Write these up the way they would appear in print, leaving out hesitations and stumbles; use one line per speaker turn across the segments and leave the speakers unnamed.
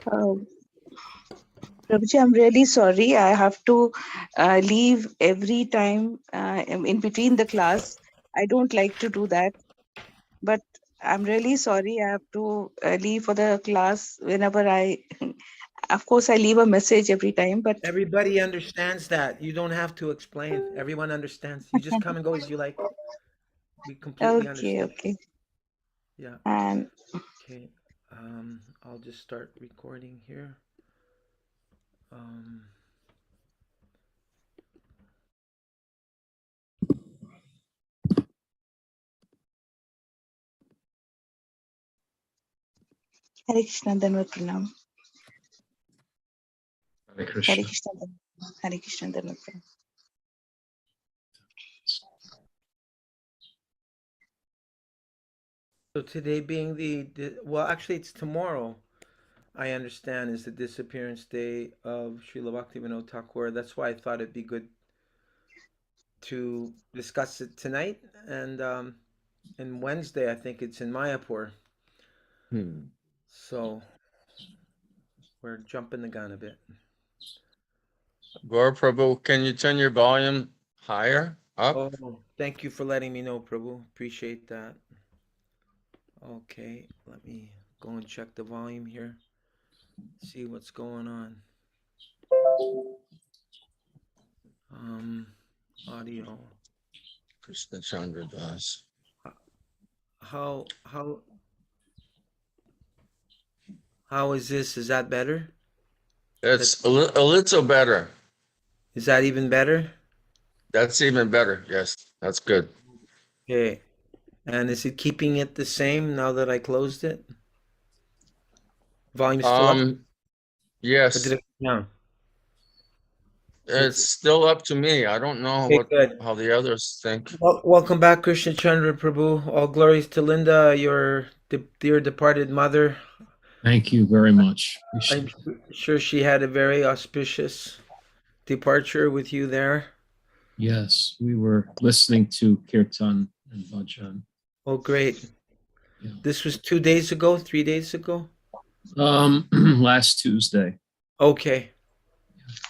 Uh, Prabhuji, I'm really sorry. I have to leave every time in between the class. I don't like to do that, but I'm really sorry. I have to leave for the class whenever of course, I leave a message every time, but
Everybody understands that. You don't have to explain. Everyone understands. You just come and go as you like. We completely
okay,
understand.
okay.
Yeah.
And
Okay. I'll just start recording here. Um,
Hare Krishna, Dhanvat Pranam.
Hare
Hare
Krishna.
Krishna, Hare Krishna, Dhanvat Pranam.
so today being well, actually, it's tomorrow. I understand is the disappearance day of Srila Bhaktivinoda Thakur. That's why I thought it'd be good to discuss it tonight and Wednesday. I think it's in Mayapur. So we're jumping the gun a bit.
Gaur Prabhu, can you turn your volume higher? Up?
Oh, thank you for letting me know, Prabhu. Appreciate that. Okay, let me go and check the volume here. See what's going on. Audio.
Krishna Chandra Das.
How is this? Is that better?
It's a little better.
Is that even better?
That's even better. Yes, that's good.
Okay. And is it keeping it the same now that I closed it? Volume's still up? Or
Yes,
did it come down?
it's still up to me. I don't know
Okay, good.
how the others think.
Well, welcome back, Krishna Chandra Prabhu. All glories to Linda, your dear departed mother.
Thank you very much.
I'm sure she had a very auspicious departure with you there.
Yes, we were listening to Kirtan and Bhajan.
Oh, great.
Yeah.
This was 2 days ago, 3 days ago?
Last Tuesday.
Okay.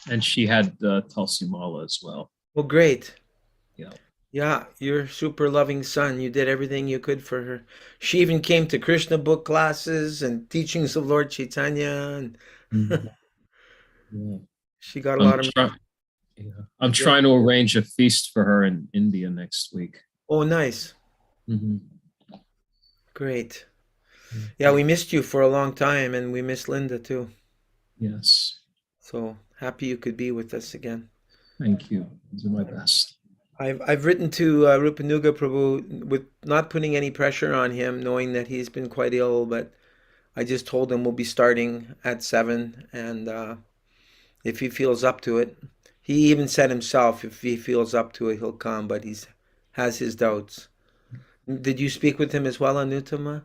And she had Tulsi Mala as well.
Well, great.
Yeah.
Yeah, your super loving son. You did everything you could for her. She even came to Krishna book classes and teachings of Lord Chaitanya. And
Yeah.
she got a lot of.
I'm trying to arrange a feast for her in India next week.
Oh, nice. Great. Yeah, we missed you for a long time, and we missed Linda too.
Yes.
So happy you could be with us again.
Thank you. I'll do my best.
I've written to Rupanuga Prabhu with not putting any pressure on him, knowing that he's been quite ill, but I just told him we'll be starting at 7, and if he feels up to it, he even said himself, if he feels up to it, he'll come, but he's has his doubts. Did you speak with him as well, Anutama?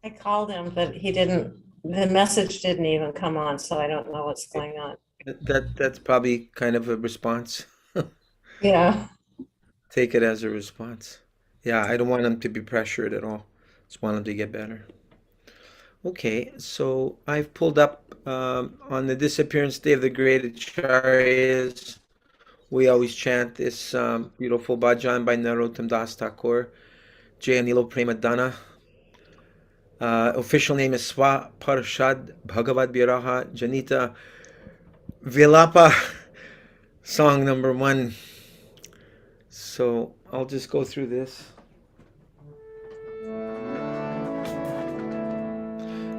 I called him, but he didn't, the message didn't even come on, so I don't know what's going on.
That's probably kind of a response.
Yeah.
Take it as a response. Yeah, I don't want him to be pressured at all. Just want him to get better. Okay, so I've pulled up on the disappearance day of the great acharyas. We always chant this beautiful bhajan by Narottam Das Thakur, Jayanilo Premadana. Official name is Swa Parshad Bhagavad Viraha Janita Vilapa, song number 1. So I'll just go through this.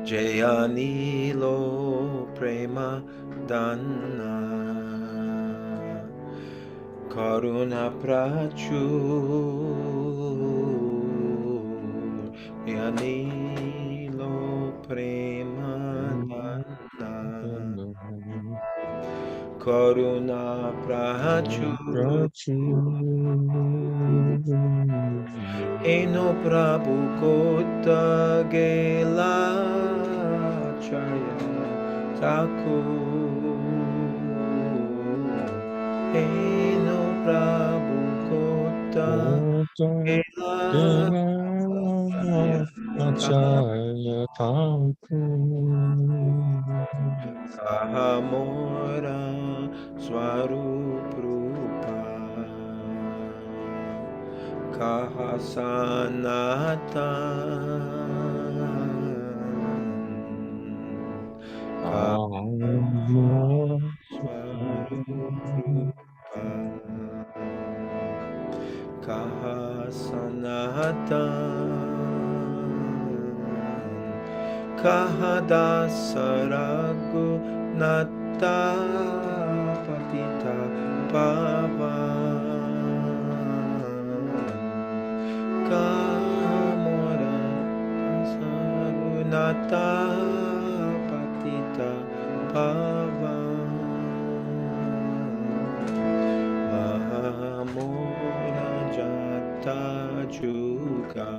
Jayanilo Prema Dana Karuna Prachur Jayanilo Prema Dana Karuna Prachur Eno Prabhu Kota Gela Chaya Thakur Eno Prabhu Kota Gela
Acharya Thakur.
Kahamora Swarup Rupa
Amor.
Kahadasaragu Nata Patita Pavan Kamora Sarunata Patita Pavan Mahamora Jata Juga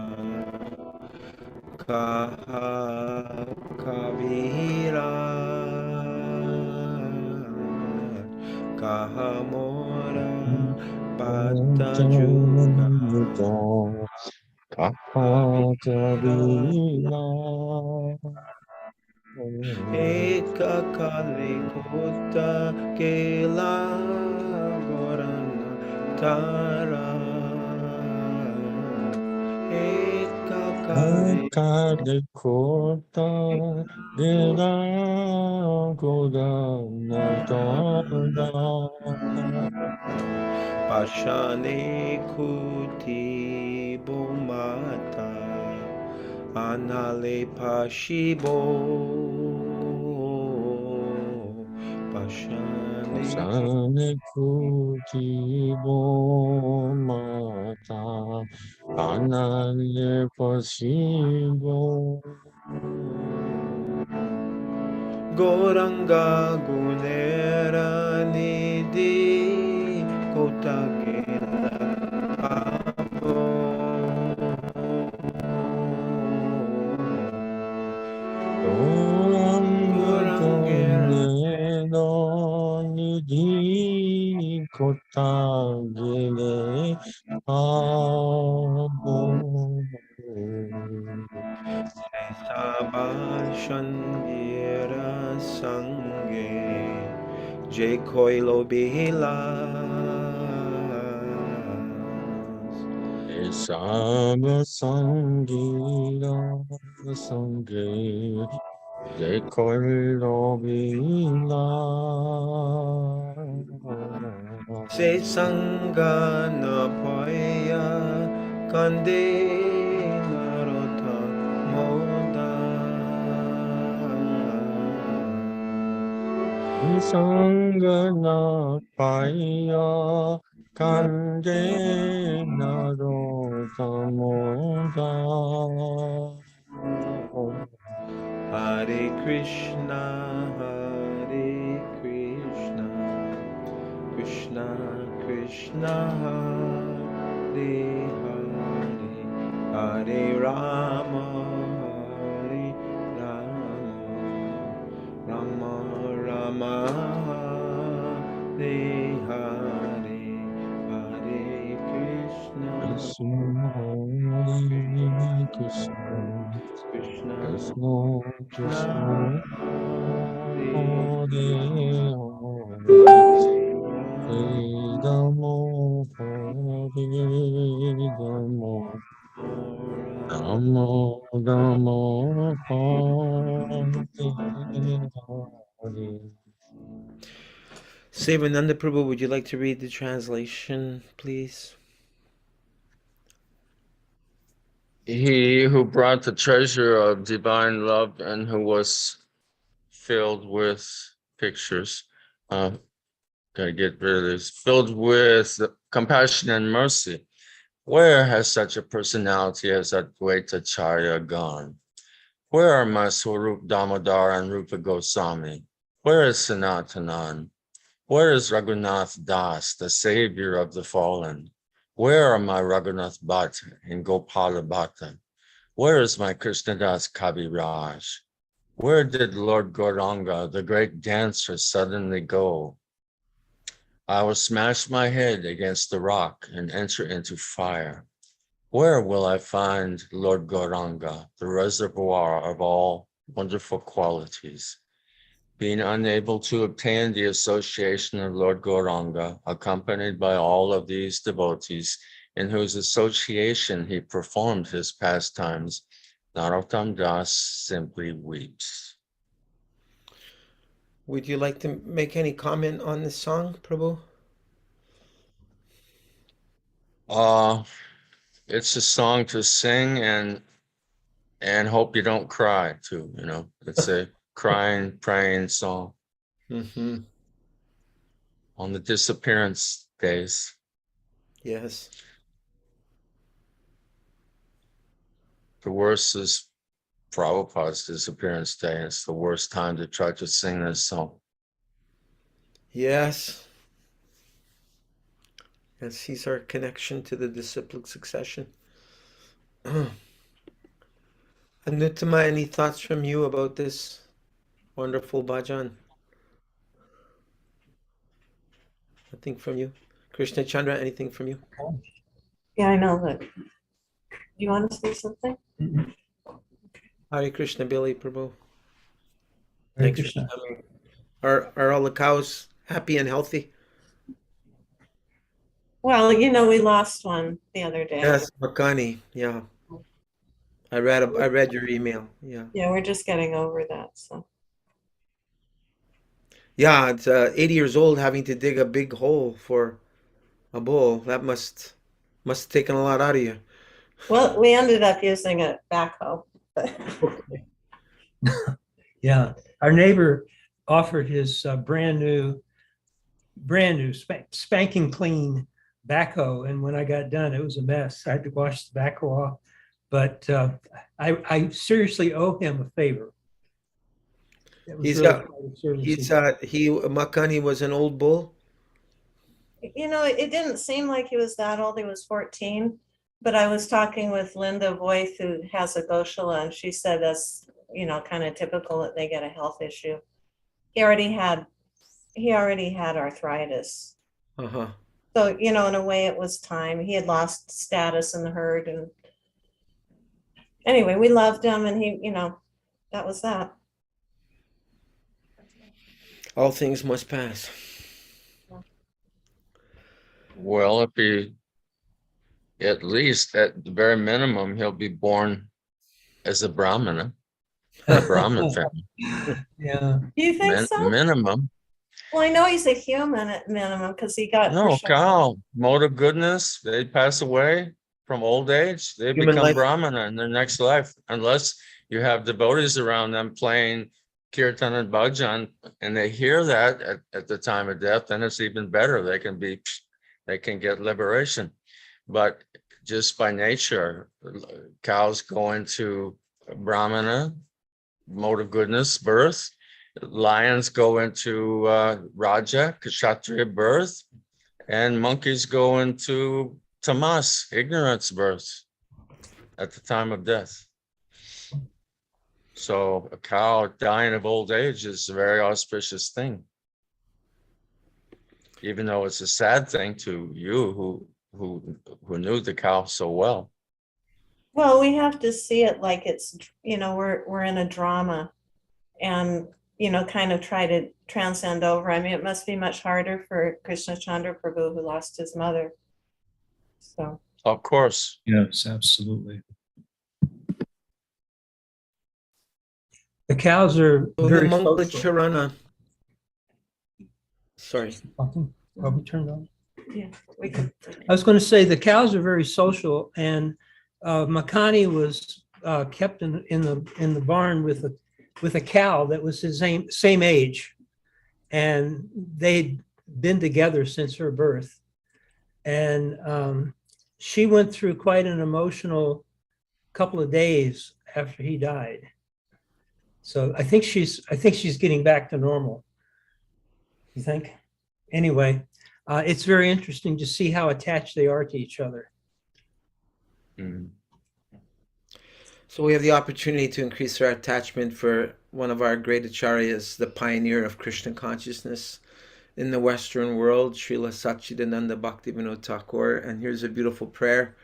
Kaha Kavira Kahamora Bata Juga
Kapatavila.
Eka Kali Kota Kela Gorana Tara Eka Kali
Kade kota gera godana toda.
Pashane Kuti Bomata Anale Pashibo Pashane
Sane kuti mata anale pasibo.
Goranga Gunera Nidhi Kotakela Abo
Oranga
Gorangera
tonero nidhi kotagele abo.
Sabashangira Sange Je Koilo Bilas
Esaba sangira sange de kolovila.
Se Sangana Paya Kande Narota Moda
Sangana paya kande naro tamoda.
Hare Krishna Hare Krishna Krishna Krishna Hare Hare Hare Rama Hare Rama Rama Rama Hare Hare Hare Krishna
Krishna Krishna
Krishna
Krishna
Krishna
Krishna
Hare
Hare Hare
Hare
Damo Hare Damo Damo Damo Hare Hare.
Sevananda Prabhu, would you like to read the translation, please?
He who brought the treasure of divine love and who was filled with pictures, gotta get rid of this, filled with compassion and mercy. Where has such a personality as Advaitacharya gone? Where are my Swarup Damodar and Rupa Goswami? Where is Sanatanan? Where is Raghunath Das, the savior of the fallen? Where are my Raghunath Bhatt and Gopala Bhatta? Where is my Krishnadas Kaviraj? Where did Lord Gauranga, the great dancer, suddenly go? I will smash my head against the rock and enter into fire. Where will I find Lord Gauranga, the reservoir of all wonderful qualities? Being unable to obtain the association of Lord Gauranga, accompanied by all of these devotees, in whose association he performed his pastimes, Narottam Das simply weeps.
Would you like to make any comment on this song, Prabhu?
It's a song to sing and hope you don't cry too, It's a crying, praying song
Mm-hmm.
on the disappearance days.
Yes.
The worst is Prabhupada's disappearance day. It's the worst time to try to sing this song.
Yes. Yes, he's our connection to the disciplic succession. Anutama, any thoughts from you about this wonderful bhajan? Nothing from you? Krishna Chandra, anything from you?
Yeah, I know that. You want to say something?
Hare Krishna, Billy Prabhu.
Hare
Thanks for
Krishna.
coming. Are all the cows happy and healthy?
Well, we lost one the other day.
Yes, Makani. Yeah. I read your email. Yeah.
Yeah, we're just getting over that. So
Yeah, it's 80 years old having to dig a big hole for a bull. That must have taken a lot out of you.
well, we ended up using a backhoe.
Yeah, our neighbor offered his brand new, spanking clean backhoe, and when I got done, it was a mess. I had to wash the backhoe off, but I seriously owe him a favor. It was
He's
really
got
quite a service he
he's
did.
Makani was an old bull.
It didn't seem like he was that old. He was 14. But I was talking with Linda Voith, who has a Goshala, and she said that's, kind of typical that they get a health issue. He already had arthritis.
Uh-huh.
So, in a way it was time. He had lost status in the herd. And anyway, we loved him, and that was that.
All things must pass.
Well, if he, at least at the very minimum, he'll be born as a Brahmana, in a Brahmin family.
Yeah.
Do you think so?
Minimum.
Well, I know he's a human at minimum because he got
No, cow, mode of goodness, they pass away from old age, they
Human
become
life.
Brahmana in their next life, unless you have devotees around them playing kirtan and bhajan, and they hear that at the time of death, then it's even better. They can get liberation. But just by nature, cows go into Brahmana, mode of goodness, birth. Lions go into Raja, Kshatriya birth, and monkeys go into Tamas, ignorance birth, at the time of death. So a cow dying of old age is a very auspicious thing, even though it's a sad thing to you who knew the cow so well.
Well, we have to see it like it's, we're in a drama, and kind of try to transcend over. I mean, it must be much harder for Krishna Chandra Prabhu, who lost his mother. So,
Of course.
Yes, absolutely.
The cows are
So the
very
Mangala
social.
Charana. Sorry.
Are we turned on?
yeah, we can.
I was going to say the cows are very social, and Makani was kept in the barn with a cow that was his same age, and they'd been together since her birth, and she went through quite an emotional couple of days after he died. So I think she's getting back to normal. You think? Anyway, it's very interesting to see how attached they are to each other.
Mm.
So we have the opportunity to increase our attachment for one of our great acharyas, the pioneer of Krishna consciousness in the Western world, Srila Satchidananda Bhaktivinoda Thakur. And here's a beautiful prayer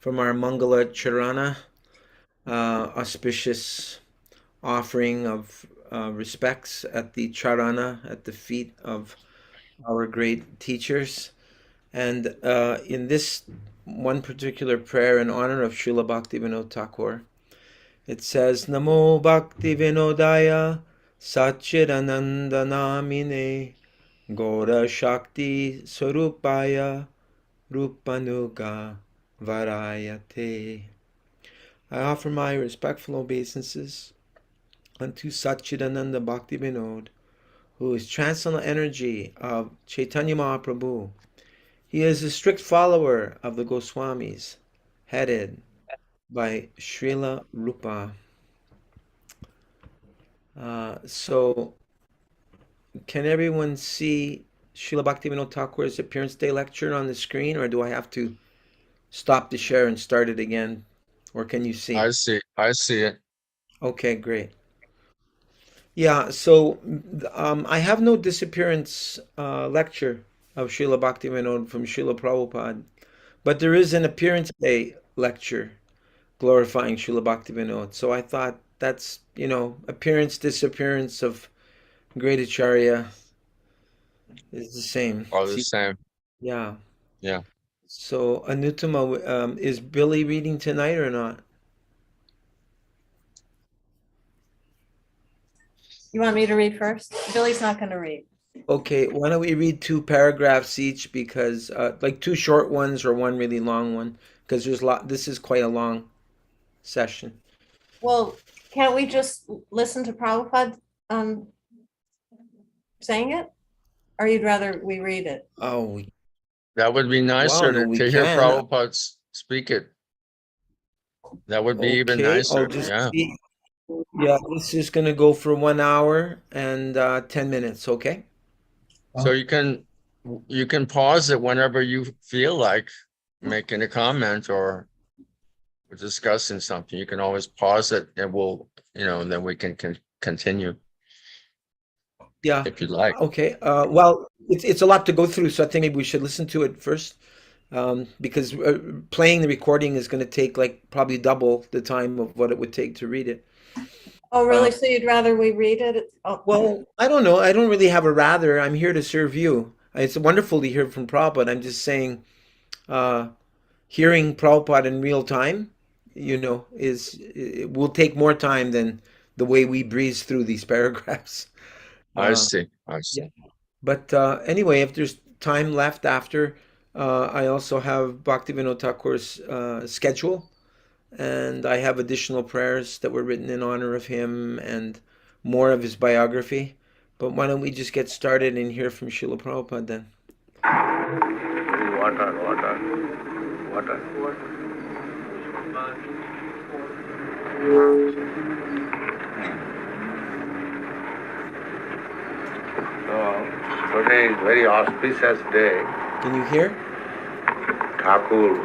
from our Mangala Charana, auspicious offering of respects at the Charana, at the feet of our great teachers. And in this one particular prayer in honor of Srila Bhaktivinoda Thakur, it says, Namo Bhaktivinodaya Satchidananda Namine Gora Shakti Sarupaya Rupanuga Varayate. I offer my respectful obeisances unto Satchidananda Bhaktivinoda, who is transcendental energy of Chaitanya Mahaprabhu. He is a strict follower of the Goswamis, headed by Srila Rupa. So, can everyone see Srila Bhaktivinoda Thakur's Appearance Day lecture on the screen, or do I have to stop the share and start it again? Or can you see?
I see it.
Okay, great. Yeah, so I have no disappearance lecture of Srila Bhaktivinoda from Srila Prabhupada, but there is an Appearance Day lecture glorifying Srila Bhaktivinoda. So I thought that's, appearance, disappearance of great Acharya is the same.
All the
See,
same.
yeah.
Yeah.
So Anutama, is Billy reading tonight or not?
You want me to read first? Billy's not going to read.
Okay, why don't we read 2 paragraphs each, because like 2 short ones or one really long one, because this is quite a long session.
Well, can't we just listen to Prabhupada saying it? Or you'd rather we read it?
Oh,
That would be nicer
no, we
to hear
can.
Prabhupada speak it. That would be even
Okay,
nicer.
I'll just
Yeah.
see. Yeah, this is gonna go for 1 hour and 10 minutes, okay?
So you can pause it whenever you feel like making a comment or discussing something. You can always pause it and and then we can continue
Yeah.
if you like.
Okay. Well, it's a lot to go through, so I think maybe we should listen to it first, because playing the recording is going to take like probably double the time of what it would take to read it.
Oh, really? So you'd rather we read it? Oh,
Well, I don't know. I don't really have a rather. I'm here to serve you. It's wonderful to hear from Prabhupada. I'm just saying, hearing Prabhupada in real time, it will take more time than the way we breeze through these paragraphs.
I see.
Yeah. But anyway, if there's time left after, I also have Bhaktivinoda Thakur's schedule, and I have additional prayers that were written in honor of him and more of his biography. But why don't we just get started and hear from Srila Prabhupada then?
Water. So today is very auspicious day.
Can you hear?
Thakur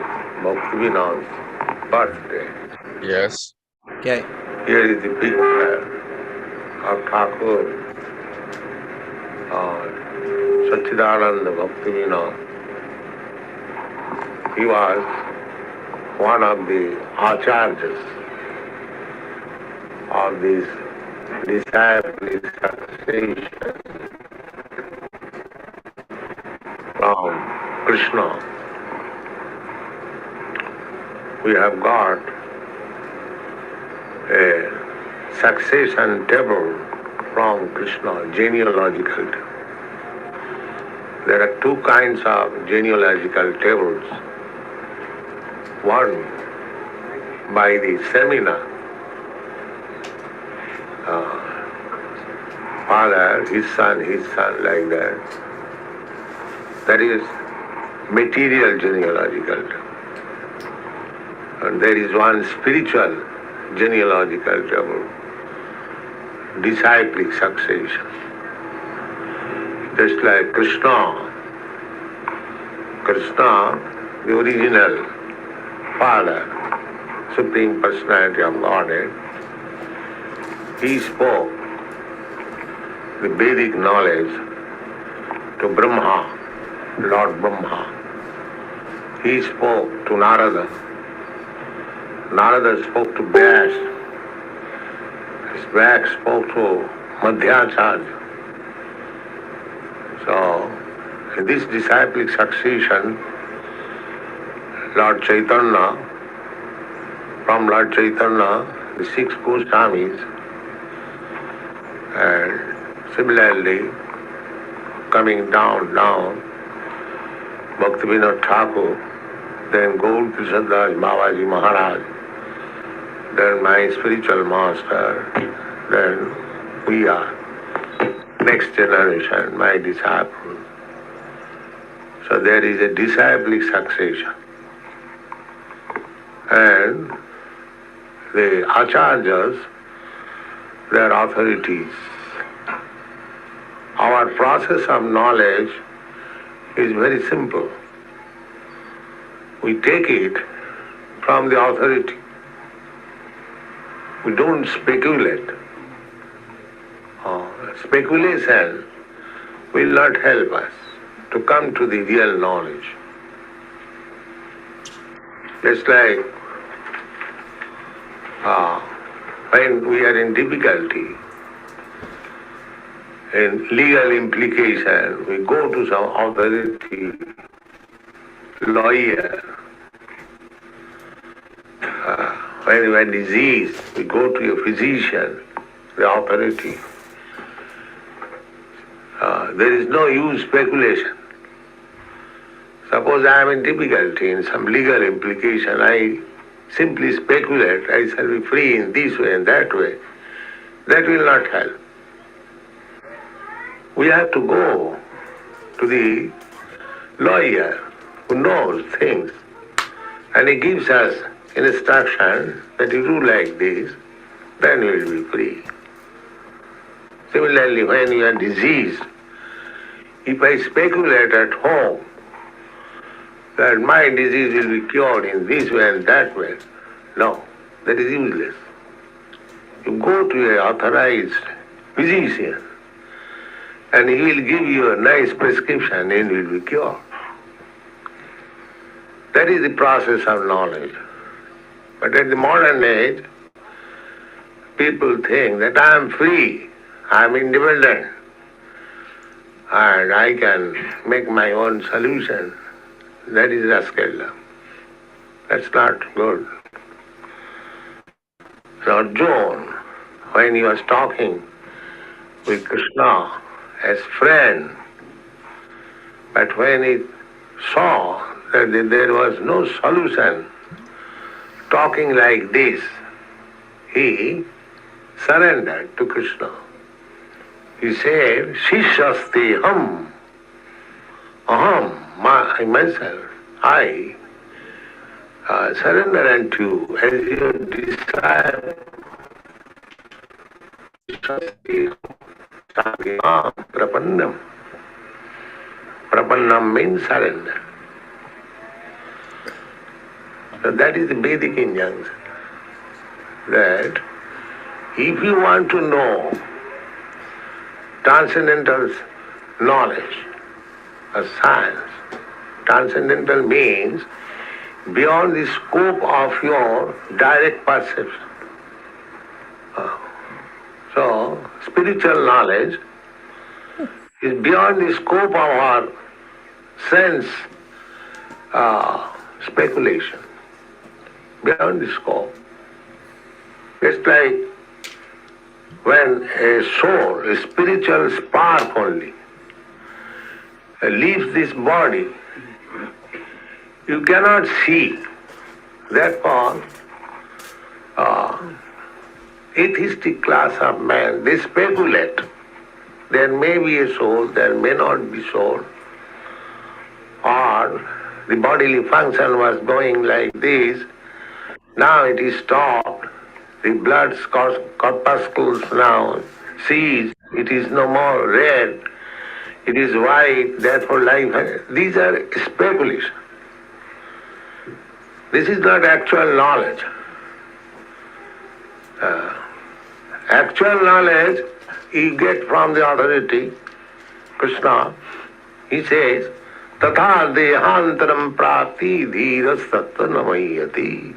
Bhaktivinoda's birthday.
Yes.
Okay.
Here is the picture of Thakur, Satchidananda Bhaktivinoda. He was one of the acharyas of this disciple succession from Krishna. We have got a succession table from Krishna, genealogical table. There are 2 kinds of genealogical tables. One by the seminar, father, his son, like that. That is material genealogical table. And there is one spiritual genealogical table, disciplic succession. Just like Krishna, the original Father, Supreme Personality of Godhead, he spoke the Vedic knowledge to Brahma, Lord Brahma. He spoke to Narada, Narada spoke to Vyas. His back spoke to Madhyacharya. So, in this disciplic succession, Lord Chaitanya, from Lord Chaitanya, the 6 Goswamis, and similarly, coming down, Bhaktivinoda Thakur, then Gaur Krishnadas Babaji Maharaj, then my spiritual master, then we are next generation, my disciples. So there is a disciplic succession. And the acharyas, they are authorities. Our process of knowledge is very simple. We take it from the authority. We don't speculate. Speculation will not help us to come to the real knowledge. Just like when we are in difficulty, in legal implication, we go to some authority, lawyer. When we are diseased, we go to a physician, the authority. There is no use speculation. Suppose I am in difficulty in some legal implication, I simply speculate, I shall be free in this way and that way. That will not help. We have to go to the lawyer who knows things, and he gives us instruction that you do like this, then you will be free. Similarly, when you are diseased, if I speculate at home that my disease will be cured in this way and that way, no, that is useless. You go to an authorized physician and he will give you a nice prescription and you will be cured. That is the process of knowledge. But at the modern age, people think that I am free, I am independent, and I can make my own solution. That is rascaldom. That's not good. So John, when he was talking with Krishna as friend, but when he saw that there was no solution, talking like this, he surrendered to Krishna. He said, Shishasti ham, aham, myself, I surrender unto you as your disciple. Prapannam. Prapannam means surrender. So that is the Vedic injunction, that if you want to know transcendental knowledge or science, transcendental means beyond the scope of your direct perception. So, spiritual knowledge is beyond the scope of our sense speculation, beyond the scope. It's like when a soul, a spiritual spark only, leaves this body, you cannot see. Therefore, atheistic class of men, they speculate. There may be a soul, there may not be soul. Or the bodily function was going like this, now it is stopped. The blood corpuscles now cease, it is no more red, it is white, therefore life. These are speculation. This is not actual knowledge. Actual knowledge you get from the authority, Krishna. He says, Tatha dehantaram prati dhiras tattva namayati.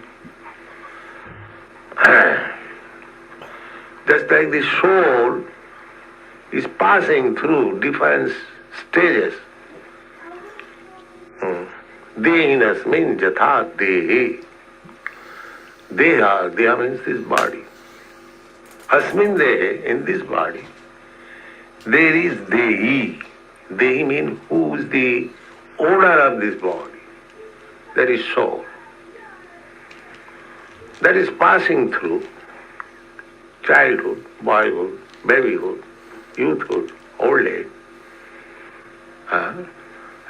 just like the soul is passing through different stages. Dehinasmin jatha dehi. Deha means this body. Asmin dehe, in this body, there is dehi. Dehi means who is the owner of this body. That is soul. That is passing through childhood, boyhood, babyhood, youthhood, old age.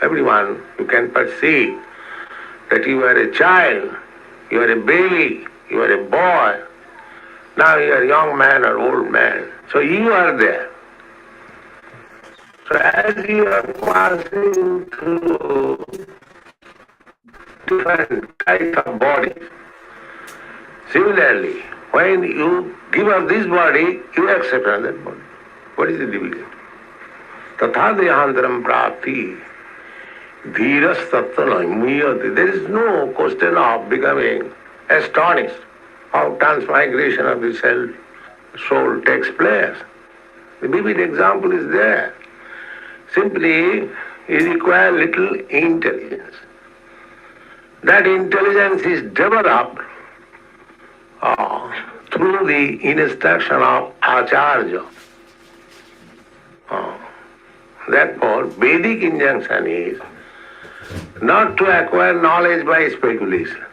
Everyone, you can perceive that you are a child, you are a baby, you are a boy, now you are a young man or old man. So you are there. So as you are passing through different types of bodies, similarly, when you give up this body, you accept another body. What is the difficulty? Tatha dehantaram prapti dhiras tattva muyati. There is no question of becoming astonished how transmigration of the soul takes place. The vivid example is there. Simply, you require little intelligence. That intelligence is developed through the instruction of Acharya. Therefore, Vedic injunction is not to acquire knowledge by speculation.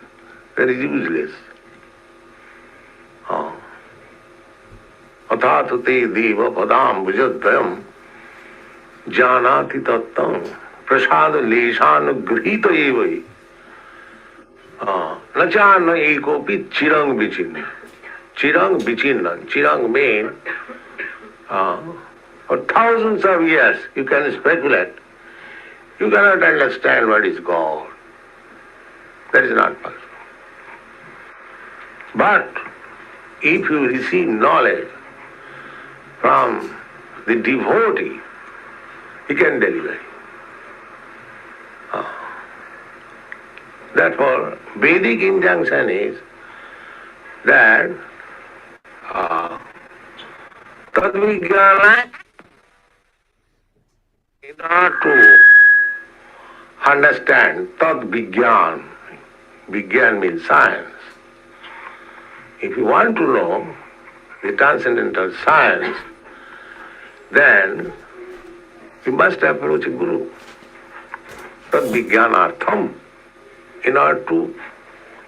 That is useless. Athato te deva padam bhujadvayam janati tattam prasada leshan grihita evahi nachana ekopi chirang vichinna. Chirang vichinna. Chirang means for thousands of years you can speculate. You cannot understand what is God. That is not possible. But if you receive knowledge from the devotee, he can deliver you. Therefore, Vedic injunction is that Tadvijnana, in order to understand Tad-Vigyan, Vigyan means science. If you want to know the transcendental science, then you must approach a guru. Tad-Vigyanartham. In order to,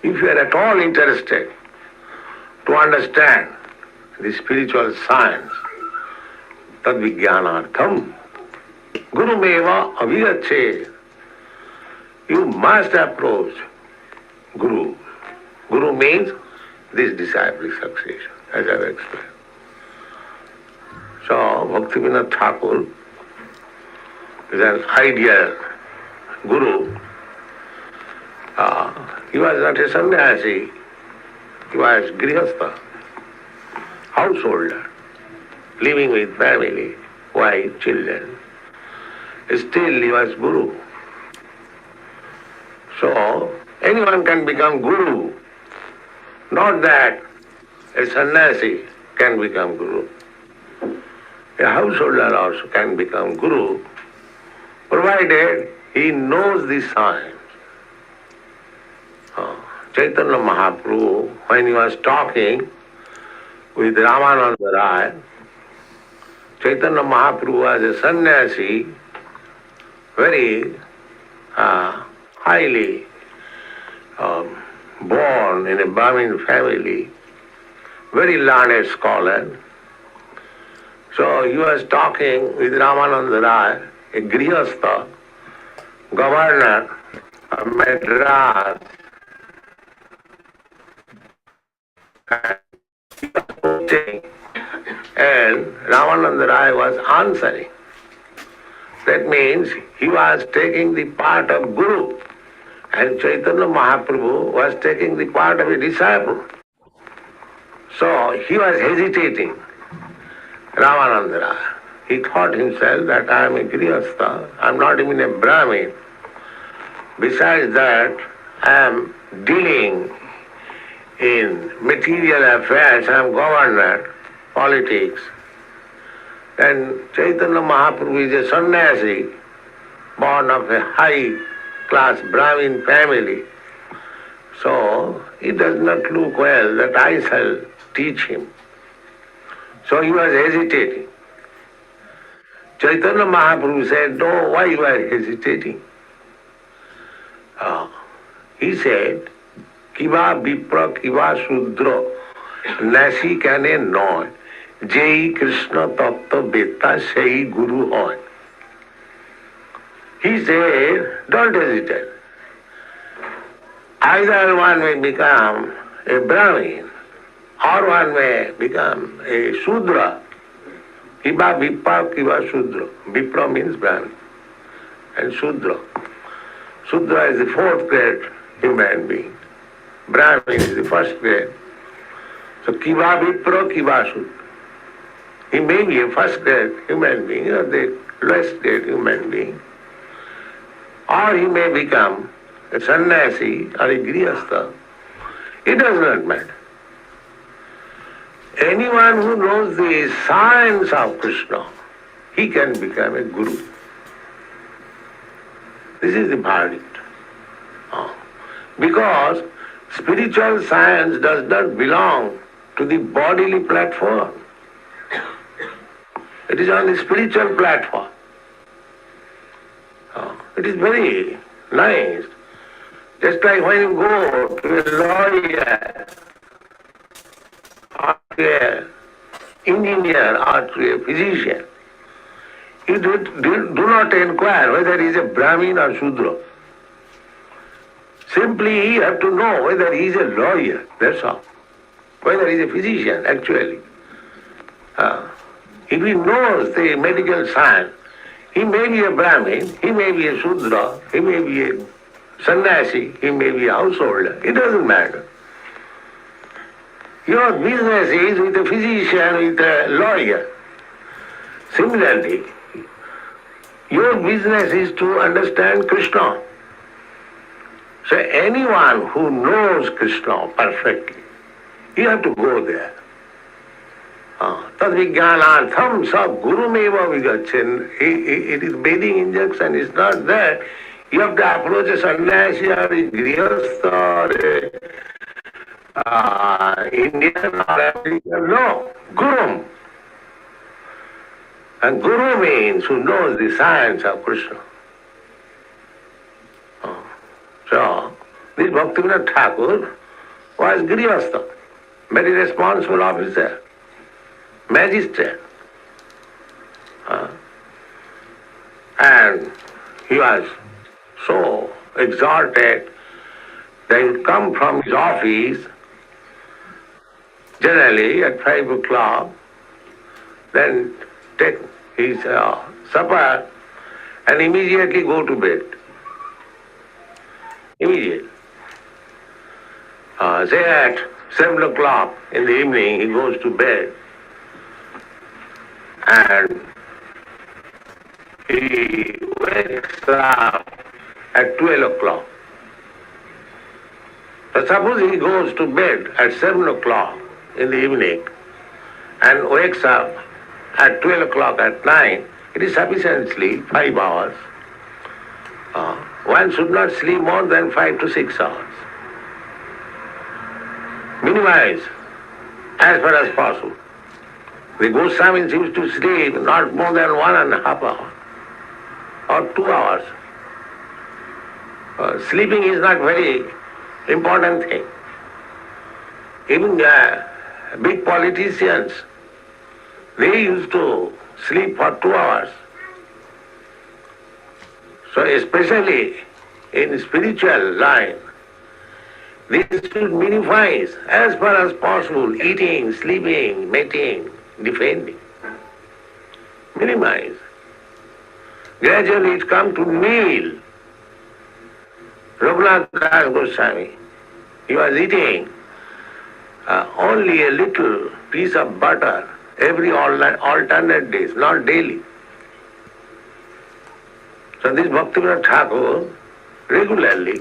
if you are at all interested to understand the spiritual science, Tad-Vigyanartham, Gurumeva avigache. You must approach Guru. Guru means this disciplic succession, as I have explained. So, Bhaktivinoda Thakur is an ideal Guru. He was not a sannyasi, he was grihastha, householder, living with family, wife, children. Still he was Guru. So, anyone can become Guru. Not that a sannyasi can become Guru. A householder also can become Guru, provided he knows the science. Chaitanya Mahaprabhu, when he was talking with Ramananda Rai, Chaitanya Mahaprabhu was a sannyasi, very highly born in a Brahmin family, very learned scholar. So he was talking with Ramananda Rai, a grihastha, governor of Madras. And Ramananda Rai was answering. That means he was taking the part of Guru, and Chaitanya Mahaprabhu was taking the part of a disciple. So he was hesitating, Ramananda Rai. He thought himself that I am a grihastha, I am not even a Brahmin. Besides that, I am dealing in material affairs, I am governor. politics. And Chaitanya Mahaprabhu is a sannyasi, born of a high-class Brahmin family. So it does not look well that I shall teach him. So he was hesitating. Chaitanya Mahaprabhu said, "No, why you are hesitating?" He said, "Kiva Vipra, Kiva Sudra, Nasi Kane Noy, Jai Krishna Tattva Beta Sei Guru Hoy." He said, don't hesitate. Either one may become a Brahmin or one may become a Sudra. Kiva Vipra, Kiva Sudra. Vipra means Brahmin and Sudra. Sudra is the fourth grade human being. Brahmin is the first grade. So Kiva Vipra, Kiva Sudra. He may be a first grade human being or the lowest grade human being. Or he may become a sannyasi or a grihastha. It does not matter. Anyone who knows the science of Krishna, he can become a guru. This is the verdict. Because spiritual science does not belong to the bodily platform. It is on the spiritual platform. It is very nice. Just like when you go to a lawyer, or to an engineer, or to a physician, you do not inquire whether he is a Brahmin or Shudra. Simply you have to know whether he is a lawyer, that's all. Whether he is a physician, actually. If he knows the medical science, he may be a Brahmin, he may be a Shudra, he may be a sannyasi, he may be a householder. It doesn't matter. Your business is with a physician, with a lawyer. Similarly, your business is to understand Krishna. So anyone who knows Krishna perfectly, you have to go there. Tad vijnanartham sa gurumeva vigacchen. It is Vedic injunction, it's not there. You have to approach a sannyasi or a grihastha or a Indian or African. No, guru. And guru means who knows the science of Krishna. So, this Bhaktivinoda Thakur was grihastha, very responsible officer, magistrate. And he was so exalted that he would come from his office generally at 5 o'clock, then take his supper and immediately go to bed. Immediately. Say at 7 o'clock in the evening he goes to bed and he wakes up at 12 o'clock. So suppose he goes to bed at 7 o'clock in the evening and wakes up at 12 o'clock at night, it is sufficient sleep, 5 hours. One should not sleep more than 5 to 6 hours. Minimize as far as possible. The Goswamis used to sleep not more than 1.5 hours or 2 hours. Sleeping is not very important thing. Even big politicians, they used to sleep for 2 hours. So especially in spiritual line, this should minimize as far as possible, eating, sleeping, mating, defending. Minimize. Gradually it comes to meal. Raghunath Das Goswami, he was eating only a little piece of butter every alternate days, not daily. So this Bhaktivinoda Thakur, regularly,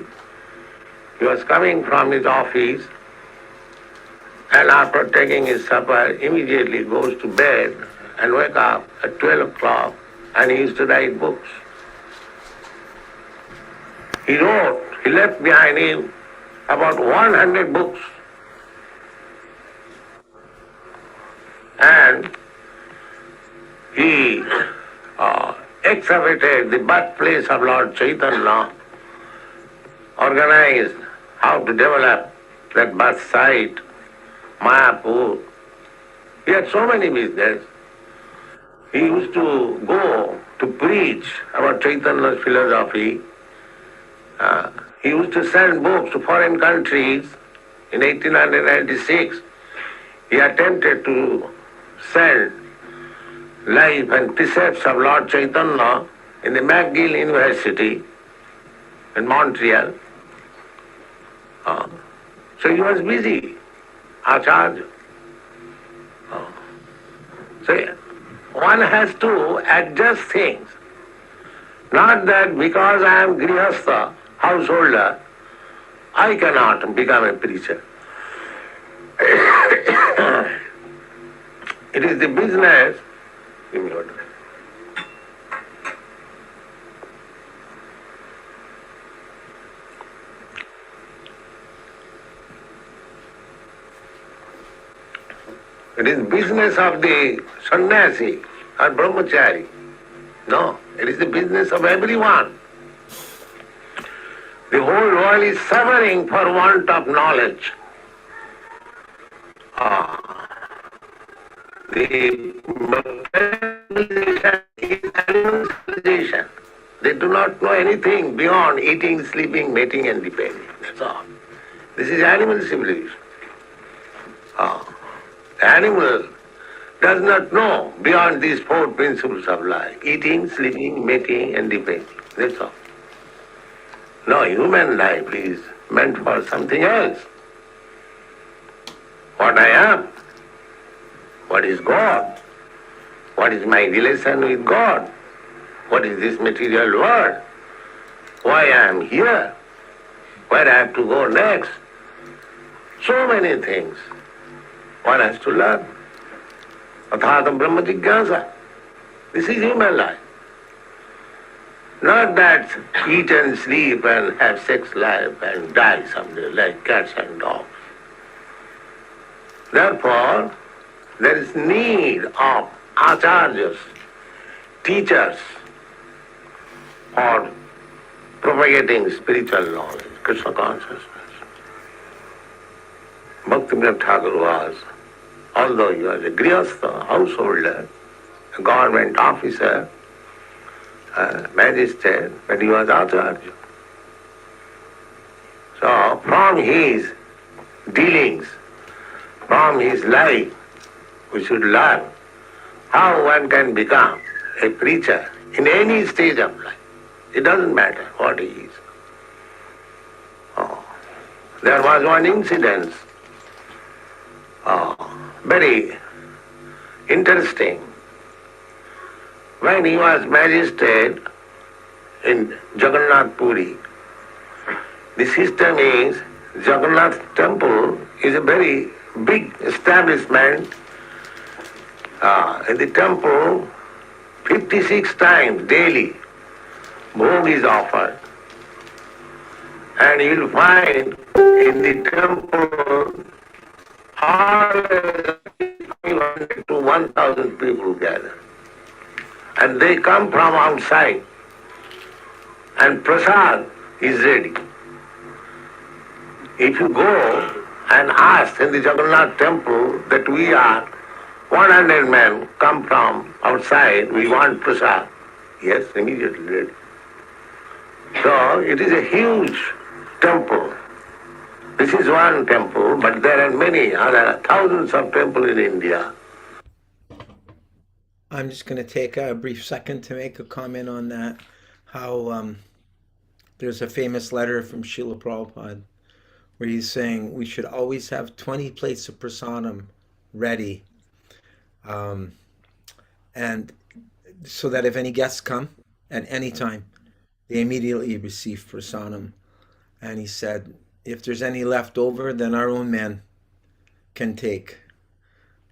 he was coming from his office and after taking his supper, immediately goes to bed and wake up at 12 o'clock, and he used to write books. He left behind him about 100 books. And he excavated the birthplace of Lord Chaitanya, organized how to develop that birth site, Mayapur. He had so many business. He used to go to preach about Chaitanya's philosophy. He used to send books to foreign countries. In 1896, he attempted to send Life and Precepts of Lord Chaitanya in the McGill University in Montreal. So he was busy, Acharya. So one has to adjust things. Not that because I am Grihastha, householder, I cannot become a preacher. It is the business. Give me water. It is business of the sannyasi or brahmachari. No, it is the business of everyone. The whole world is suffering for want of knowledge. The civilization is animal civilization. They do not know anything beyond eating, sleeping, mating and depending. That's all. This is animal civilization. The animal does not know beyond these four principles of life: eating, sleeping, mating and depending. That's all. No, human life is meant for something else. What I am, what is God, what is my relation with God, what is this material world, why I am here, where I have to go next. So many things one has to learn. Athātam Brahma Jigyāsa. This is human life. Not that eat and sleep and have sex life and die someday like cats and dogs. Therefore, there is need of acharyas, teachers, for propagating spiritual knowledge, Krishna consciousness. Bhaktivinoda Thakur was, although he was a grihastha, householder, a government officer, magistrate, but he was acharya. So from his dealings, from his life, we should learn how one can become a preacher in any stage of life. It doesn't matter what he is. There was one incident, very interesting. When he was magistrate in Jagannath Puri, the system is Jagannath temple is a very big establishment. In the temple, 56 times daily, bhog is offered. And you'll find in the temple all 500 to 1,000 people gather. And they come from outside. And prasad is ready. If you go and ask in the Jagannath temple that we are 100 men come from outside, we want prasad. Yes, immediately ready. So it is a huge temple. This is one temple, but there are many other thousands of temples in India.
I'm just going to take a brief second to make a comment on that. How there's a famous letter from Srila Prabhupada where he's saying we should always have 20 plates of prasadam ready. And so that if any guests come at any time, they immediately receive prasadam. And he said, if there's any left over, then our own men can take.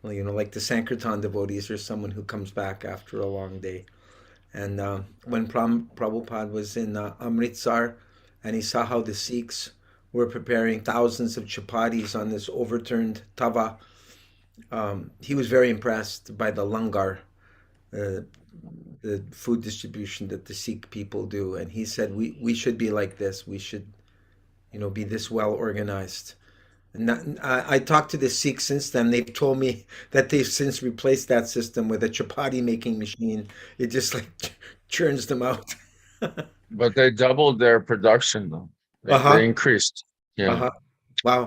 Well, like the Sankirtan devotees or someone who comes back after a long day. And when Prabhupada was in Amritsar and he saw how the Sikhs were preparing thousands of chapatis on this overturned tava, he was very impressed by the langar, uh, the food distribution that the Sikh people do. And he said, we should be like this. We should, be this well organized. And I talked to the Sikhs since then. They've told me that they've since replaced that system with a chapati making machine. It just like churns them out.
But they doubled their production though.
Uh-huh.
They increased. Yeah.
Uh-huh. Wow.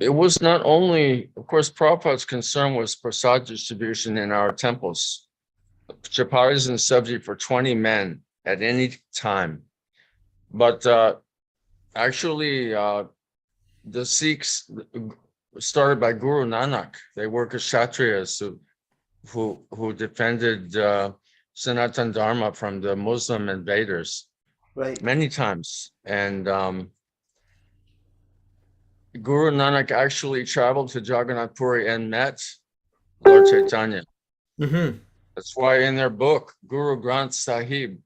It was not only, of course, Prabhupada's concern was prasad distribution in our temples. Chapati is in subject for 20 men at any time. But actually, the Sikhs started by Guru Nanak. They were kshatriyas who defended Sanatan Dharma from the Muslim invaders
Right.
many times. And Guru Nanak actually traveled to Jagannath Puri and met Lord Chaitanya.
Mm-hmm.
That's why in their book, Guru Granth Sahib,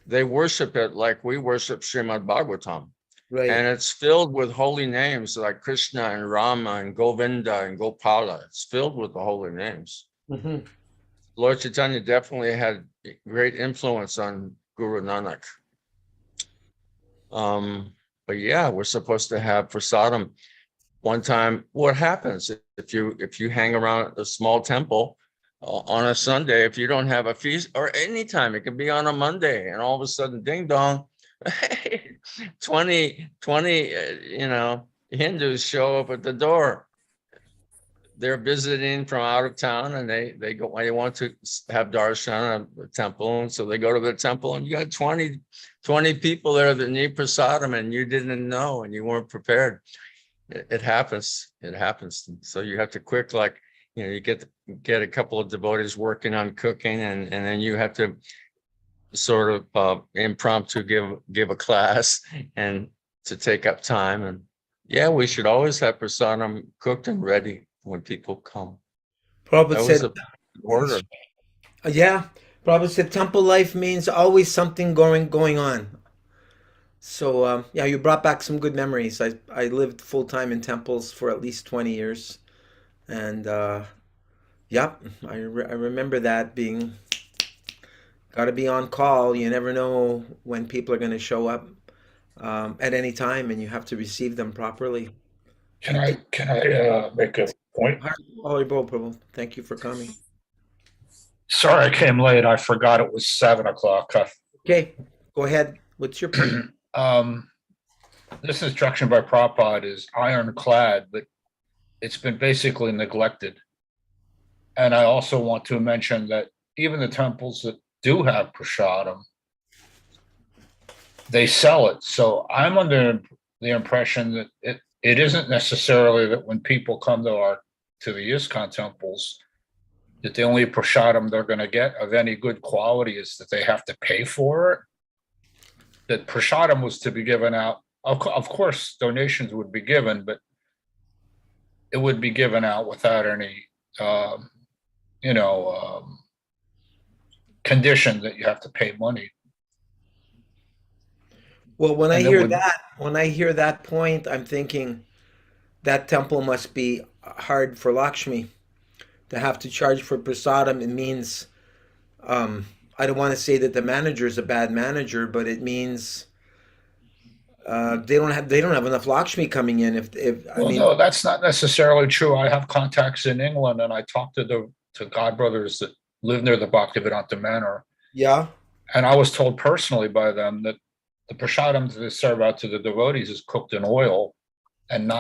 they worship it like we worship Srimad Bhagavatam.
Right.
And it's filled with holy names like Krishna and Rama and Govinda and Gopala. It's filled with the holy names.
Mm-hmm.
Lord Chaitanya definitely had great influence on Guru Nanak. But yeah, we're supposed to have prasadam. One time, what happens if you hang around a small temple on a Sunday, if you don't have a feast, or anytime, it can be on a Monday, and all of a sudden, ding dong, 20 Hindus show up at the door. They're visiting from out of town, and they want to have darshan at the temple, and so they go to the temple, and you got 20 people there that need prasadam, and you didn't know, and you weren't prepared. It happens. It happens. So you have to quick, like, you get a couple of devotees working on cooking, and then you have to sort of impromptu give a class and to take up time. And yeah, we should always have prasadam cooked and ready when people come.
Prabhupada
That was
said,
an order.
yeah, Prabhupada said temple life means always something going on. So yeah, you brought back some good memories. I lived full time in temples for at least 20 years, and yep, I remember that being. Got to be on call. You never know when people are going to show up at any time, and you have to receive them properly.
Can I make a point?
Holy Prabhu, thank you for coming.
Sorry I came late. I forgot it was 7:00.
Okay, go ahead. What's your point?
This instruction by Prabhupada is ironclad, but it's been basically neglected. And I also want to mention that even the temples that do have prasadam, they sell it. So I'm under the impression that it isn't necessarily that when people come to the ISKCON temples, that the only prasadam they're going to get of any good quality is that they have to pay for it. That prasadam was to be given out. Of course, donations would be given, but it would be given out without any, condition that you have to pay money.
Well, when I
And it
hear
would-
that point, I'm thinking that temple must be hard for Lakshmi to have to charge for prasadam. It means, I don't want to say that the manager is a bad manager, but it means they don't have enough Lakshmi coming in.
No, that's not necessarily true. I have contacts in England, and I talked to godbrothers that live near the Bhaktivinoda Manor.
Yeah.
And I was told personally by them that the prasadam that they serve out to the devotees is cooked in oil, and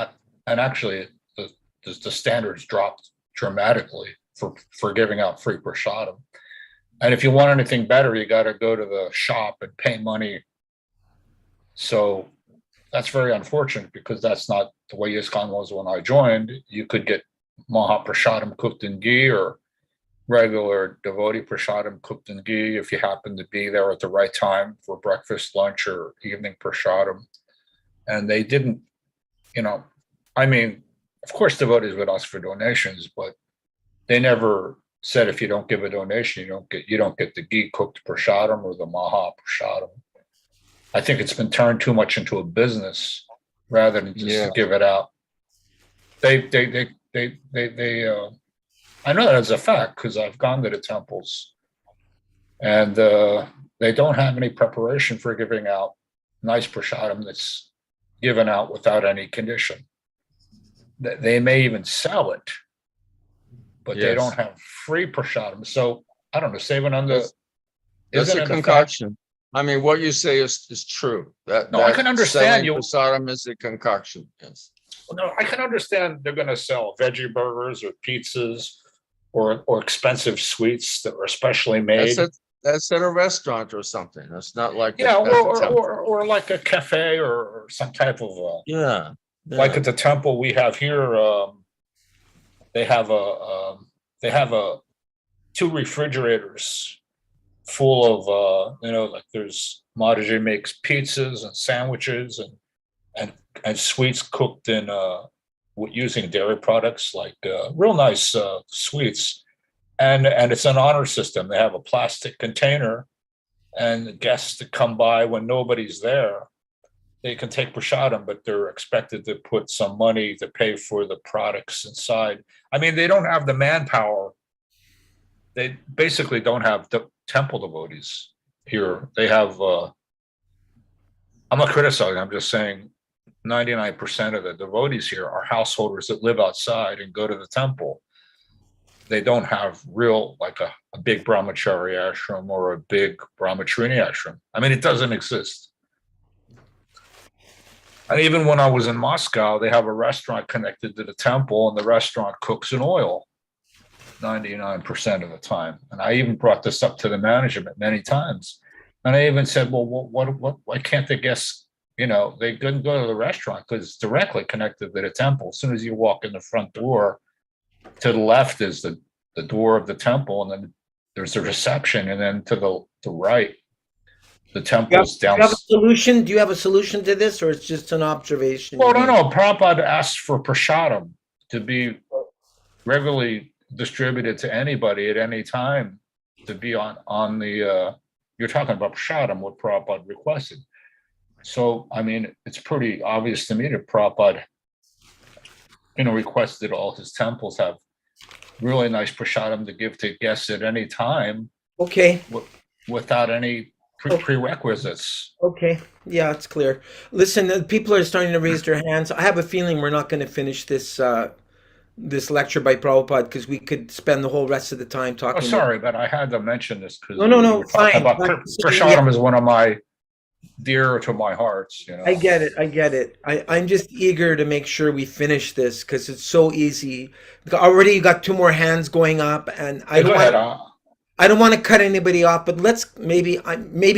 actually the standards dropped dramatically for giving out free prasadam. And if you want anything better, you got to go to the shop and pay money. So that's very unfortunate, because that's not the way ISKCON was when I joined. You could get Mahaprasadam cooked in ghee, or regular devotee prasadam cooked in ghee if you happen to be there at the right time for breakfast, lunch, or evening prasadam. And they didn't I mean, of course, devotees would ask for donations, but they never said if you don't give a donation, you don't get the ghee cooked prasadam or the maha prasadam. I think it's been turned too much into a business rather than just to give it out. I know that as a fact because I've gone to the temples, and they don't have any preparation for giving out nice prasadam that's given out without any condition. They may even sell it, but they don't have free prasadam. So I don't know, Sevananda.
That's a concoction. I mean, what you say is true.
I can understand you.
Prasadam is a concoction. Yes.
No, I can understand they're going to sell veggie burgers or pizzas or expensive sweets that are specially made.
That's at a restaurant or something. That's not like
or like a cafe or some type of like at the temple we have here. They have two refrigerators full of like there's Mataji makes pizzas and sandwiches and sweets cooked in using dairy products, like real nice sweets. And it's an honor system. They have a plastic container, and guests that come by when nobody's there, they can take prasadam, but they're expected to put some money to pay for the products inside. I mean, they don't have the manpower. They basically don't have the temple devotees here. They have, I'm not criticizing, I'm just saying 99% of the devotees here are householders that live outside and go to the temple. They don't have real, like a big brahmachari ashram or a big brahmacharini ashram. I mean, it doesn't exist. And even when I was in Moscow, they have a restaurant connected to the temple, and the restaurant cooks in oil 99% of the time. And I even brought this up to the management many times. And I even said, well, why can't the guests, they couldn't go to the restaurant because it's directly connected to the temple. As soon as you walk in the front door, to the left is the door of the temple, and then there's the reception, and then to the right, the temple's down.
Do you have a solution? Do you have a solution to this, or it's just an observation?
Well, no. Prabhupada asked for prasadam to be regularly distributed to anybody at any time, to be on the. You're talking about prasadam, what Prabhupada requested. So, I mean, it's pretty obvious to me that Prabhupada requested all his temples have really nice prasadam to give to guests at any time.
Okay.
Without any prerequisites.
Okay. Yeah, it's clear. Listen, people are starting to raise their hands. I have a feeling we're not going to finish this this lecture by Prabhupada because we could spend the whole rest of the time talking.
Oh, sorry, but I had to mention this because
no, fine.
Prasadam is one of my dear to my heart.
I get it. I'm just eager to make sure we finish this because it's so easy. Already you got two more hands going up, and I don't want to cut anybody off, but maybe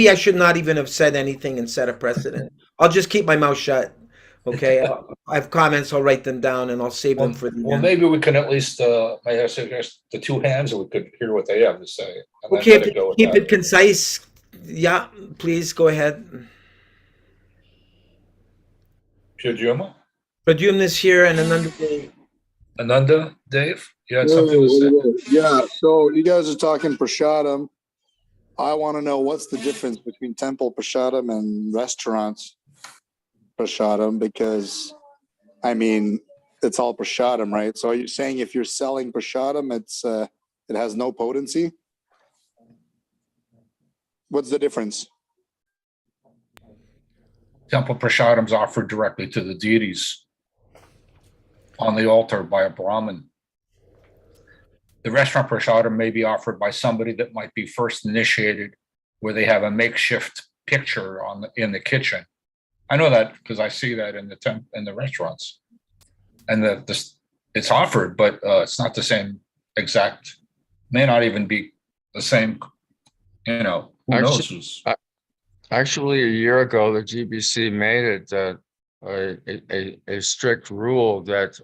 I should not even have said anything and set a precedent. I'll just keep my mouth shut. Okay, I have comments. I'll write them down and I'll save them for the end.
Well, maybe we can at least may I suggest the two hands, and we could hear what they have to say.
Okay, keep it concise. Yeah, please go ahead.
Pradyumna?
Pradyumna is here, and Ananda Dave.
Ananda, Dave? You had something to say?
Yeah, so you guys are talking prasadam. I want to know what's the difference between temple prasadam and restaurants prasadam, because, I mean, it's all prasadam, right? So are you saying if you're selling prasadam, it has no potency? What's the difference?
Temple prasadam is offered directly to the deities on the altar by a Brahmin. The restaurant prasadam may be offered by somebody that might be first initiated, where they have a makeshift picture in the kitchen. I know that because I see that in the restaurants, and it's offered, but it's not the same exact. May not even be the same. Who knows?
Actually, a year ago, the GBC made it a strict rule that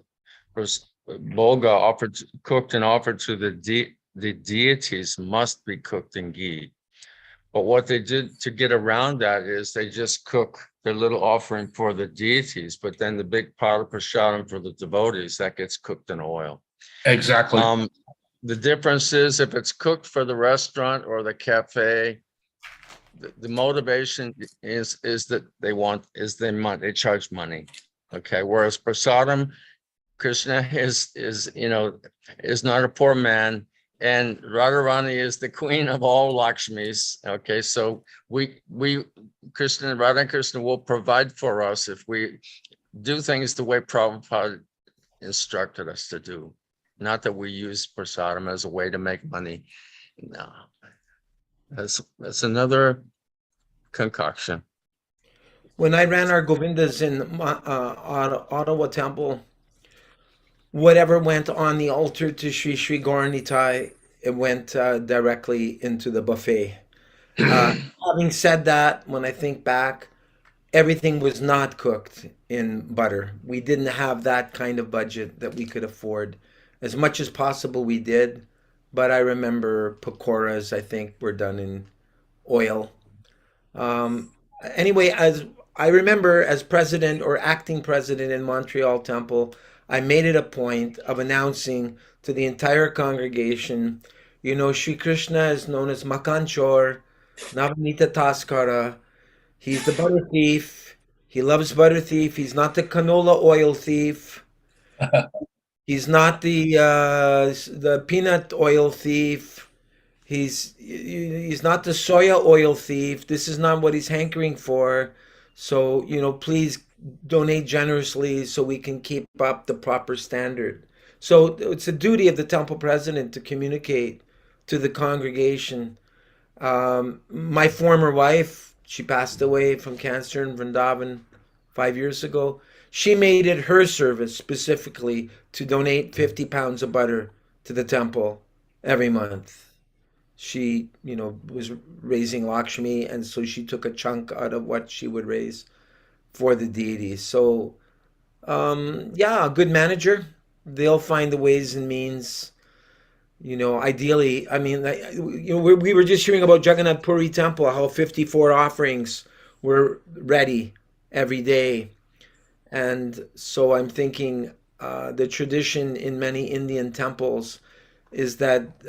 was Bolga cooked and offered to the deities must be cooked in ghee. But what they did to get around that is they just cook their little offering for the deities, but then the big pot of prasadam for the devotees, that gets cooked in oil.
Exactly.
The difference is if it's cooked for the restaurant or the cafe, the motivation is that they charge money. Okay, whereas prasadam, Krishna is not a poor man, and Radharani is the queen of all Lakshmis. Okay, so we Krishna and Radha and Krishna will provide for us if we do things the way Prabhupada instructed us to do. Not that we use prasadam as a way to make money. No, that's another concoction.
When I ran our Govindas in Ottawa Temple, whatever went on the altar to Sri Sri Gauranitai, it went directly into the buffet. Having said that, when I think back, everything was not cooked in butter. We didn't have that kind of budget that we could afford. As much as possible, we did, but I remember pakoras, I think, were done in oil. Anyway, as I remember, as president or acting president in Montreal Temple, I made it a point of announcing to the entire congregation, Sri Krishna is known as Makanchor, Navnita Taskara. He's the butter thief. He loves butter thief. He's not the canola oil thief. He's not the peanut oil thief. He's not the soya oil thief. This is not what he's hankering for. So, please donate generously so we can keep up the proper standard. So it's a duty of the temple president to communicate to the congregation. My former wife, she passed away from cancer in Vrindavan 5 years ago. She made it her service specifically to donate 50 pounds of butter to the temple every month. She, was raising Lakshmi, and so she took a chunk out of what she would raise for the deities. So, a good manager, they'll find the ways and means. Ideally, I mean, we were just hearing about Jagannath Puri Temple, how 54 offerings were ready every day. And so I'm thinking the tradition in many Indian temples is that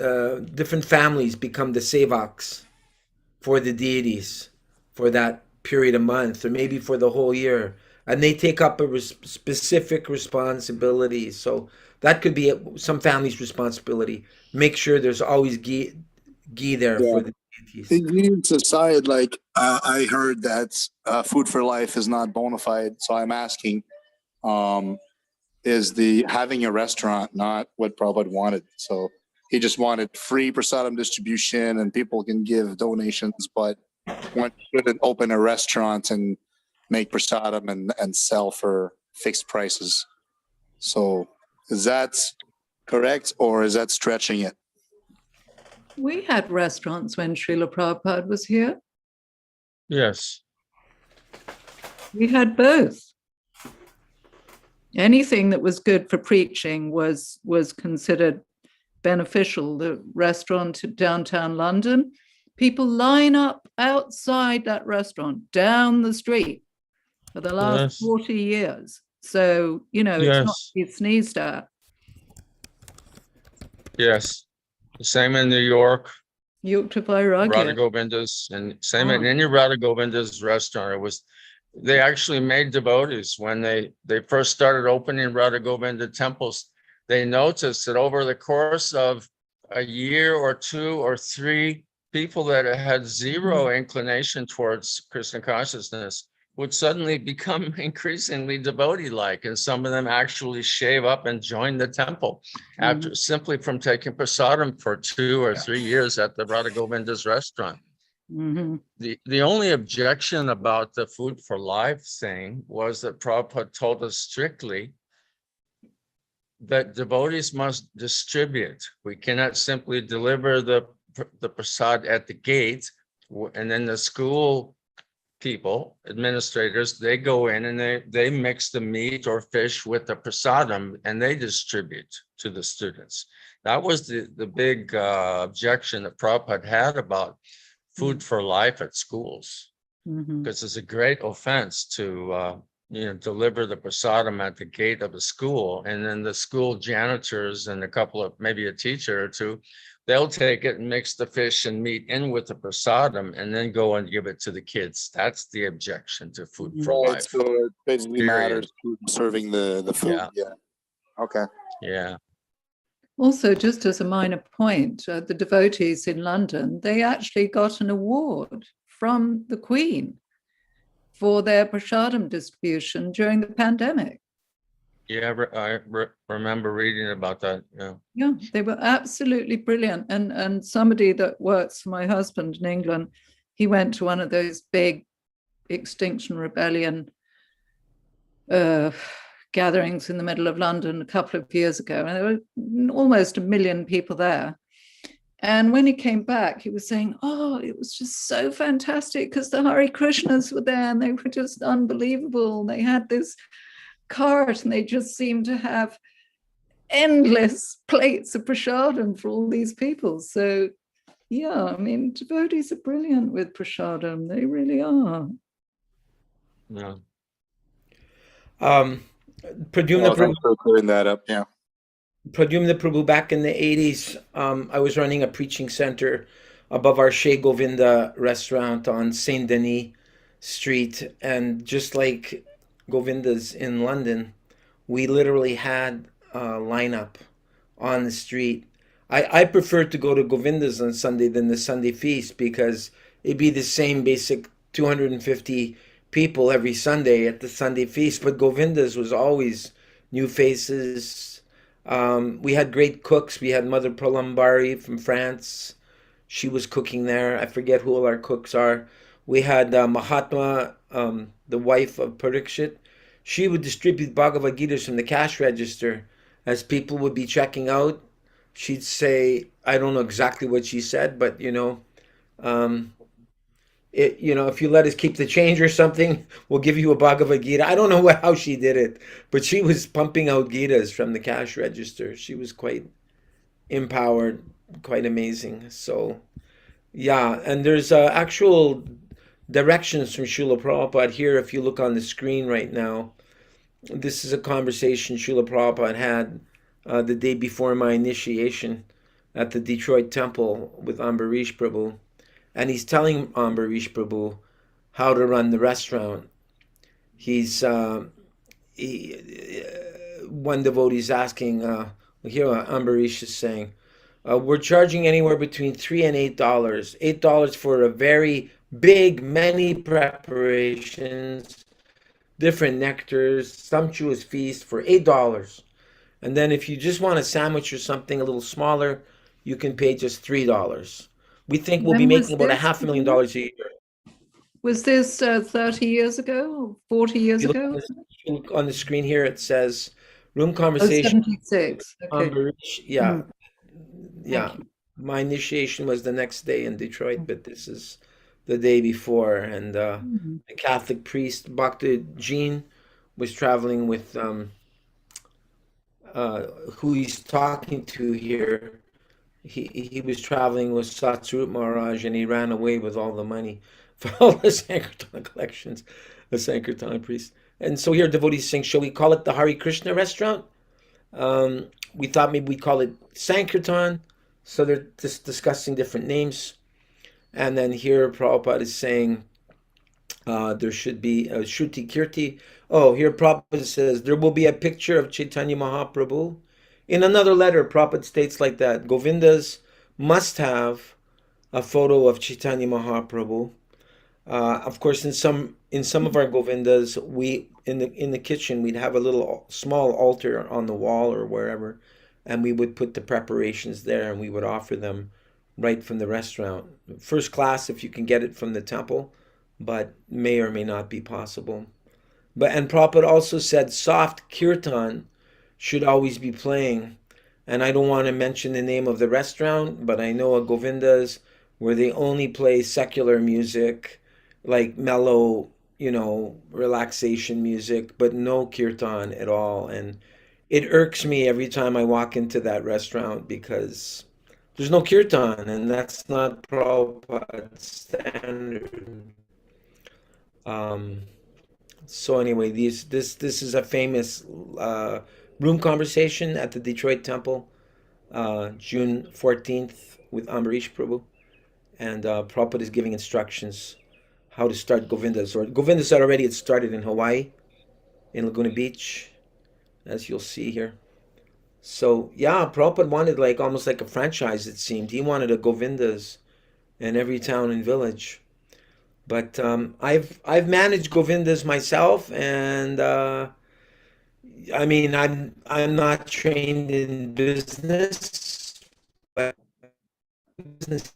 different families become the sevaks for the deities for that period of month or maybe for the whole year. And they take up a specific responsibility. So that could be some family's responsibility. Make sure there's always ghee there for the deities.
In Indian society, I heard that food for life is not bona fide. So I'm asking, is the having a restaurant not what Prabhupada wanted? So he just wanted free prasadam distribution and people can give donations, but one shouldn't open a restaurant and make prasadam and sell for fixed prices. So is that correct, or is that stretching it?
We had restaurants when Srila Prabhupada was here.
Yes.
We had both. Anything that was good for preaching was considered beneficial. The restaurant in downtown London, people line up outside that restaurant down the street for the last 40 years. So, it's not to be sneezed at.
Yes. The same in New York.
Radha
Govinda's, and same in any Radha Govinda's restaurant. They actually made devotees when they first started opening Radha Govinda temples. They noticed that over the course of a year or 2 or 3, people that had zero inclination towards Krishna consciousness would suddenly become increasingly devotee-like, and some of them actually shave up and join the temple after simply from taking prasadam for 2 or 3 years at the Radha Govinda's restaurant. The only objection about the food for life thing was that Prabhupada told us strictly that devotees must distribute. We cannot simply deliver the prasad at the gate, and then the school people, administrators, they go in and they mix the meat or fish with the prasadam and they distribute to the students. That was the big objection that Prabhupada had about food for life at schools.
Mhm.
because it's a great offense to deliver the prasadam at the gate of a school, and then the school janitors and a couple of, maybe a teacher or two, they'll take it and mix the fish and meat in with the prasadam and then go and give it to the kids. That's the objection to food for
Right.
life.
So it basically
Period.
matters who's serving the food.
Yeah.
Yeah. Okay.
Yeah.
Also, just as a minor point, the devotees in London, they actually got an award from the Queen for their prasadam distribution during the pandemic.
Yeah, I remember reading about that. Yeah.
Yeah, they were absolutely brilliant. And somebody that works for my husband in England, he went to one of those big Extinction Rebellion gatherings in the middle of London a couple of years ago, and there were almost 1 million people there. And when he came back, he was saying, oh, it was just so fantastic because the Hare Krishnas were there and they were just unbelievable. They had this cart and they just seemed to have endless plates of prasadam for all these people. So, yeah, I mean, devotees are brilliant with prasadam. They really are.
Yeah.
Pradyumna
Oh, thanks for clearing that up. Yeah.
Pradyumna Prabhu, back in the 80s, I was running a preaching center above our Chez Govinda restaurant on Saint Denis Street. And just like Govinda's in London, we literally had a lineup on the street. I prefer to go to Govinda's on Sunday than the Sunday feast because it'd be the same basic 250 people every Sunday at the Sunday feast. But Govinda's was always new faces. We had great cooks. We had Mother Pralambari from France. She was cooking there. I forget who all our cooks are. We had Mahatma, the wife of Parikshit. She would distribute Bhagavad Gitas from the cash register as people would be checking out. She'd say, I don't know exactly what she said, but if you let us keep the change or something, we'll give you a Bhagavad Gita. I don't know how she did it, but she was pumping out Gitas from the cash register. She was quite empowered, quite amazing. So, yeah, and there's actual directions from Srila Prabhupada here. If you look on the screen right now, this is a conversation Srila Prabhupada had the day before my initiation at the Detroit temple with Ambarish Prabhu. And he's telling Ambarish Prabhu how to run the restaurant. One devotee's asking, here Ambarish is saying, we're charging anywhere between $3 and $8. $8 for a very big, many preparations, different nectars, sumptuous feast for $8. And then if you just want a sandwich or something a little smaller, you can pay just $3. We think we'll be
When was
making about
this?
$500,000 a year.
Was this 30 years ago, 40 years
If
ago?
you look on the screen here, it says room
Oh,
conversation.
76. Okay.
Ambarish. Yeah.
Mm.
Yeah.
Thank you.
My initiation was the next day in Detroit, but this is the day before. And the Catholic priest, Bhakti Jean, was traveling with who he's talking to here. He was traveling with Satsrup Maharaj, and he ran away with all the money for all the Sankirtan collections, the Sankirtan priest. And so here devotees saying, shall we call it the Hare Krishna restaurant? We thought maybe we'd call it Sankirtan. So they're just discussing different names. And then here Prabhupada is saying there should be a Shruti Kirti. Oh, here Prabhupada says, there will be a picture of Chaitanya Mahaprabhu. In another letter, Prabhupada states like that, Govindas must have a photo of Chaitanya Mahaprabhu. Of course, in some of our Govindas, we in the kitchen we'd have a little small altar on the wall or wherever, and we would put the preparations there and we would offer them right from the restaurant. First class if you can get it from the temple, but may or may not be possible. And Prabhupada also said soft kirtan should always be playing. And I don't want to mention the name of the restaurant, but I know a Govinda's where they only play secular music, like mellow, relaxation music, but no kirtan at all. And it irks me every time I walk into that restaurant because there's no kirtan, and that's not Prabhupada's standard. Um, so anyway, this is a famous room conversation at the Detroit Temple, June 14th with Ambarish Prabhu, and Prabhupada is giving instructions how to start Govindas. Or Govindas already had started in Hawaii, in Laguna Beach, as you'll see here. So yeah, Prabhupada wanted like almost like a franchise. It seemed he wanted a Govindas in every town and village. But I've managed Govindas myself, and I mean I'm not trained in business, but business.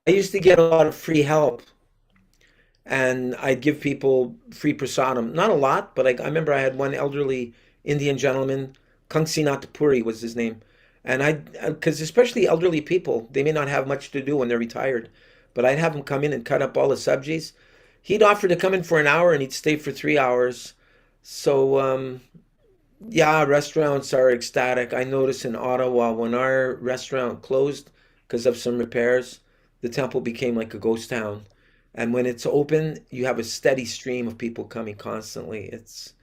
I used to get a lot of free help, and I'd give people free prasadam. Not a lot, but I remember I had one elderly Indian gentleman, Kangsinath Puri was his name, and because especially elderly people, they may not have much to do when they're retired, but I'd have him come in and cut up all the subjis. He'd offer to come in for an hour, and he'd stay for 3 hours. So yeah, restaurants are ecstatic. I noticed in Ottawa when our restaurant closed because of some repairs, the temple became like a ghost town. And when it's open, you have a steady stream of people coming constantly. It's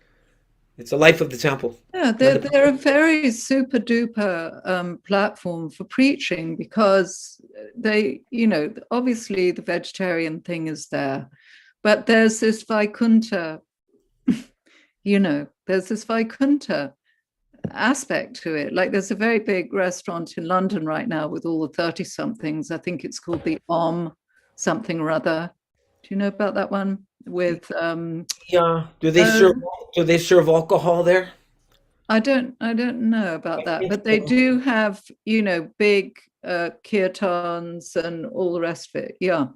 a life of the temple.
Yeah, they're a very super duper platform for preaching because they, obviously the vegetarian thing is there, but there's this Vaikuntha, there's this Vaikuntha aspect to it. Like there's a very big restaurant in London right now with all the 30-somethings. I think it's called the something or other. Do you know about that one? With
Yeah. Do they serve alcohol there?
I don't know about that, but they do have, big kirtans and all the rest of it. Yeah.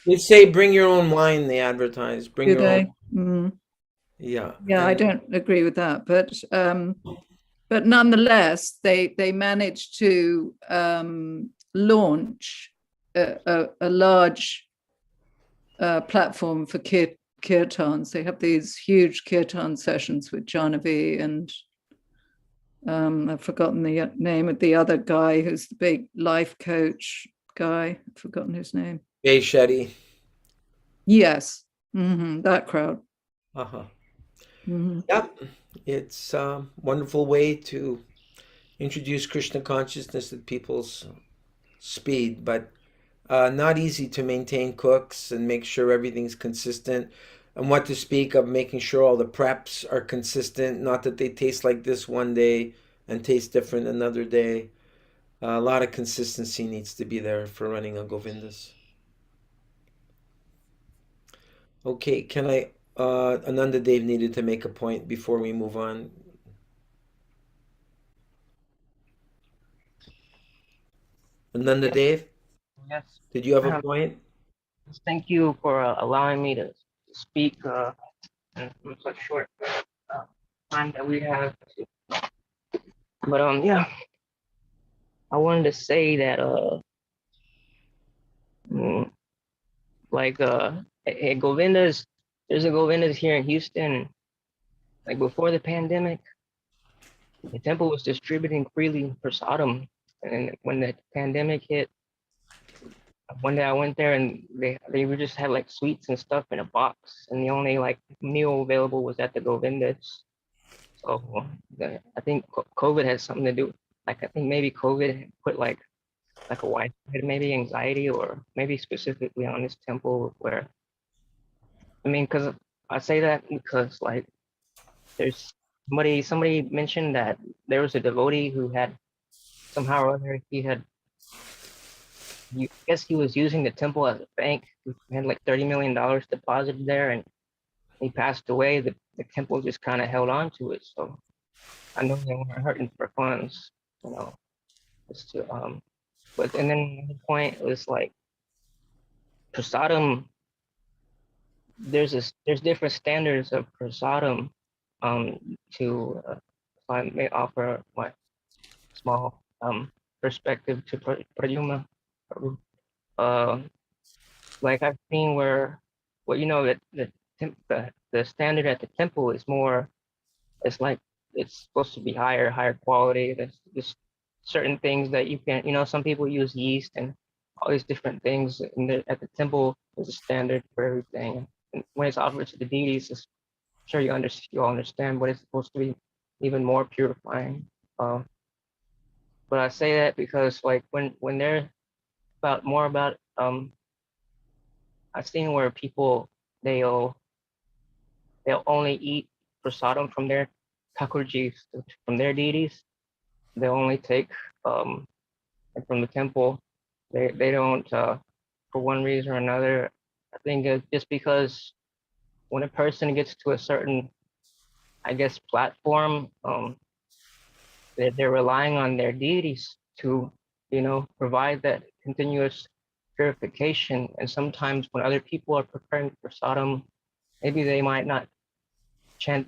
They say bring your own wine, they advertise. Bring
Do
your
they?
own. Yeah.
Yeah, I don't agree with that, but nonetheless, they managed to launch a large platform for kirtans. They have these huge kirtan sessions with Janavi and I've forgotten the name of the other guy who's the big life coach guy. I've forgotten his name.
Jay Shetty.
Yes, that crowd.
Uh-huh. Yep. It's a wonderful way to introduce Krishna consciousness at people's speed, but not easy to maintain cooks and make sure everything's consistent. And what to speak of making sure all the preps are consistent, not that they taste like this one day and taste different another day. A lot of consistency needs to be there for running a Govindas. Okay, can I, Ananda Dev needed to make a point before we move on. Ananda Dev,
Yes.
did you have a point?
Thank you for allowing me to speak in such short time that we have. But yeah, I wanted to say that at Govindas, there's a Govindas here in Houston. Like before the pandemic, the temple was distributing freely prasadam, and when the pandemic hit, one day I went there and they were just had like sweets and stuff in a box, and the only like meal available was at the Govindas. So I think COVID has something to do. Like I think maybe COVID put like a widespread maybe anxiety, or maybe specifically on this temple where, I mean, because I say that because like there's somebody mentioned that there was a devotee who had somehow or other I guess he was using the temple as a bank. He had like $30 million deposited there, and he passed away. The temple just kind of held on to it. So I know they weren't hurting for funds, Just to but and then the point was like prasadam. There's different standards of prasadam. To if I may offer my small perspective to Pradyumna. Like I've seen where, well, that the standard at the temple is more, it's like it's supposed to be higher quality. There's just certain things that you can, some people use yeast and all these different things, and at the temple there's a standard for everything. when it's offered to the deities, sure you all understand, but it's supposed to be even more purifying. But I say that because like when they're about I've seen where people they'll only eat prasadam from their Thakurjis, from their deities. They'll only take from the temple. They don't for one reason or another. I think it's just because when a person gets to a certain, I guess, platform, they're relying on their deities to, provide that continuous purification. And sometimes when other people are preparing prasadam, maybe they might not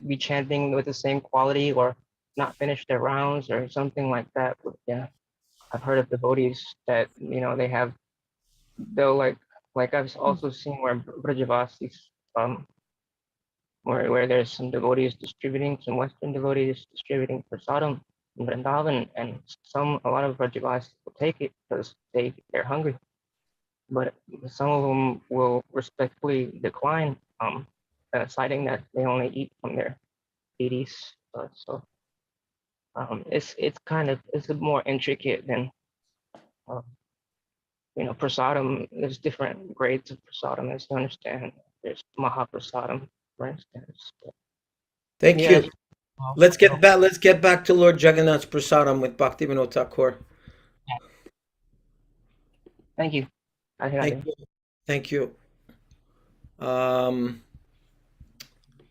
be chanting with the same quality or not finish their rounds or something like that. But yeah, I've heard of devotees that, they'll like I've also seen where Brajavasis, where there's some devotees distributing, some Western devotees distributing prasadam in Vrindavan, and a lot of Brajavasis will take it because they're hungry. But some of them will respectfully decline, citing that they only eat from their deities. So it's more intricate than prasadam. There's different grades of prasadam, as you understand. There's Mahaprasadam, for instance.
Thank
Yes.
you. Let's get back to Lord Jagannath's prasadam with Bhaktivinoda Thakur.
Thank you.
Thank you. Thank you.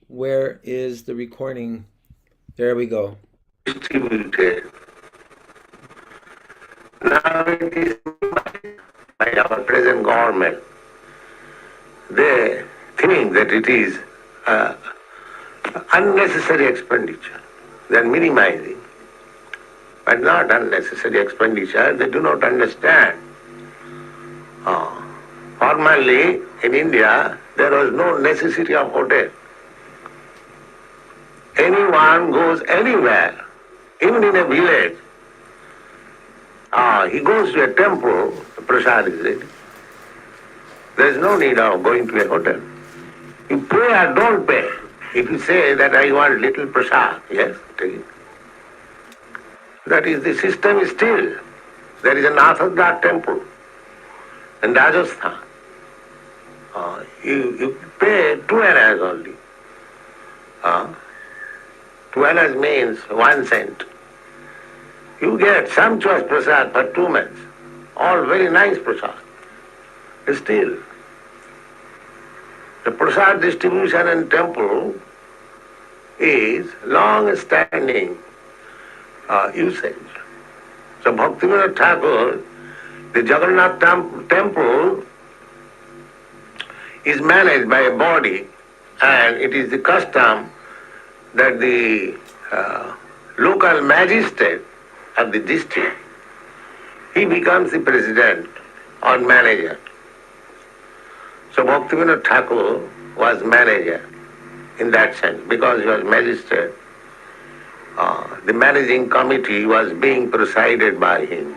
Where is the recording? There we go.
Distributed. Now it is by our present government. They think that it is unnecessary expenditure. They are minimizing, but not unnecessary expenditure. They do not understand. Formerly in India, there was no necessity of hotel. Anyone goes anywhere, even in a village, he goes to a temple, the prasad is ready. There is no need of going to a hotel. You pay or don't pay. If you say that I want little prasad, yes, take it. That is, the system is still. There is an Orthodox temple in Rajasthan. You pay 2 annas only. 2 annas means 1 cent. You get sumptuous prasad for 2 months. All very nice prasad. Still, the prasad distribution in temple is long-standing usage. So Bhaktivinoda Thakur, the Jagannath temple is managed by a body, and it is the custom that the local magistrate of the district, he becomes the president or manager. So Bhaktivinoda Thakur was manager in that sense, because he was magistrate. The managing committee was being presided by him.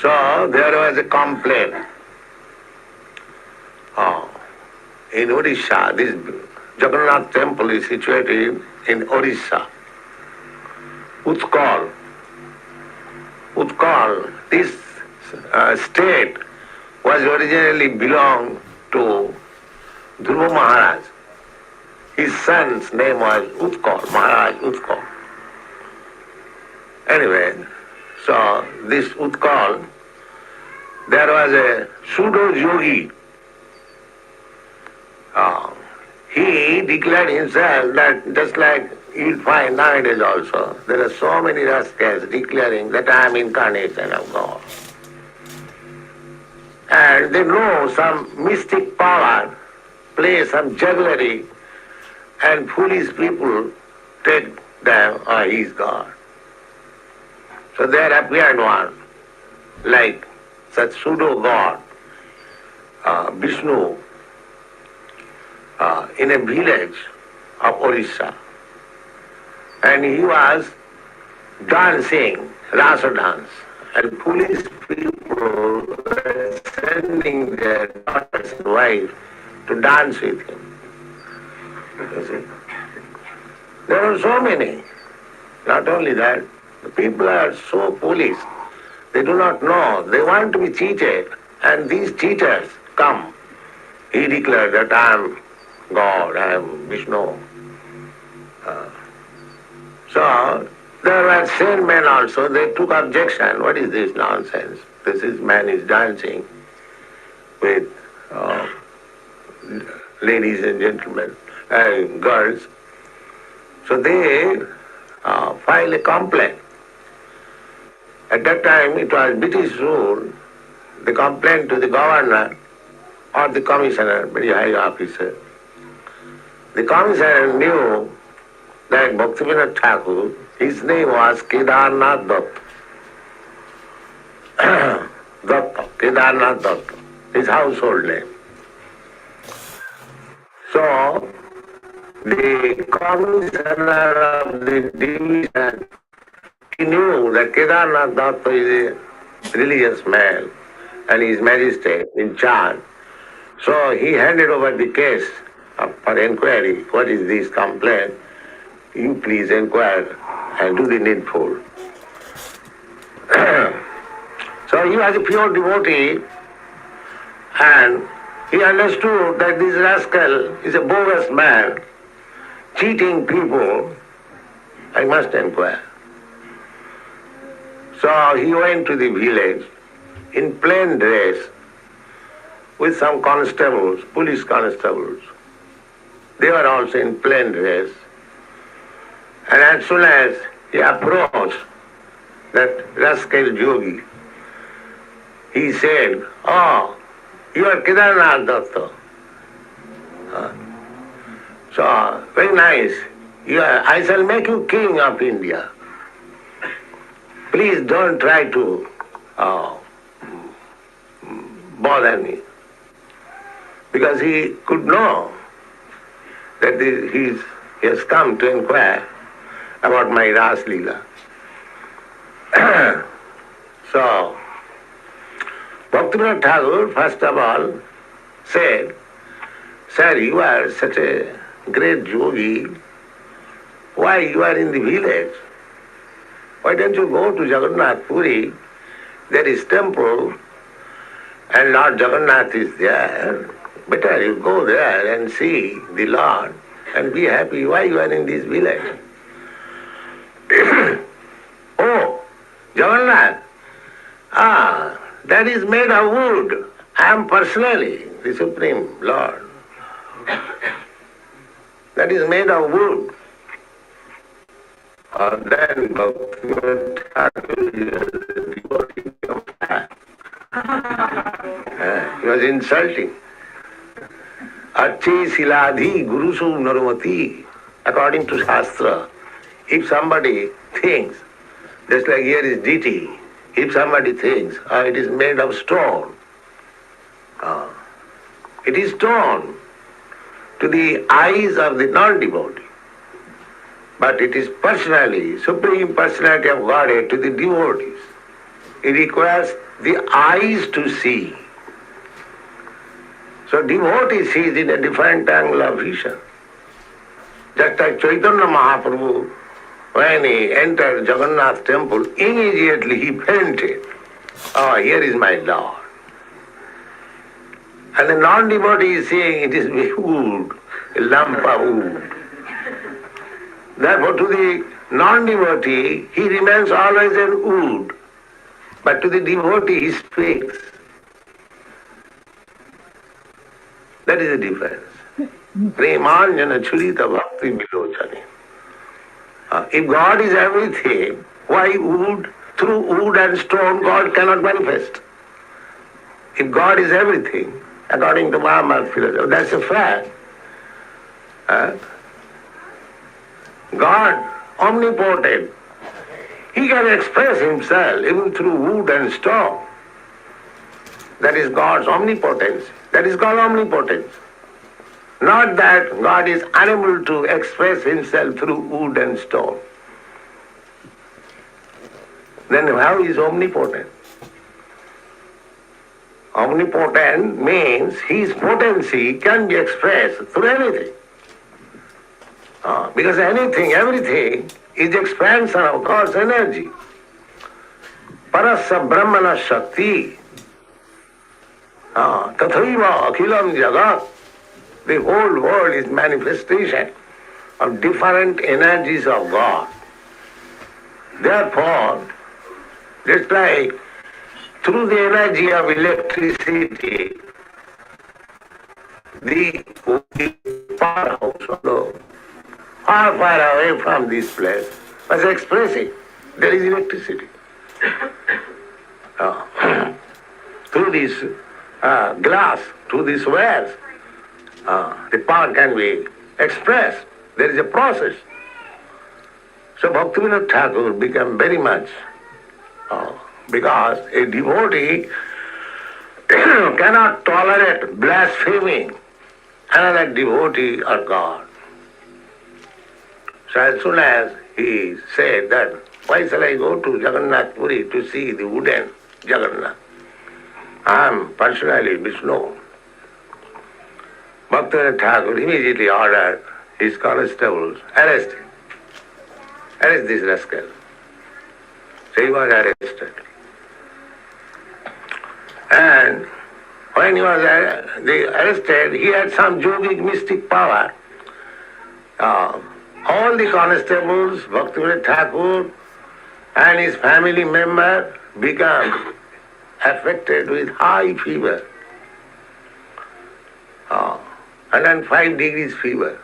So there was a complaint. In Odisha, this Jagannath temple is situated in Odisha. Utkal. This state was originally belonged to Dhruva Maharaj. His son's name was Utkal, Maharaj Utkal. Anyway, so this Utkal, there was a pseudo-yogi. He declared himself that, just like you'll find nowadays also, there are so many rascals declaring that I am incarnation of God. And they know some mystic power, play some jugglery, and foolish people take them, he is God. So there appeared one, like such pseudo-God, Vishnu, in a village of Orissa. And he was dancing, rasa dance. And foolish people were were sending their daughters and wives to dance with him. You see? There are so many. Not only that, the people are so foolish. They do not know. They want to be cheated. And these cheaters come. He declared that I am God, I am Vishnu. So there were sane men also. They took objection. What is this nonsense? Man is dancing with ladies and gentlemen, girls. So they filed a complaint. At that time it was British rule. The complaint to the governor or the commissioner, very high officer. The commissioner knew that Bhaktivinoda Thakur, his name was Kedarnath Datta. Datta, Kedarnath Datta, his household name. So, the commissioner of the division, he knew that Kedarnath Datta is a religious man and he is magistrate in charge. So he handed over the case for inquiry. What is this complaint? You please inquire and do the needful. So he was a pure devotee and he understood that this rascal is a bogus man, cheating people. I must inquire. So he went to the village in plain dress with some constables, police constables. They were also in plain dress. And as soon as he approached that rascal yogi, he said, "Oh, you are Kedarnath Datta." So, very nice. I shall make you king of India. Please don't try to bother me. Because he could know that he has come to inquire about my Ras Leela. So, Bhaktivinoda Thakur, first of all, said, "Sir, you are such a great yogi. Why you are in the village? Why don't you go to Jagannath Puri? There is temple and Lord Jagannath is there. Better you go there and see the Lord and be happy. Why you are in this village?" "Oh, Jagannath, that is made of wood. I am personally the Supreme Lord. That is made of wood." Then Bhaktivinoda Thakur is devotee of fire. He was insulting. Achi siladhi gurusu narumati. According to Shastra, if somebody thinks, just like here is deity, if somebody thinks, it is made of stone, it is stone to the eyes of the non-devotee. But it is personally, Supreme Personality of Godhead to the devotees. It requires the eyes to see. So devotee sees in a different angle of vision. Just like Chaitanya Mahaprabhu, when he entered Jagannath temple, immediately he fainted. "Oh, here is my Lord." And the non-devotee is saying it is wood, a lump of wood. Therefore to the non-devotee, he remains always in wood. But to the devotee, he speaks. That is the difference. Premanjana churita bhakti vilochani. If God is everything, why wood? Through wood and stone, God cannot manifest. If God is everything, according to Mahamad philosophy, that's a fact. God, omnipotent, he can express himself even through wood and stone. That is God's omnipotence. That is called omnipotence. Not that God is unable to express himself through wood and stone. Then how is omnipotent? Omnipotent means his potency can be expressed through anything. Because anything, everything is expansion of God's energy. Parasya Brahmana Shakti. Tathaiva Akhilam Jagat. The whole world is manifestation of different energies of God. Therefore, just like through the energy of electricity, the powerhouse of the far, far away from this place was expressing there is electricity. Through this glass, through these wares, the power can be expressed. There is a process. So Bhaktivinoda Thakur became very much, because a devotee cannot tolerate blaspheming another devotee or God. So as soon as he said that, why shall I go to Jagannath Puri to see the wooden Jagannath? I am personally Vishnu. Bhaktivinoda Thakur immediately ordered his constables, arrest him. Arrest this rascal. So he was arrested. And when he was arrested, he had some yogic mystic power. All the constables, Bhaktivinoda Thakur and his family member became affected with high fever. 105 degrees fever.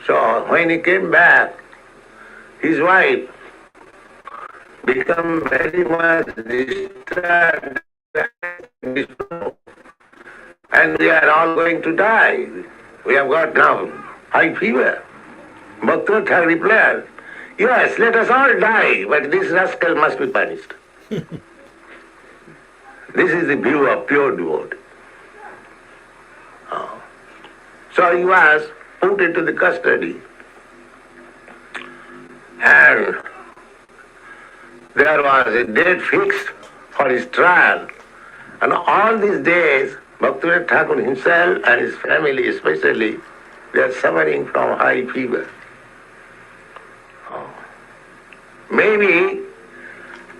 So when he came back, his wife became very much disturbed, and we are all going to die. We have got now high fever. Bhaktivinoda Thakur replied, yes, let us all die, but this rascal must be punished. This is the view of pure devotee. So he was put into the custody, and there was a date fixed for his trial. And all these days, Bhaktivinoda Thakur himself and his family especially, they are suffering from high fever. Maybe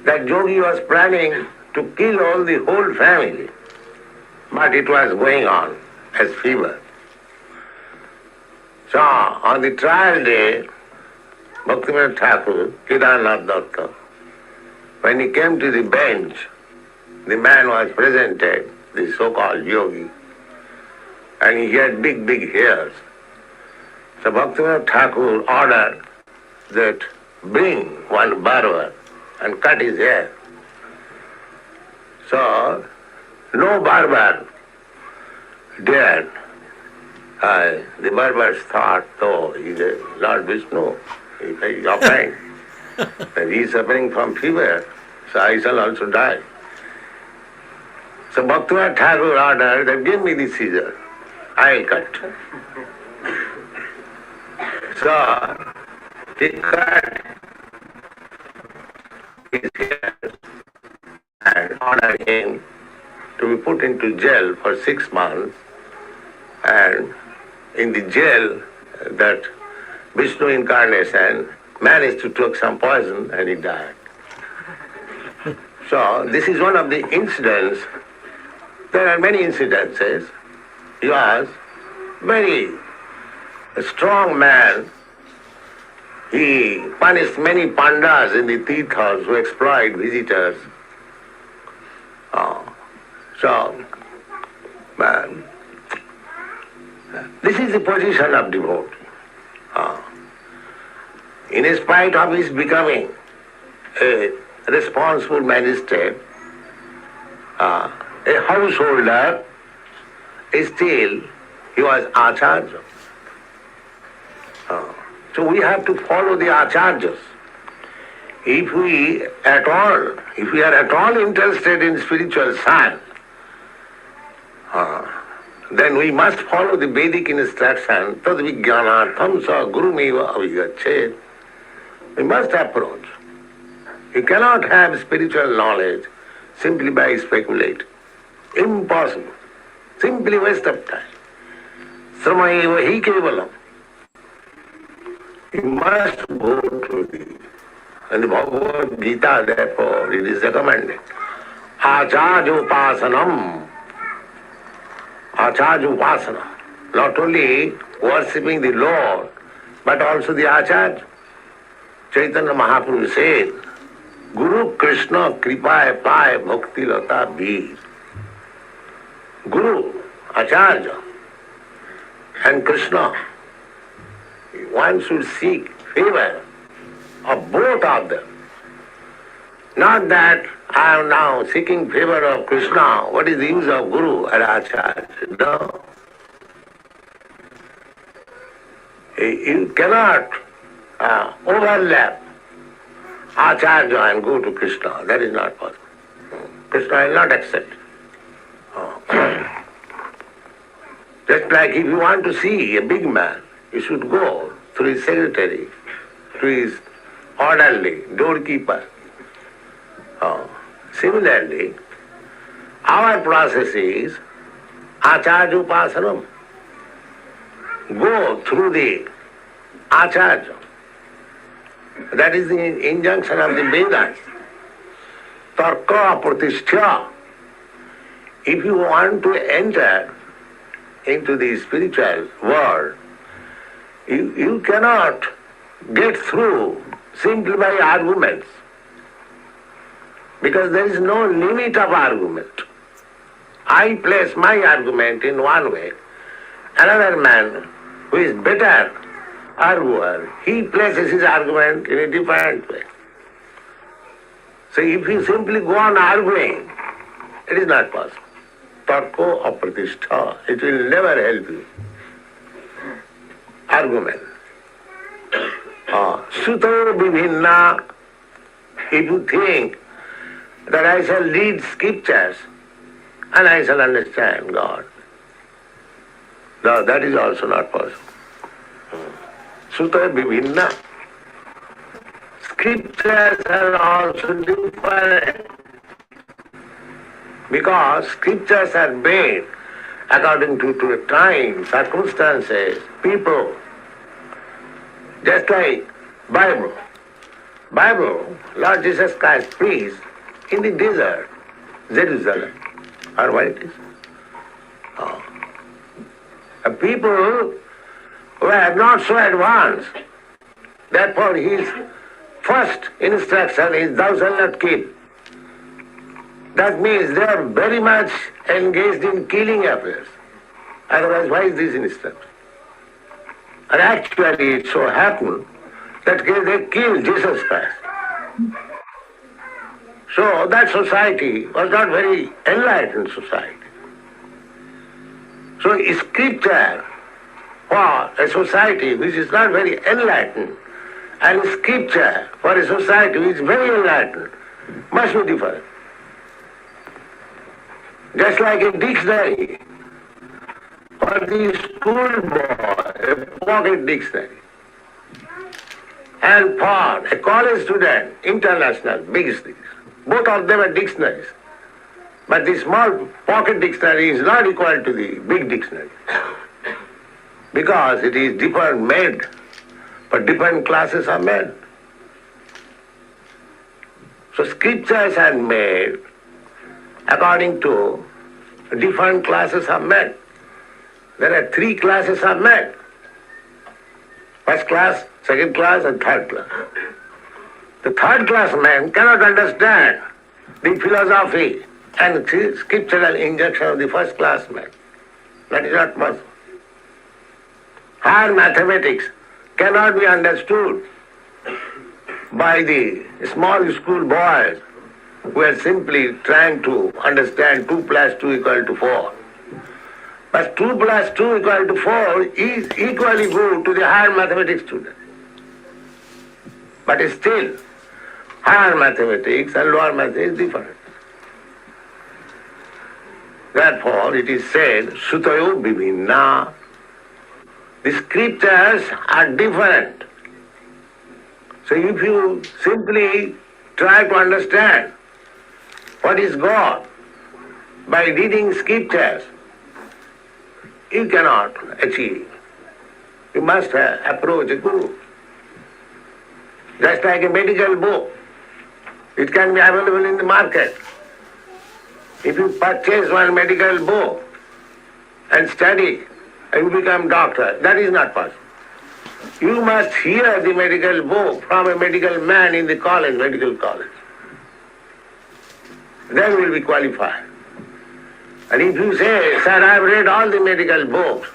that yogi was planning to kill all the whole family, but it was going on as fever. So on the trial day, Bhaktivinoda Thakur, Kedarnath Datta, when he came to the bench, the man was presented, the so-called yogi, and he had big, big hairs. So Bhaktivinoda Thakur ordered that bring one barber and cut his hair. So no barber dared. The barbers thought, oh, he's a Lord Vishnu, he's offering, and he's suffering from fever, so I shall also die. So Bhaktivinoda Thakur ordered that give me the scissor, I'll cut. So he cut his hair and ordered him to be put into jail for 6 months, and in the jail that Vishnu incarnation managed to take some poison and he died. So this is one of the incidents. There are many incidences. He was very strong man. He punished many pandas in the tirthas who exploit visitors. This is the position of devotee. In spite of his becoming a responsible magistrate, a householder, still he was acharya. So we have to follow the acharyas. If we are at all interested in spiritual science, then we must follow the Vedic instruction, tad vijnanartham sa gurumeva avigachet. We must approach. You cannot have spiritual knowledge simply by speculating. Impossible. Simply waste of time. Sramaeva hi kevalam. You must go to the, and the Bhagavad Gita, therefore, it is recommended. Achajupasanam. Achajupasana. Not only worshipping the Lord, but also the Acharya. Chaitanya Mahaprabhu said, Guru Krishna Kripaye Paye Bhakti Lata Veer. Guru, Acharya, and Krishna, one should seek favor of both of them. Not that I am now seeking favor of Krishna. What is the use of Guru and Acharya? No. You cannot overlap Acharya and go to Krishna. That is not possible. Krishna will not accept. Just like if you want to see a big man, you should go through his secretary, to his orderly, doorkeeper. Similarly, our process is Acharya Upasanam. Go through the Acharya. That is the injunction of the Vedas. Tarka pratishtha. If you want to enter into the spiritual world, you cannot get through simply by arguments. Because there is no limit of argument. I place my argument in one way. Another man who is better arguer, he places his argument in a different way. So if you simply go on arguing, it is not possible. Tarko apratishtha, it will never help you. Argument. Suto bibhinna, if you think that I shall read scriptures and I shall understand God. No, that is also not possible. Sutta Bibhinna. Scriptures are also different. Because scriptures are made according to the time, circumstances, people. Just like Bible. Bible, Lord Jesus Christ preached in the desert, Jerusalem, or what it is. People who are not so advanced, therefore his first instruction is thou shalt not kill. That means they are very much engaged in killing affairs. Otherwise, why is this instruction? And actually it so happened that they killed Jesus Christ. So that society was not very enlightened society. So scripture for a society which is not very enlightened and scripture for a society which is very enlightened must be different. Just like a dictionary for the schoolboy, a pocket dictionary, and for a college student, international, big things. Both of them are dictionaries. But the small pocket dictionary is not equal to the big dictionary. Because it is different made, but different classes are made. So scriptures are made according to different classes are made. There are 3 classes are made. First class, second class, and third class. The third class man cannot understand the philosophy and scriptural injunction of the first class man. That is not possible. Higher mathematics cannot be understood by the small school boys who are simply trying to understand 2 plus 2 equal to 4. But 2 plus 2 equal to 4 is equally good to the higher mathematics student. But still, higher mathematics and lower mathematics is different. Therefore, it is said, Sutayo Bibhinna. The scriptures are different. So if you simply try to understand what is God by reading scriptures, you cannot achieve. You must approach a guru. Just like a medical book, it can be available in the market. If you purchase one medical book and study, and you become doctor, that is not possible. You must hear the medical book from a medical man in the college, medical college. Then you will be qualified. And if you say, sir, I have read all the medical books,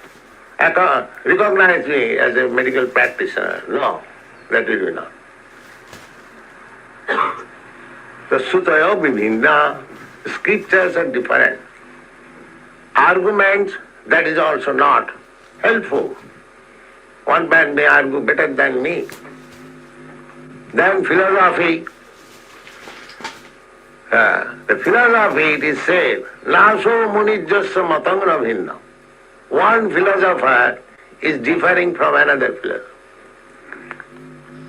recognize me as a medical practitioner. No, that will be not. The sutaya vivinna, scriptures are different. Arguments, that is also not helpful. One man may argue better than me. Then philosophy, the philosophy it is said, naso munijjasya matangna bhinna. One philosopher is differing from another philosopher.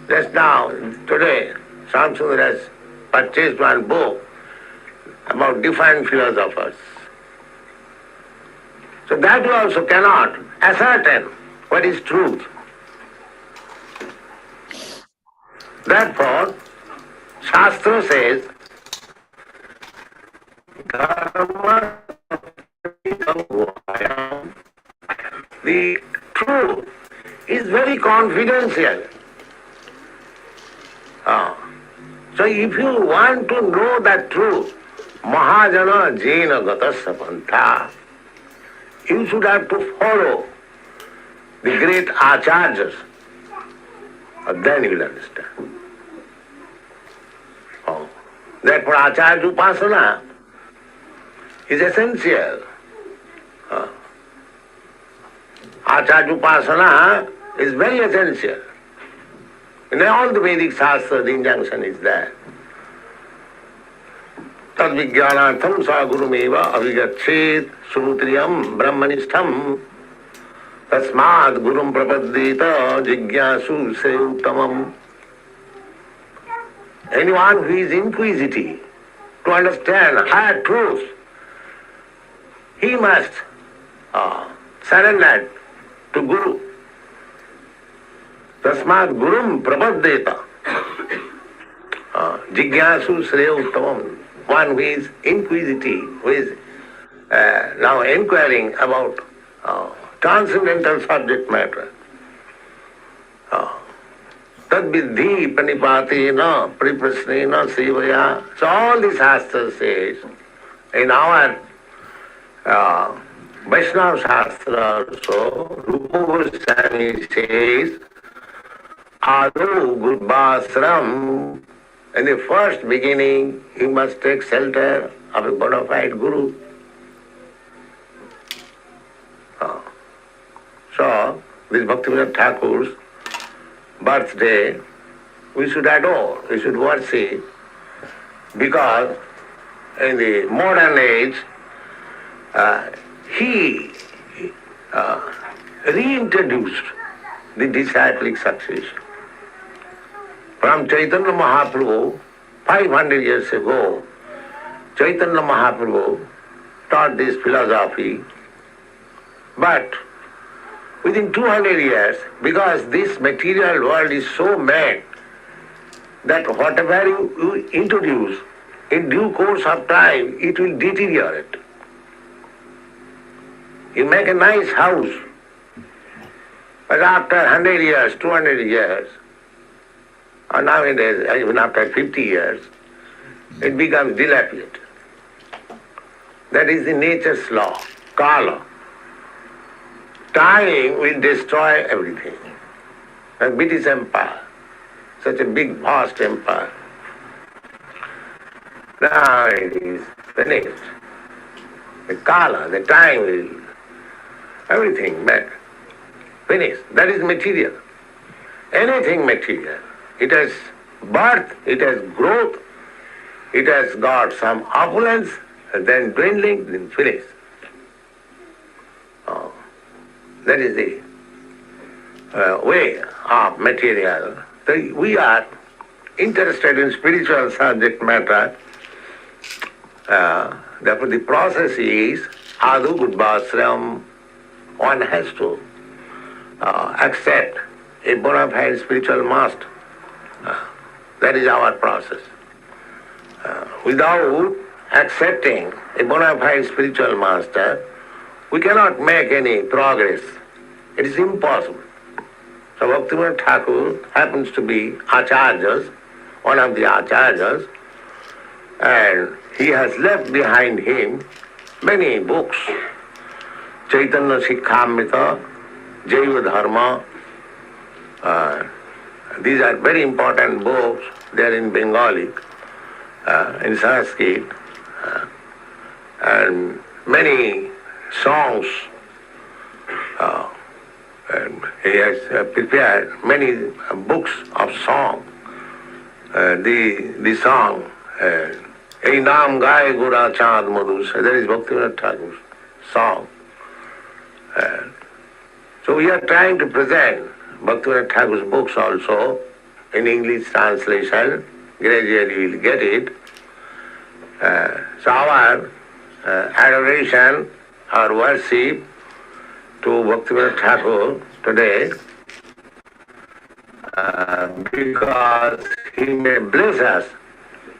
Just now, today, Samsung has purchased one book about different philosophers. So that you also cannot ascertain what is truth. Therefore, Shastra says, the truth is very confidential. So if you want to know that truth, Mahajana Jena Gatasya Pantha, you should have to follow the great acharyas. Then you will understand. Therefore, acharya upasana is essential. Acharya upasana is very essential. In all the Vedic Shastra, the injunction is there. Tad vijnanartham sa gurumeva avigachet sunutriyam brahmanishtham tasmad gurum prapaddeta jigyasu se uttamam. Anyone who is inquisitive to understand higher truth, he must surrender to Guru. Tasmad gurum prapaddeta jigyasu shreya uttamam. One who is inquisitive, who is now inquiring about transcendental subject matter. Tad vidhi panipatena priprasnena sevaya. So all the Shastra says, in our Vaishnava Shastra also, Rupa Goswami says, Adu Gurvasram. In the first beginning, you must take shelter of a bona fide Guru. So, this Bhaktivinoda Thakur's birthday, we should adore, we should worship, because in the modern age, he reintroduced the disciplic succession. From Chaitanya Mahaprabhu, 500 years ago, Chaitanya Mahaprabhu taught this philosophy, but within 200 years, because this material world is so mad that whatever you introduce, in due course of time, it will deteriorate. You make a nice house, but after 100 years, 200 years, or nowadays, even after 50 years, it becomes dilapidated. That is the nature's law, Kala. Time will destroy everything. And British Empire, such a big, vast empire, now it is finished. The Kala, the time will, everything back, finished. That is material. Anything material. It has birth, it has growth, it has got some opulence, and then dwindling, then finished. That is the way of material. So we are interested in spiritual subject matter. Therefore the process is Adu Gudbasram. One has to accept a bona fide spiritual master. That is our process. Without accepting a bona fide spiritual master, we cannot make any progress. It is impossible. So Bhaktivinoda Thakur happens to be Acharyas, one of the Acharyas, and he has left behind him many books. Chaitanya Sikhamrita, Jaiva Dharma. These are very important books. They are in Bengali, in Sanskrit, and many songs. And he has prepared many books of song. The song, Ei Naam Gai Gura Chand Madhus, that is Bhaktivinoda Thakur's song. So we are trying to present Bhaktivinoda Thakur's books also in English translation. Gradually we will get it. So our adoration, our worship to Bhaktivinoda Thakur today, because he may bless us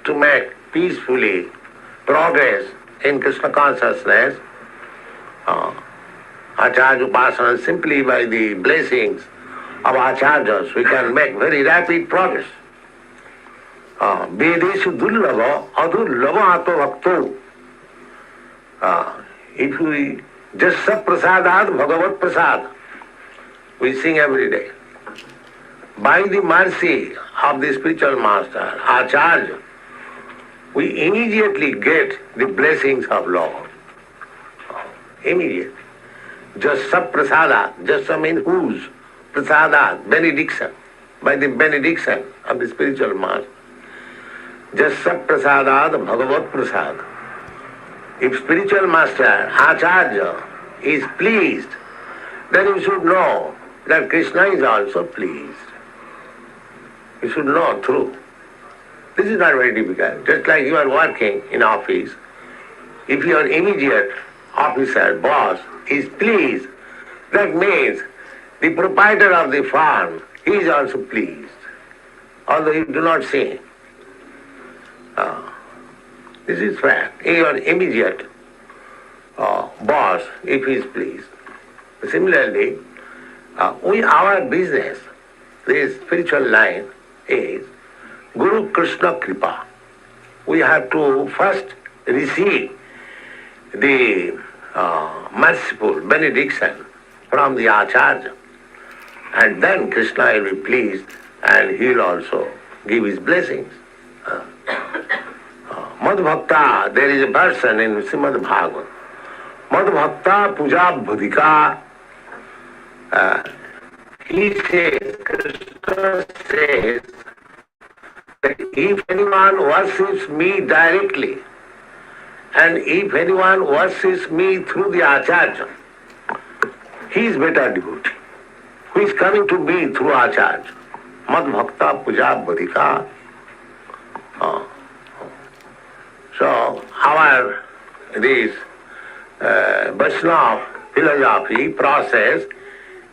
to make peacefully progress in Krishna consciousness. Acharya Upasana, simply by the blessings of Acharyas, we can make very rapid progress. Vedeshu dullava adurlava atma bhakto. If we just saprasadad bhagavat prasad, we sing every day. By the mercy of the spiritual master, Acharya, we immediately get the blessings of Lord. Immediately. Just saprasada, just means whose? Prasada, benediction. By the benediction of the spiritual master. Just saprasada, the Bhagavat prasad. If spiritual master, Acharya, is pleased, then you should know that Krishna is also pleased. You should know through. This is not very difficult. Just like you are working in office, if your immediate officer, boss, is pleased, that means the proprietor of the farm, he is also pleased, although you do not see him. This is fact. Your immediate boss, if he is pleased. Similarly, our business, this spiritual line, is Guru Krishna Kripa. We have to first receive the merciful benediction from the Acharya, and then Krishna will be pleased and he will also give his blessings. Madhbhakta, there is a person in Srimad Bhagavad. Madhbhakta Puja Bhudika. He says, Krishna says, that if anyone worships me directly, and if anyone worships me through the Acharya, he is better devotee. Who is coming to me through Acharya? Madhbhakta Puja Bhudika. So our this Vaishnava philosophy process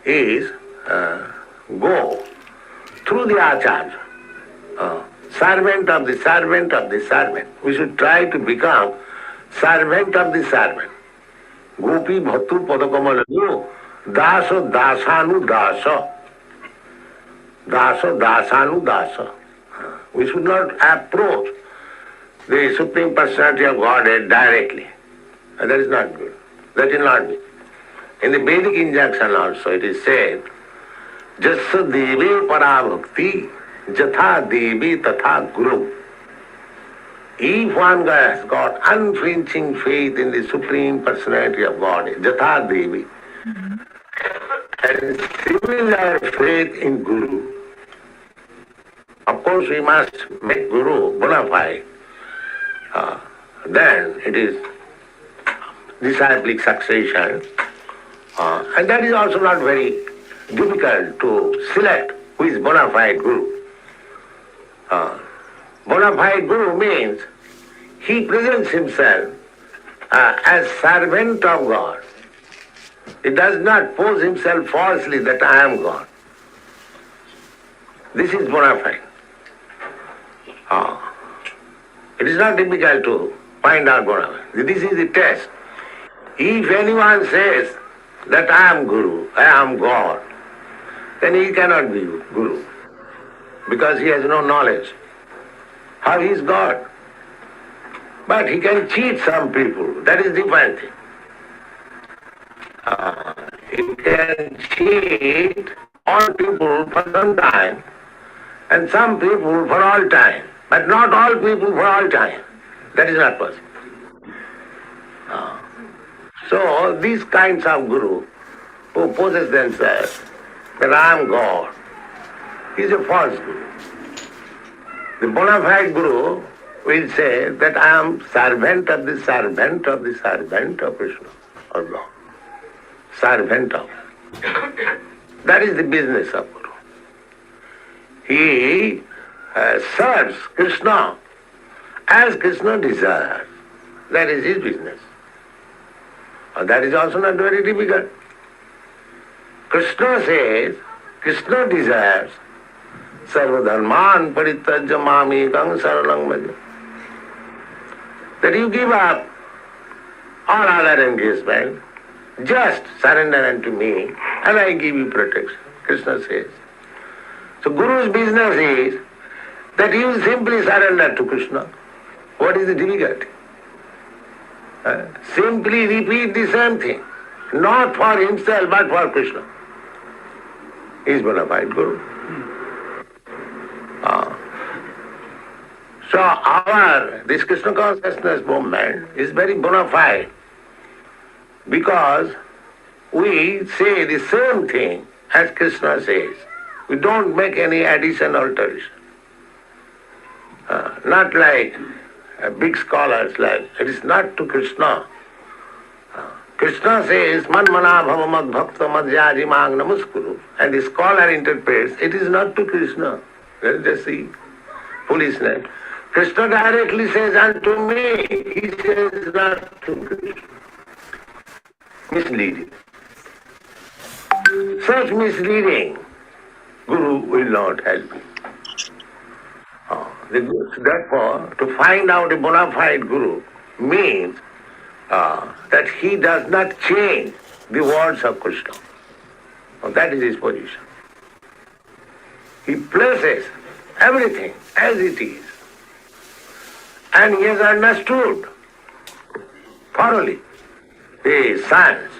is go through the Acharya, servant of the servant of the servant. We should try to become servant of the servant. Gopi bhattu padakamalu daso dasanu dasa. Daso dasanu dasa. We should not approach the Supreme Personality of Godhead directly. And that is not good. That will not be. In the Vedic injunction also it is said, Jassa Devi Parabhakti Jatha Devi Tatha Guru. If one has got unflinching faith in the Supreme Personality of Godhead, Jatha Devi, and similar faith in Guru, of course we must make Guru bona fide. Then it is disciplic succession, and that is also not very difficult to select who is bona fide Guru. Bona fide Guru means he presents himself as servant of God. He does not pose himself falsely that I am God. This is bona fide. It is not difficult to find out bona fide. This is the test. If anyone says that I am Guru, I am God, then he cannot be Guru because he has no knowledge. How he is God? But he can cheat some people. That is different thing. He can cheat all people for some time and some people for all time, but not all people for all time. That is not possible. So these kinds of Guru who possess themselves that I am God is a false Guru. The bona fide Guru will say that I am servant of the servant of the servant of Krishna or Lord. Servant of. That is the business of Guru. He serves Krishna as Krishna desires. That is his business. And that is also not very difficult. Krishna says, Krishna desires sarvadharman parityajya mamekam saralang bhaja. That you give up all other engagement, just surrender unto me and I give you protection. Krishna says. So Guru's business is that you simply surrender to Krishna. What is the difficulty? Simply repeat the same thing, not for himself but for Krishna. He is bona fide Guru. So this Krishna consciousness movement is very bona fide because we say the same thing as Krishna says. We don't make any addition or alteration. Not like big scholars like, it is not to Krishna. Krishna says, Man mana bhava mad bhakta madhyaji mang namaskuru. And the scholar interprets, it is not to Krishna. Well, just see, foolishness. Krishna directly says unto me, he says not to Krishna. Misleading. Such misleading, Guru will not help you. Therefore, to find out a bona fide Guru means that he does not change the words of Krishna. That is his position. He places everything as it is. And he has understood thoroughly the science.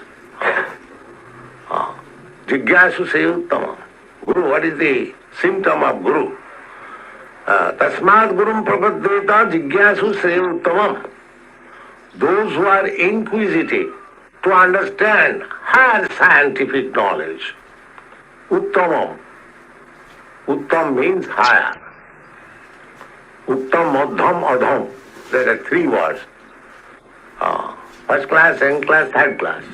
Jigyasu se uttama. Guru, what is the symptom of Guru? Tasmad gurum prapaddeta jigyasu se uttamam. Those who are inquisitive to understand higher scientific knowledge. Uttamam. Uttam means higher. Uttam, madhyam, adham. There are three words. First class, second class, third class.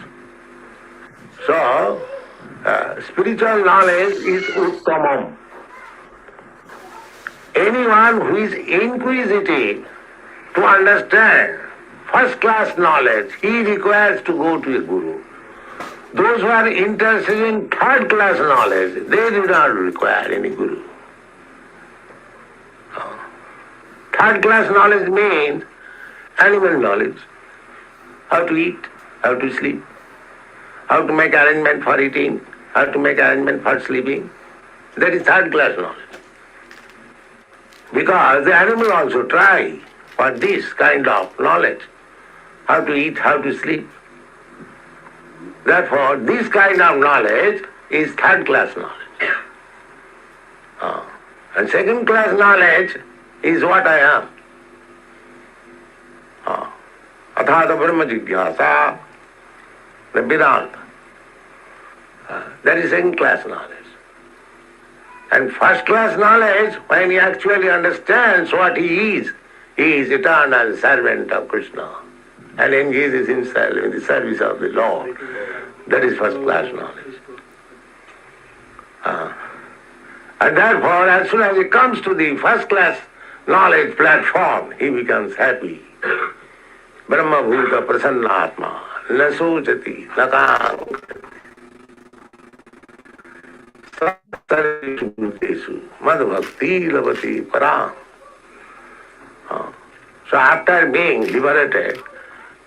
So, spiritual knowledge is uttamam. Anyone who is inquisitive to understand first class knowledge, he requires to go to a Guru. Those who are interested in third class knowledge, they do not require any Guru. Third class knowledge means animal knowledge. How to eat, how to sleep, how to make arrangement for eating, how to make arrangement for sleeping. That is third class knowledge. Because the animal also try for this kind of knowledge. How to eat, how to sleep. Therefore, this kind of knowledge is third class knowledge. And second class knowledge is what I am. Athata brahma jigyasa, the Vedanta. That is second class knowledge. And first class knowledge, when he actually understands what he is eternal servant of Krishna and engages himself in the service of the Lord. That is first class knowledge. And therefore, as soon as he comes to the first class knowledge platform, he becomes happy. Brahma Bhuta Prasannatma, na sochati, na kankati. Sattarisu bhutesu, mad bhakti lavati param. So after being liberated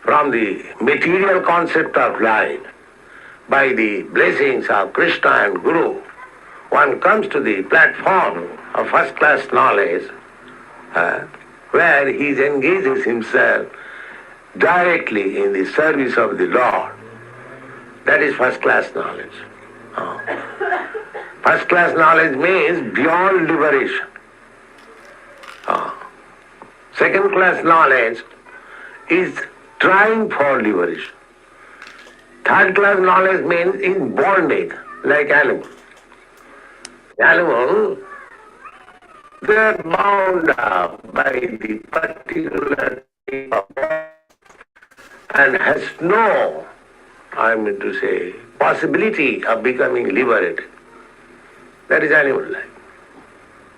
from the material concept of life by the blessings of Krishna and Guru, one comes to the platform of first-class knowledge where he engages himself directly in the service of the Lord. That is first-class knowledge. First-class knowledge means beyond liberation. Second-class knowledge is trying for liberation. Third-class knowledge means in bondage, like animal. Animal, they are bound up by the particular type of bond and has no, I mean to say, possibility of becoming liberated. That is animal life.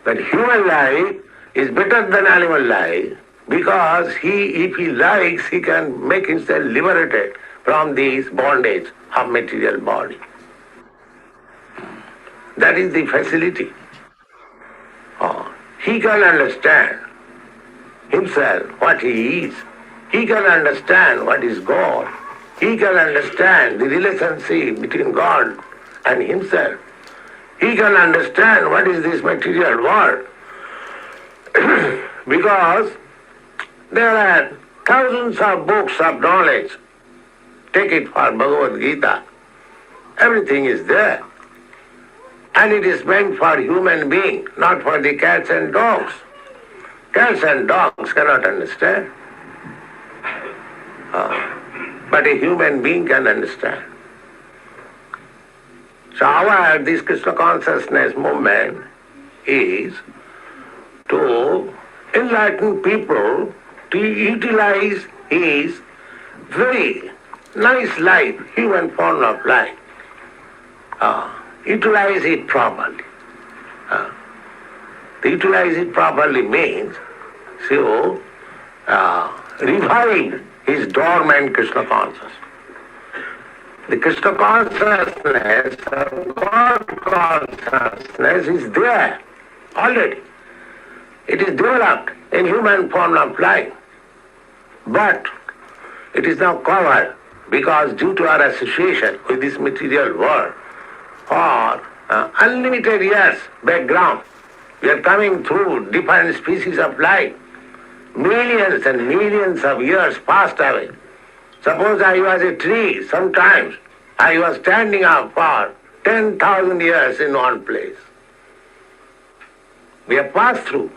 But human life is better than animal life because if he likes, he can make himself liberated from this bondage of material body. That is the facility. He can understand himself, what he is. He can understand what is God. He can understand the relationship between God and himself. He can understand what is this material world. Because there are thousands of books of knowledge. Take it for Bhagavad Gita. Everything is there. And it is meant for human beings, not for the cats and dogs. Cats and dogs cannot understand. But a human being can understand. So this Krishna consciousness movement is to enlighten people to utilize his very nice life, human form of life. Utilize it properly. To utilize it properly means to revive his dormant Krishna consciousness. The Krishna consciousness, God consciousness is there already. It is developed in human form of life. But it is now covered because due to our association with this material world for unlimited years background, we are coming through different species of life. Millions and millions of years passed away. Suppose I was a tree, sometimes I was standing up for 10,000 years in one place. We have passed through.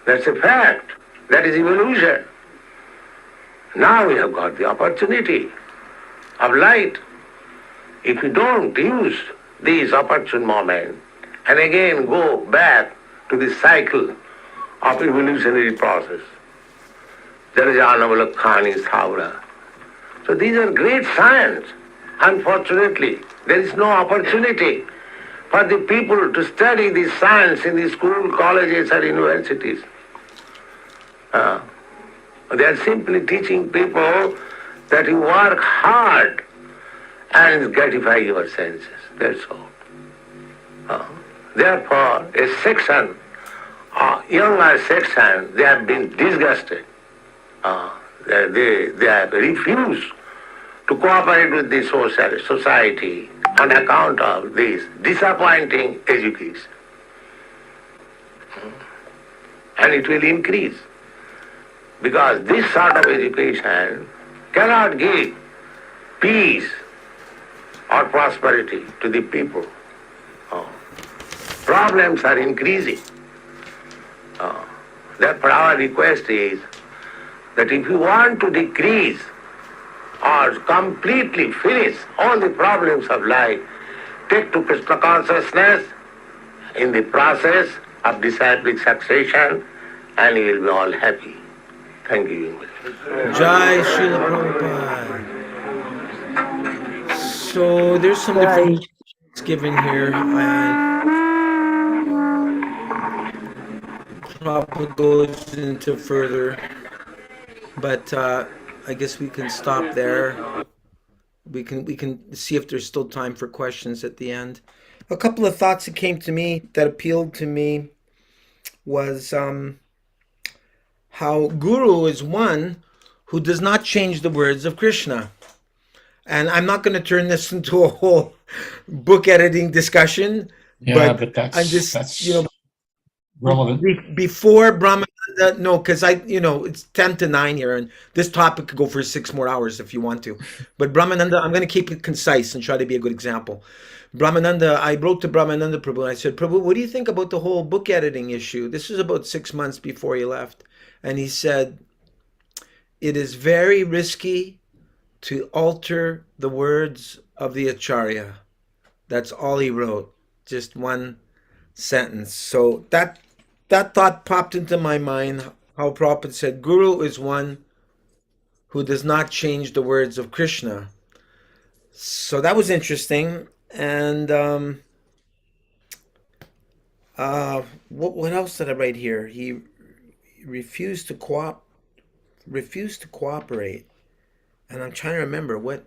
That's a fact. That is evolution. Now we have got the opportunity of light. If we don't use these opportune moments and again go back to the cycle of evolutionary process, there is Anavalakkhani Thaura. So these are great science. Unfortunately, there is no opportunity for the people to study this science in the school, colleges or universities. They are simply teaching people that you work hard and gratify your senses. That's all. Therefore, a section, younger section, they have been disgusted. They have refused to cooperate with the society on account of this disappointing education. And it will increase. Because this sort of education cannot give peace or prosperity to the people. Problems are increasing. Therefore our request is that if you want to decrease or completely finish all the problems of life, take to Krishna consciousness in the process of disciplic succession and you will be all happy. Thank you.
Jai Srila Prabhupada. So there's some different given here. Prabhupada goes into further, but I guess we can stop there. We can see if there's still time for questions at the end. A couple of thoughts that came to me that appealed to me was how Guru is one who does not change the words of Krishna. And I'm not going to turn this into a whole book editing discussion,
Yeah,
but
but
I'm just,
that's relevant.
Before Brahmananda, no, because it's 10 to 9 here, and this topic could go for 6 more hours if you want to. But Brahmananda, I'm going to keep it concise and try to be a good example. Brahmananda, I wrote to Brahmananda Prabhu, and I said, Prabhu, what do you think about the whole book editing issue? This was about 6 months before he left. And he said, it is very risky to alter the words of the Acharya. That's all he wrote, just one sentence. So that thought popped into my mind, how Prabhupada said, Guru is one who does not change the words of Krishna. So that was interesting. And what else did I write here? He refused to cooperate. And I'm trying to remember what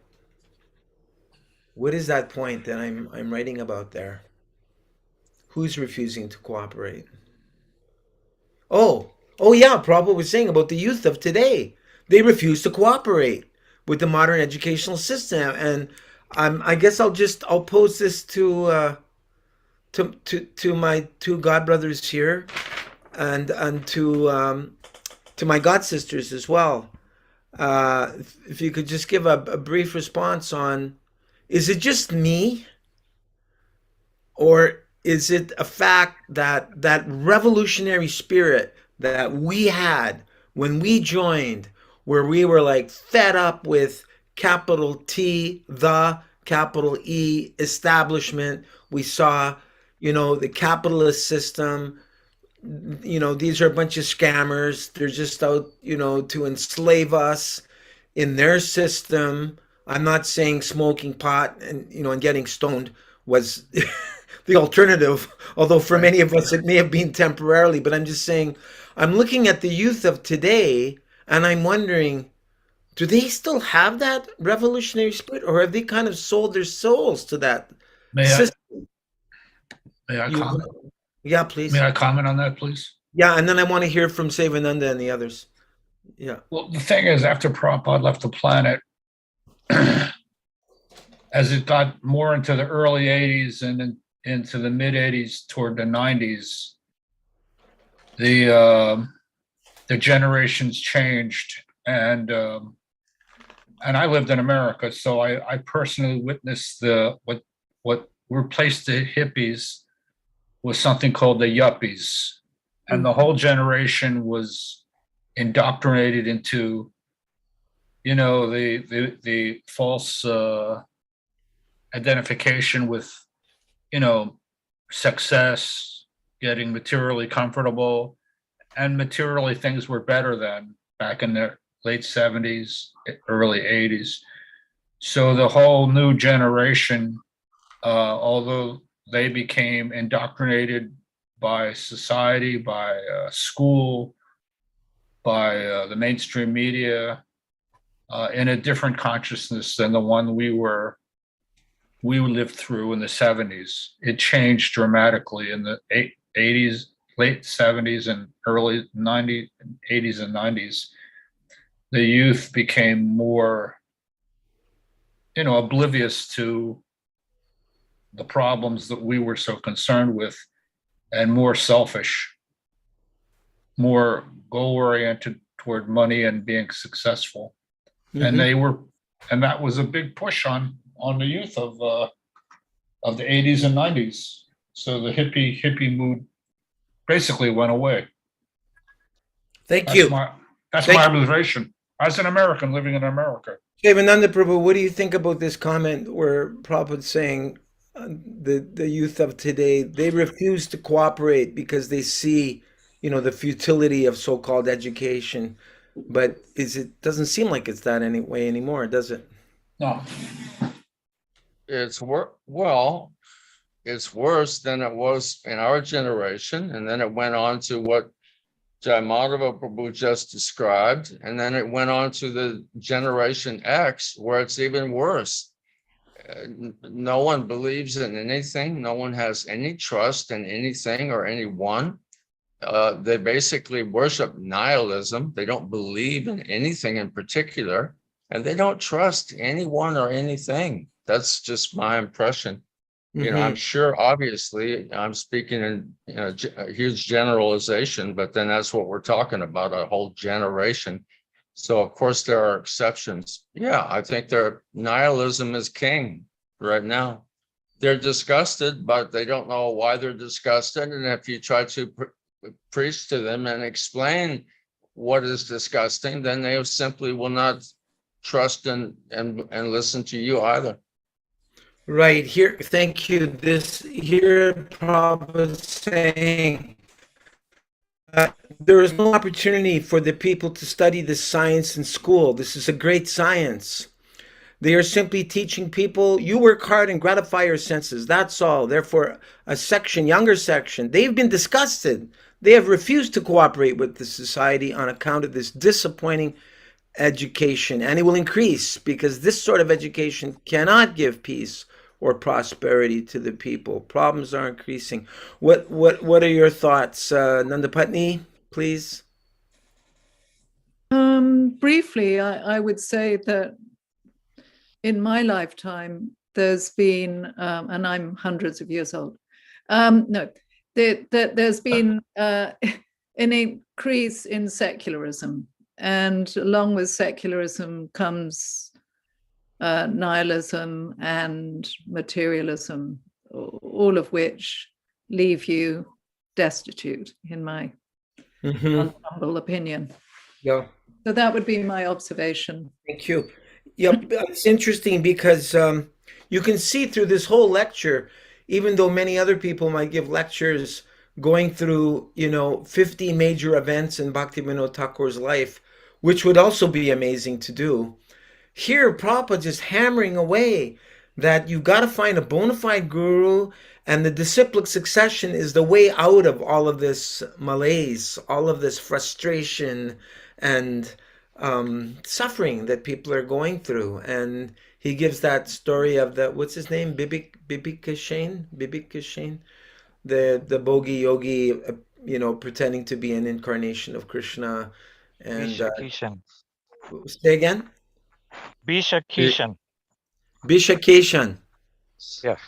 is that point that I'm writing about there? Who's refusing to cooperate? Oh yeah, Prabhupada was saying about the youth of today. They refuse to cooperate with the modern educational system, and I guess I'll pose this to my two godbrothers here, and to my god sisters as well. If you could just give a brief response on, is it just me, or is it a fact that that revolutionary spirit that we had when we joined, where we were like fed up with capital T, the capital E establishment, we saw, the capitalist system, these are a bunch of scammers. They're just out, to enslave us in their system. I'm not saying smoking pot and getting stoned was the alternative, although for many of us it may have been temporarily. But I'm just saying, I'm looking at the youth of today and I'm wondering, do they still have that revolutionary spirit, or have they kind of sold their souls to that system?
May I comment?
Yeah, please.
May I comment on that, please?
Yeah, and then I want to hear from Sevananda and the others. Yeah.
Well, the thing is, after Prabhupada left the planet, as it got more into the early 80s and into the mid 80s toward the 90s, the generations changed, and I lived in America, so I personally witnessed what replaced the hippies was something called the yuppies, and the whole generation was indoctrinated into, the false identification with, success, getting materially comfortable, and materially things were better than back in the late 70s, early 80s. So the whole new generation, although they became indoctrinated by society, by school, by the mainstream media, in a different consciousness than the one we lived through in the 70s. It changed dramatically in the 80s, late 70s and early 90s, 80s and 90s. The youth became more, oblivious to the problems that we were so concerned with, and more selfish, more goal-oriented toward money and being successful.
Mm-hmm.
And that was a big push on the youth of the 80s and 90s. So the hippie mood basically went away.
Thank you.
That's my observation as an American living in America.
Devananda Prabhu, what do you think about this comment where Prabhupada's saying the youth of today, they refuse to cooperate because they see, the futility of so-called education? But it doesn't seem like it's that way anymore, does it?
No.
It's worse than it was in our generation, and then it went on to what Madhava Prabhu just described, and then it went on to the Generation X, where it's even worse. No one believes in anything. No one has any trust in anything or anyone. They basically worship nihilism. They don't believe in anything in particular, and they don't trust anyone or anything. That's just my impression. You know, I'm sure, obviously, I'm speaking in a huge generalization, but then that's what we're talking about, a whole generation. So, of course, there are exceptions. Yeah, I think nihilism is king right now. They're disgusted, but they don't know why they're disgusted. And if you try to preach to them and explain what is disgusting, then they simply will not trust and listen to you either.
Right here, thank you. Here, Prabhupada saying there is no opportunity for the people to study this science in school. This is a great science. They are simply teaching people, you work hard and gratify your senses. That's all. Therefore, a section, younger section, they've been disgusted. They have refused to cooperate with the society on account of this disappointing education, and it will increase because this sort of education cannot give peace or prosperity to the people. Problems are increasing. What are your thoughts, Nandapatni, please?
Briefly, I would say that in my lifetime, there's been, and I'm hundreds of years old, there's been an increase in secularism. And along with secularism comes nihilism and materialism, all of which leave you destitute, in my humble opinion.
Yeah.
So that would be my observation.
Thank you. Yeah, it's interesting because you can see through this whole lecture, even though many other people might give lectures going through, 50 major events in Bhaktivinoda Thakur's life, which would also be amazing to do. Here, Prabhupada just hammering away that you've got to find a bona fide guru, and the disciplic succession is the way out of all of this malaise, all of this frustration and suffering that people are going through. And he gives that story of what's his name? Bibikashane, the Bogi Yogi, pretending to be an incarnation of Krishna. And say again?
Bishakishan.
Bishakishan.
Yes.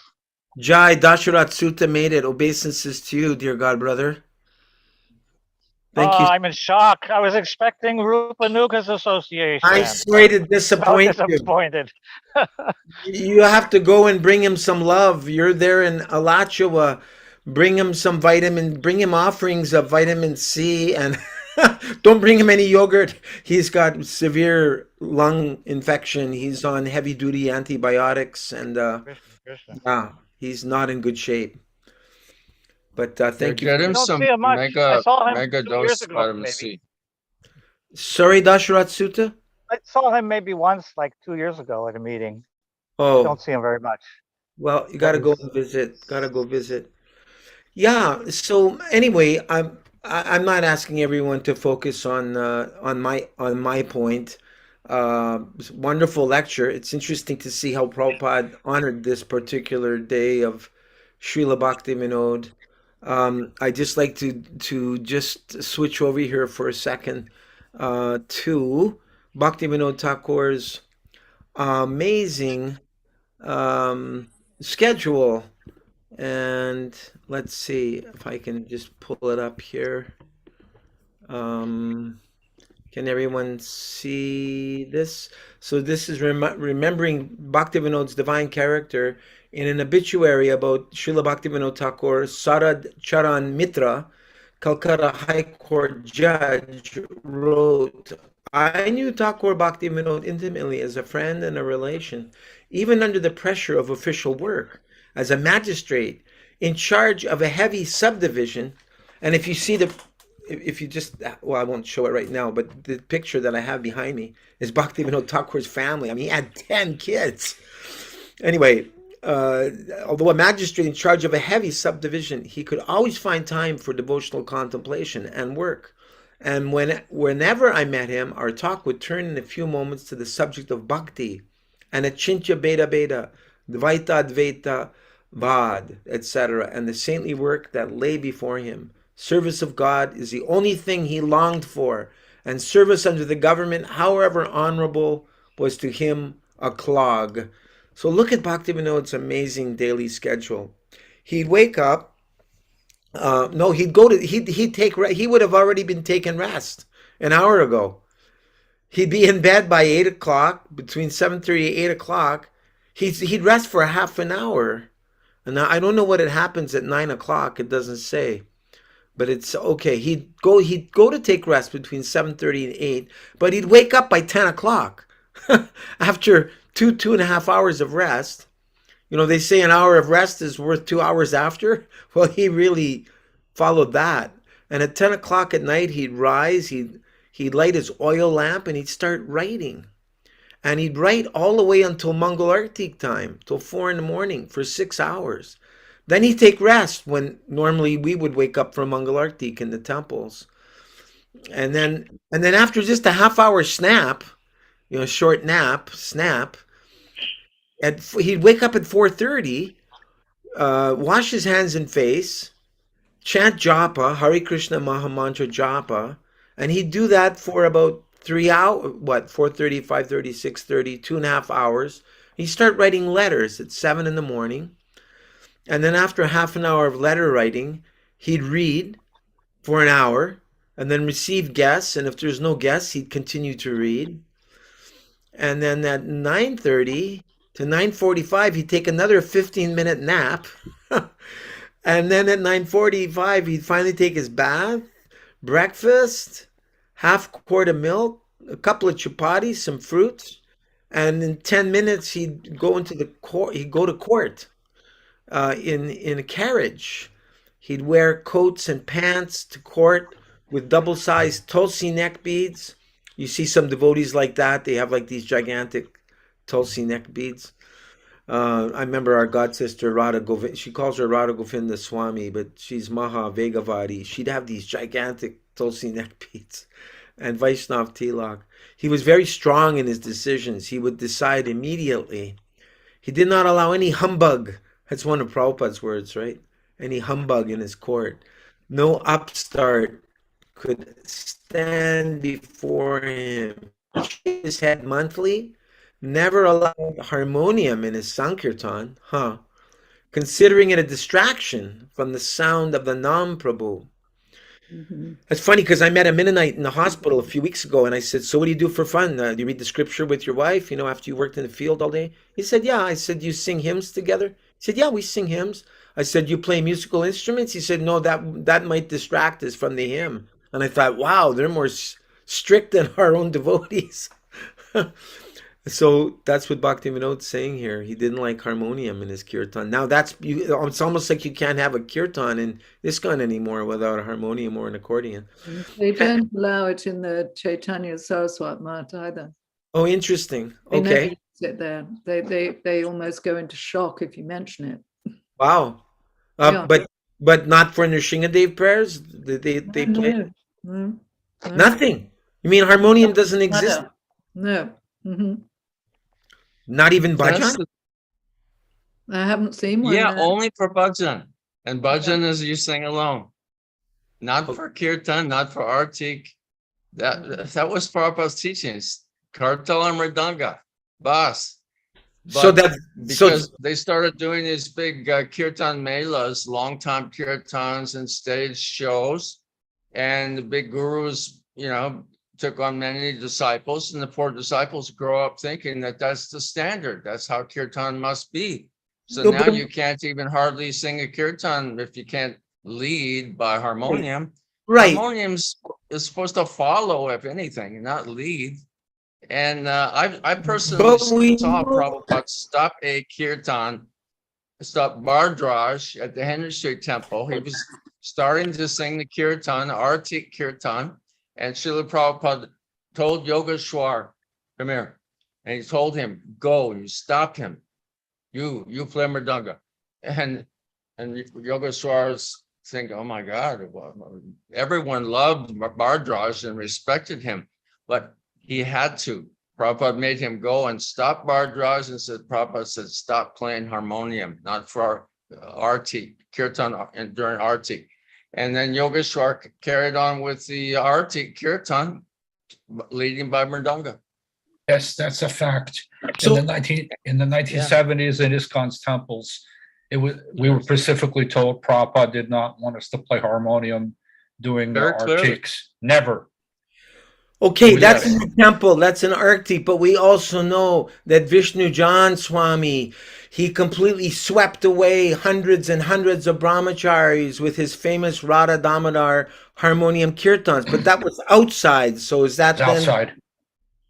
Jai Dasharat Sutta made it. Obeisances to you, dear God brother. Thank you.
I'm in shock. I was expecting Rupanuga's association.
I'm sorry to disappoint
so disappointed.
You have to go and bring him some love. You're there in Alachua. Bring him some bring him offerings of vitamin C, and don't bring him any yogurt. He's got severe lung infection. He's on heavy duty antibiotics, and he's not in good shape. But thank you.
Get him some mega dose
ago,
vitamin C.
Sorry, Dasharat Sutta?
I saw him maybe once, like 2 years ago at a meeting.
Oh.
I don't see him very much.
Well, you got to go and visit. Yeah. So anyway, I'm not asking everyone to focus on my point. Wonderful lecture. It's interesting to see how Prabhupada honored this particular day of Srila Bhaktivinoda. I just like to just switch over here for a second to Bhaktivinoda Thakur's amazing schedule. And let's see if I can just pull it up here. Can everyone see this? So this is remembering Bhaktivinoda's divine character in an obituary about Srila Bhaktivinoda Thakur. Sarad Charan Mitra, Calcutta High Court judge, wrote, I knew Thakur Bhaktivinoda intimately as a friend and a relation, even under the pressure of official work, as a magistrate in charge of a heavy subdivision. And if you see I won't show it right now, but the picture that I have behind me is Bhaktivinoda Thakur's family. I mean, he had 10 kids. Anyway, although a magistrate in charge of a heavy subdivision, he could always find time for devotional contemplation and work. And whenever I met him, our talk would turn in a few moments to the subject of bhakti and achintya beta beta, dvaita advaita vad, etc., and the saintly work that lay before him. Service of God is the only thing he longed for, and service under the government, however honorable, was to him a clog. So look at Bhaktivinoda's amazing daily schedule. He'd wake up. No, he would have already been taking rest an hour ago. He'd be in bed by 8 o'clock, between 7:30 and 8 o'clock. He'd rest for a half an hour. And now I don't know what it happens at 9 o'clock. It doesn't say, but it's okay. He'd go to take rest between 7:30 and 8, but he'd wake up by 10 o'clock after two and a half hours of rest. You know, they say an hour of rest is worth 2 hours after. Well, he really followed that. And at 10 o'clock at night, he'd rise, he'd light his oil lamp, and he'd start writing. And he'd write all the way until Mangal Artik time, till 4 in the morning for 6 hours. Then he'd take rest when normally we would wake up for Mangal Artik in the temples. And then after just a half hour snap, you know, short snap, he'd wake up at 4:30, wash his hands and face, chant japa, Hare Krishna Mahamantra japa, and he'd do that for about 3 hours, 4:30, 5:30, 6:30, 2.5 hours. He'd start writing letters at 7 in the morning. And then after half an hour of letter writing, he'd read for an hour and then receive guests. And if there's no guests, he'd continue to read. And then at 9:30 to 9:45, he'd take another 15-minute nap. And then at 9:45, he'd finally take his bath, breakfast, half quart of milk, a couple of chapatis, some fruit. And in 10 minutes, he'd go to court in a carriage. He'd wear coats and pants to court with double-sized tulsi neck beads. You see some devotees like that. They have like these gigantic tulsi neck beads. I remember our god sister Radha Govinda. She calls her Radha Govinda Swami, but she's Maha Vegavadi. She'd have these gigantic tulsi neck beads and Vaishnav Tilak. He was very strong in his decisions. He would decide immediately. He did not allow any humbug. That's one of Prabhupada's words, right? Any humbug in his court. No upstart could stand before him. His head monthly, never allowed harmonium in his Sankirtan, considering it a distraction from the sound of the Nam Prabhu. That's funny because I met a Mennonite in the hospital a few weeks ago, and I said, "So what do you do for fun? Do you read the scripture with your wife, you know, after you worked in the field all day?" He said, "Yeah." I said, "Do you sing hymns together?" He said, "Yeah, we sing hymns." I said, "You play musical instruments?" He said, "No, that might distract us from the hymn." And I thought, wow, they're more strict than our own devotees. So that's what Bhaktivinoda's saying here. He didn't like harmonium in his kirtan. Now it's almost like you can't have a kirtan in ISKCON anymore without a harmonium or an accordion.
They don't allow it in the Chaitanya Saraswat Math either.
Oh, interesting.
They never
Okay.
use it there. They almost go into shock if you mention it.
Wow.
Yeah.
But not for Nrsingadev prayers? They play?
No.
Nothing. You mean harmonium doesn't exist?
No.
Not even bhajan?
That's the-
I haven't seen one.
yeah,
there.
only for bhajan. And bhajan is you sing alone. Not for kirtan, not for artik. That was Prabhupada's teachings. Kartal and Mridanga. Bas. Because they started doing these big kirtan melas, long-time kirtans and stage shows. And the big gurus, you know, took on many disciples, and the poor disciples grow up thinking that that's the standard. That's how kirtan must be. So now you can't even hardly sing a kirtan if you can't lead by harmonium.
Right.
Harmonium is supposed to follow, if anything, not lead. And I personally saw Prabhupada stop a kirtan, stop Bardraj at the Henry Street Temple. He was starting to sing the kirtan, Artik kirtan, and Srila Prabhupada told Yogeshwar, "Come here," and he told him, "Go," and you stopped him. You play mridanga. And Yogeshwar's think, oh my God, everyone loved Bhardraj and respected him, but he had to. Prabhupada made him go and stop Bhardraj and said, Prabhupada said, stop playing harmonium, not for arti, kirtan during arti. And then Yogeshwar carried on with the arti kirtan, leading by Mridanga.
Yes, that's a fact.
So-
In the 1970s in ISKCON's temples, we were specifically told Prabhupada did not want us to play harmonium doing the
Very clearly.
artiques. Never.
Okay,
Yes.
that's in the temple, that's an arctic, but we also know that Vishnu Jan Swami, he completely swept away hundreds and hundreds of brahmacharis with his famous Radha Damodar harmonium kirtans, but that was outside, so is that
It's
then?
outside.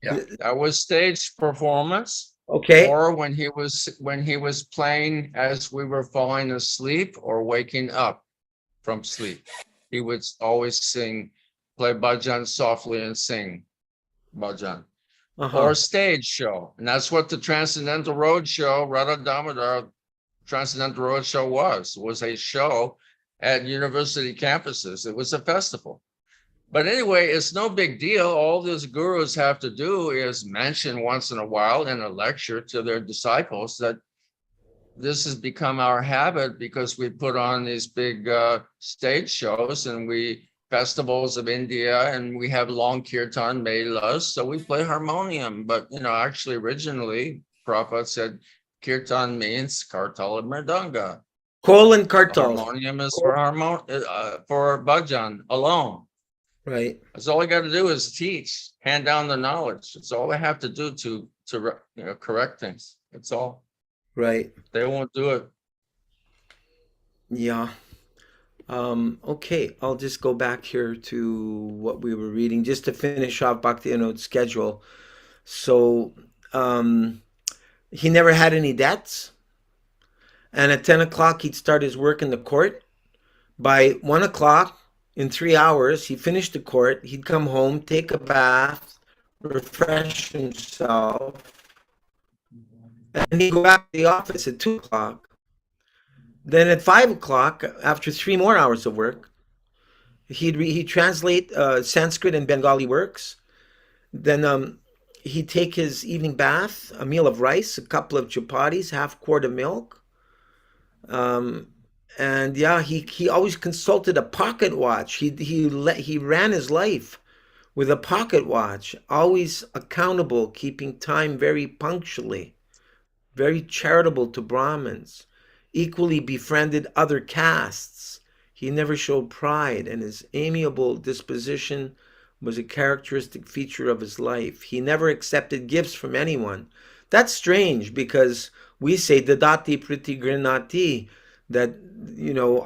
Yeah.
That was stage performance.
Okay,
Or when he was playing as we were falling asleep or waking up from sleep. He would always play bhajan softly and sing bhajan. Or stage show. And that's what the Transcendental Road Show, Radha Damodar Transcendental Road Show was a show at university campuses. It was a festival. But anyway, it's no big deal. All these gurus have to do is mention once in a while in a lecture to their disciples that this has become our habit because we put on these big stage shows and festivals of India, and we have long kirtan melas, so we play harmonium. But actually, originally, Prabhupada said kirtan means kartal and mridanga.
Kol and kartal.
Harmonium is for bhajan alone.
Right.
That's all I got to do is teach, hand down the knowledge. It's all I have to do to correct things. It's all.
Right.
They won't do it.
Yeah. Okay, I'll just go back here to what we were reading just to finish off Bhaktivinoda's schedule. So he never had any debts. And at 10 o'clock, he'd start his work in the court. By 1 o'clock, in 3 hours, he finished the court. He'd come home, take a bath, refresh himself, and he'd go back to the office at 2 o'clock. Then at 5 o'clock, after 3 more hours of work, he'd translate Sanskrit and Bengali works. Then he'd take his evening bath, a meal of rice, a couple of chapatis, half quart of milk. And yeah, he always consulted a pocket watch. He ran his life with a pocket watch, always accountable, keeping time very punctually, very charitable to Brahmins, equally befriended other castes. He never showed pride, and his amiable disposition was a characteristic feature of his life. He never accepted gifts from anyone. That's strange because we say dadati priti grinati, that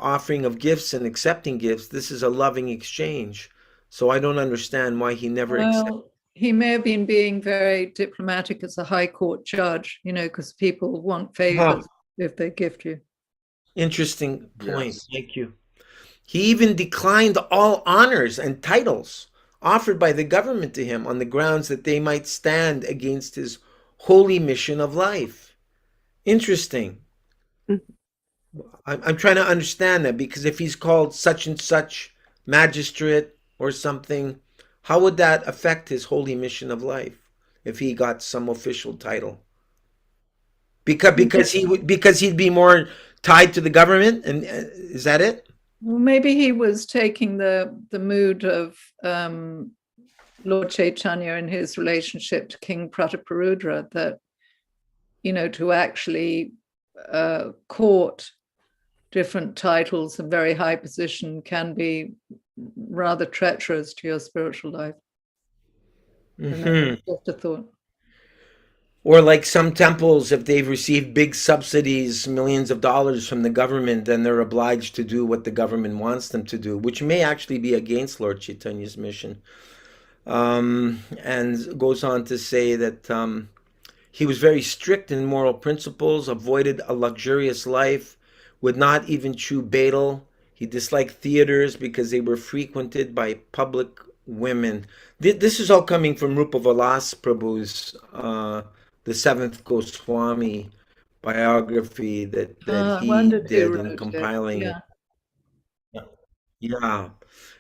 offering of gifts and accepting gifts, this is a loving exchange. So I don't understand why he never accepted.
He may have been being very diplomatic as a high court judge, because people want favors if they gift you.
Interesting point.
Yes.
Thank you. He even declined all honors and titles offered by the government to him on the grounds that they might stand against his holy mission of life. Interesting. I'm trying to understand that, because if he's called such and such magistrate or something, how would that affect his holy mission of life if he got some official title? Because he'd be more tied to the government, and is that it?
Well, maybe he was taking the mood of Lord Chaitanya in his relationship to King Prataparudra, that to actually court different titles and very high position can be rather treacherous to your spiritual life. Just a thought.
Or like some temples, if they've received big subsidies, millions of dollars from the government, then they're obliged to do what the government wants them to do, which may actually be against Lord Chaitanya's mission. And goes on to say that he was very strict in moral principles, avoided a luxurious life, would not even chew betel. He disliked theaters because they were frequented by public women. This is all coming from Rupa Vilas Prabhu's the seventh Goswami biography that he did in compiling it.
Yeah.
Yeah.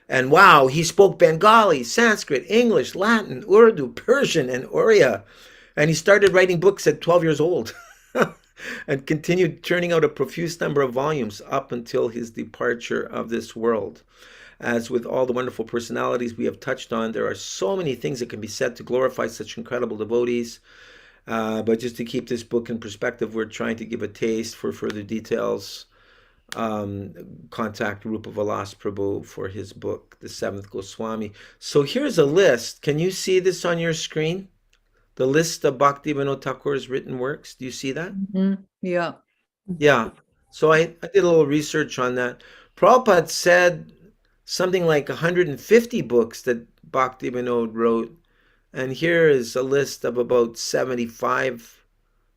And wow, he spoke Bengali, Sanskrit, English, Latin, Urdu, Persian, and Oriya. And he started writing books at 12 years old and continued turning out a profuse number of volumes up until his departure of this world. As with all the wonderful personalities we have touched on, there are so many things that can be said to glorify such incredible devotees. But just to keep this book in perspective, we're trying to give a taste. For further details, contact Rupa Vilas Prabhu for his book, The Seventh Goswami. So here's a list. Can you see this on your screen? The list of Bhaktivinoda Thakur's written works. Do you see that?
Yeah.
Yeah. So I did a little research on that. Prabhupada said something like 150 books that Bhaktivinoda wrote. And here is a list of about 75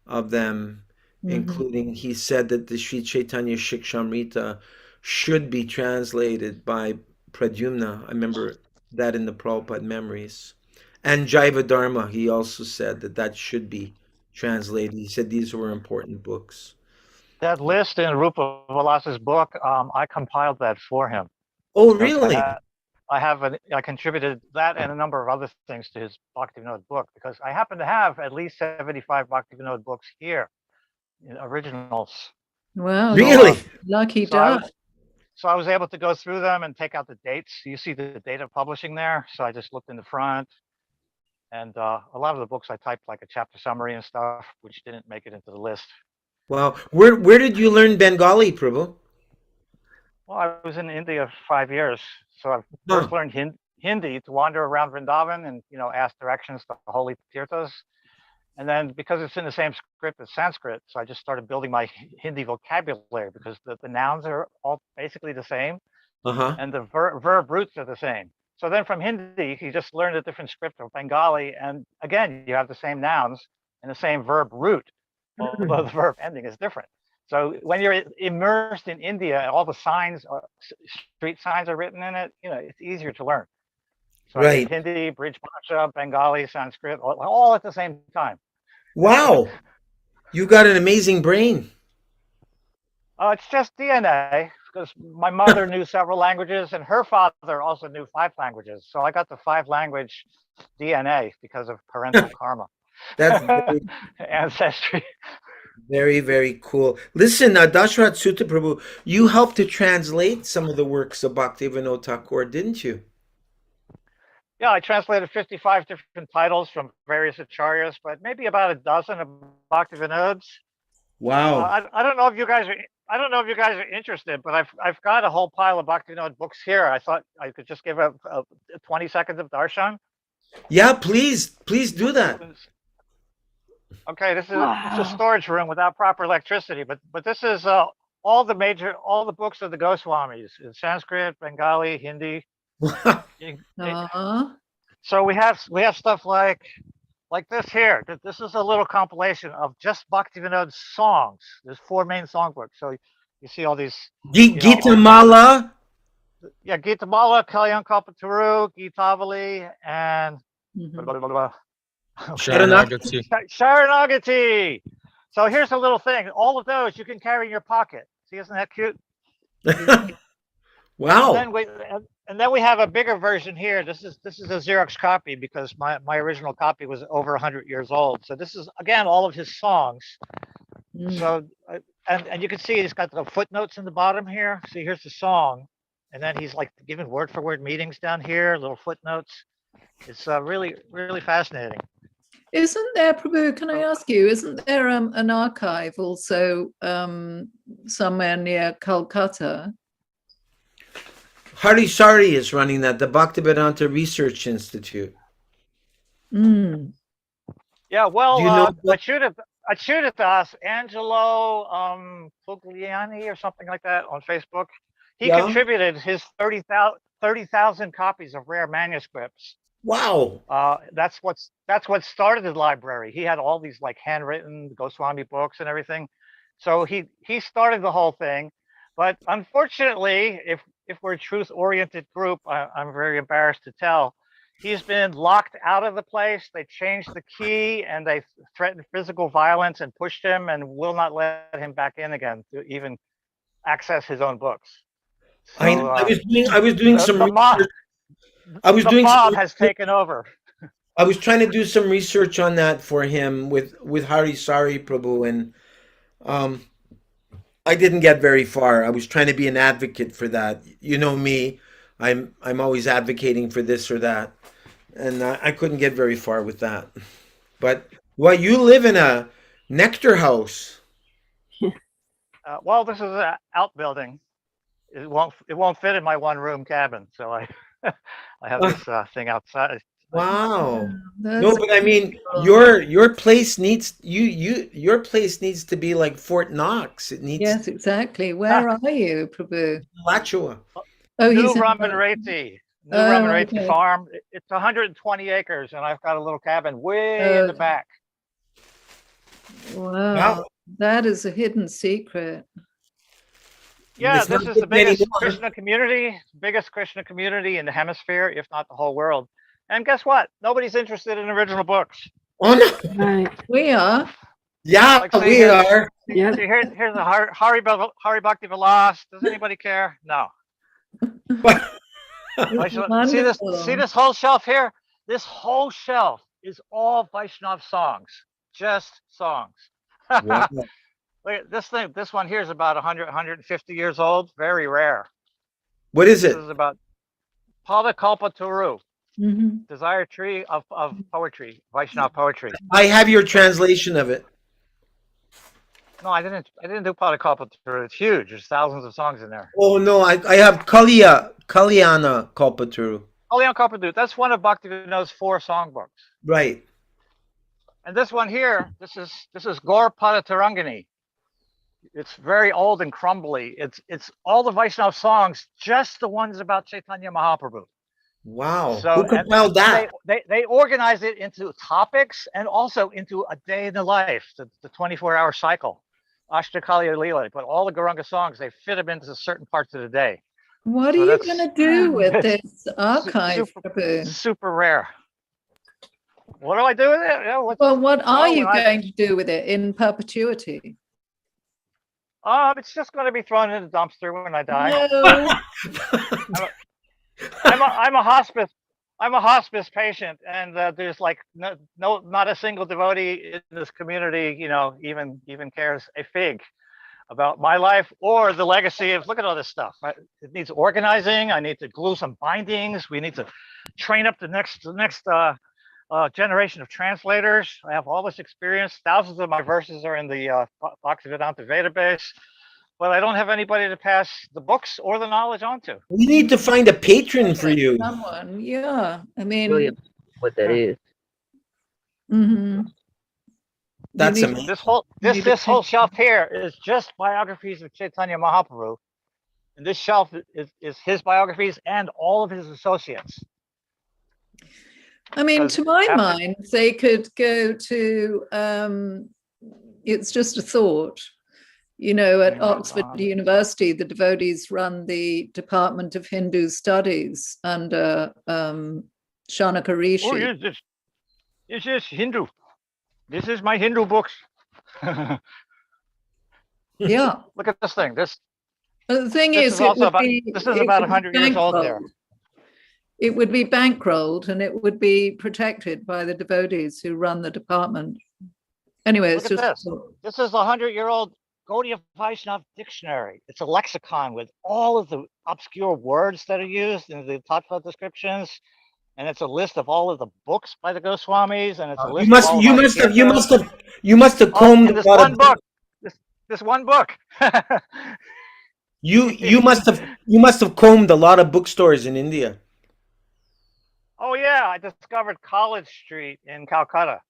of them, including he said that the Sri Chaitanya Shikshamrita should be translated by Pradyumna. I remember that in the Prabhupada memories. And Jaiva Dharma, he also said that that should be translated. He said these were important books.
That list in Rupa Vilas's book, I compiled that for him.
Oh,
Because
really?
I contributed that and a number of other things to his Bhaktivinoda book because I happen to have at least 75 Bhaktivinoda books here, originals.
Wow.
Really?
Lucky
So I,
duck.
so I was able to go through them and take out the dates. You see the date of publishing there. So I just looked in the front. And a lot of the books I typed like a chapter summary and stuff, which didn't make it into the list.
Wow. Where did you learn Bengali, Prabhu?
Well, I was in India 5 years. So I
Huh.
first learned Hindi to wander around Vrindavan and, ask directions to holy tirthas. And then because it's in the same script as Sanskrit, so I just started building my Hindi vocabulary because the nouns are all basically the same
Uh-huh.
and the verb roots are the same. So then from Hindi, you just learn a different script of Bengali. And again, you have the same nouns and the same verb root, although the verb ending is different. So when you're immersed in India, all the signs, street signs are written in it, it's easier to learn. So I
Right.
did Hindi, Brij Bhasha, Bengali, Sanskrit, all at the same time.
Wow. You got an amazing brain.
It's just DNA because my mother knew several languages and her father also knew 5 languages. So I got the 5-language DNA because of parental karma.
That's very,
Ancestry.
very, very cool. Listen, Dashrath Sutta Prabhu, you helped to translate some of the works of Bhaktivinoda Thakur, didn't you?
Yeah, I translated 55 different titles from various acharyas, but maybe about a dozen of Bhaktivinodas.
Wow.
I don't know if you guys are interested, but I've got a whole pile of Bhaktivinoda books here. I thought I could just give a 20 seconds of darshan.
Yeah, please do that.
Okay, this is it's a storage room without proper electricity, but this is all the books of the Goswamis in Sanskrit, Bengali, Hindi. So we have stuff like this here. This is a little compilation of just Bhaktivinoda's songs. There's 4 main songbooks. So you see all these
Gita Mala.
Yeah, Gita Mala, Kalyan Kalpataru, Gitavali, and
Sharanagati.
Sharanagati. So here's a little thing. All of those you can carry in your pocket. See, isn't that cute?
Wow.
And then we have a bigger version here. This is a Xerox copy because my original copy was over 100 years old. So this is again all of his songs. So and you can see he's got the footnotes in the bottom here. See, here's the song, and then he's like giving word for word meanings down here, little footnotes. It's really, really fascinating.
Isn't there, Prabhu, can I ask you, isn't there an archive also somewhere near Calcutta?
Hari Sari is running that, the Bhaktivedanta Research Institute.
Yeah, well,
Do you know
Achyuta Das, Angelo Pugliani or something like that on Facebook. He contributed his 30,000 copies of rare manuscripts.
Wow.
That's what started the library. He had all these like handwritten Goswami books and everything. So he started the whole thing. But unfortunately, if we're a truth-oriented group, I'm very embarrassed to tell, he's been locked out of the place. They changed the key and they threatened physical violence and pushed him and will not let him back in again to even access his own books. So
I was doing some
the mob,
research. I was
the
doing some
mob has
research.
taken over.
I was trying to do some research on that for him with Hari Sari Prabhu, and um, I didn't get very far. I was trying to be an advocate for that. You know me, I'm always advocating for this or that, and I couldn't get very far with that. But well, you live in a nectar house.
Well, this is an outbuilding. It won't fit in my one room cabin, so I I have this thing outside.
Wow. No,
That's
but I mean,
cool.
your place needs your place needs to be like Fort Knox. It needs
Yes, exactly. Where are you, Prabhu?
Alachua.
Oh,
New
he's in
Ramanreti, New
Oh,
Ramanreti
okay.
farm. It's 120 acres, and I've got a little cabin way in the
Okay.
back.
Wow,
Wow.
that is a hidden secret.
Yeah,
It's not
this is the
hidden
biggest
anymore.
Krishna community in the hemisphere, if not the whole world. And guess what? Nobody's interested in original books.
Oh no.
Right.
We are.
Yeah,
Like, see,
we
here's,
are.
Yep.
see, here's a Hari Bhakti Vilas. Does anybody care? No.
But
Vaishnav, see
Wonderful.
this whole shelf here? This whole shelf is all Vaishnav songs, just songs.
wow.
Look at this thing. This one here is about 100, 150 years old. Very rare.
What is
This
it?
is about Padakalpaturu,
Mhm.
desire tree of poetry, Vaishnav poetry.
I have your translation of it.
No, I didn't do Padakalpaturu. It's huge. There's thousands of songs in there.
Oh no, I have Kalyana Kalpaturu.
Kalyan Kalpaturu. That's one of Bhaktivinoda's 4 songbooks.
Right.
And this one here, this is Gaur Padatarangani. It's very old and crumbly. It's all the Vaishnav songs, just the ones about Chaitanya Mahaprabhu.
Wow.
So
Who compiled that?
they organize it into topics and also into a day in the life, the 24-hour cycle. Ashtakali Leela. But all the Gauranga songs, they fit them into certain parts of the day.
What
So
are you
that's-
going to do with this archive,
super,
Prabhu?
super rare. What do I do with it? Yeah,
Well, what are
well,
you
when I-
going to do with it in perpetuity?
It's just going to be thrown in the dumpster when I die.
No.
I'm a hospice patient, and there's like not a single devotee in this community, even cares a fig about my life or the legacy of. Look at all this stuff. It needs organizing. I need to glue some bindings. We need to train up the next generation of translators. I have all this experience. Thousands of my verses are in the Bhaktivedanta database, but I don't have anybody to pass the books or the knowledge on to.
We need to find a patron for you.
Someone, yeah. I mean,
Really what that is.
mhm.
That's
You need-
amazing.
This whole shelf here is just biographies of Chaitanya Mahaprabhu, and this shelf is his biographies and all of his associates.
I mean,
Because
to my
after-
mind, they could go to, it's just a thought, at Oxford University, the devotees run the Department of Hindu Studies under Shanaka Rishi.
Oh, yes, this is Hindu. This is my Hindu books.
Yeah.
Look at this thing. This
But the thing
This
is,
is
it
also
would
about-
be,
this is
it
about
would be
100 years old there.
bankrolled. It would be bankrolled and it would be protected by the devotees who run the department. Anyway, it's
Look at
just.
this is a 100-year-old Gaudiya Vaishnava dictionary. It's a lexicon with all of the obscure words that are used in the tattva descriptions, and it's a list of all of the books by the Goswamis, and it's a list.
You must have combed
in this
a lot
one
of
book. This one book.
you must have combed a lot of bookstores in India.
Oh yeah, I discovered College Street in Calcutta.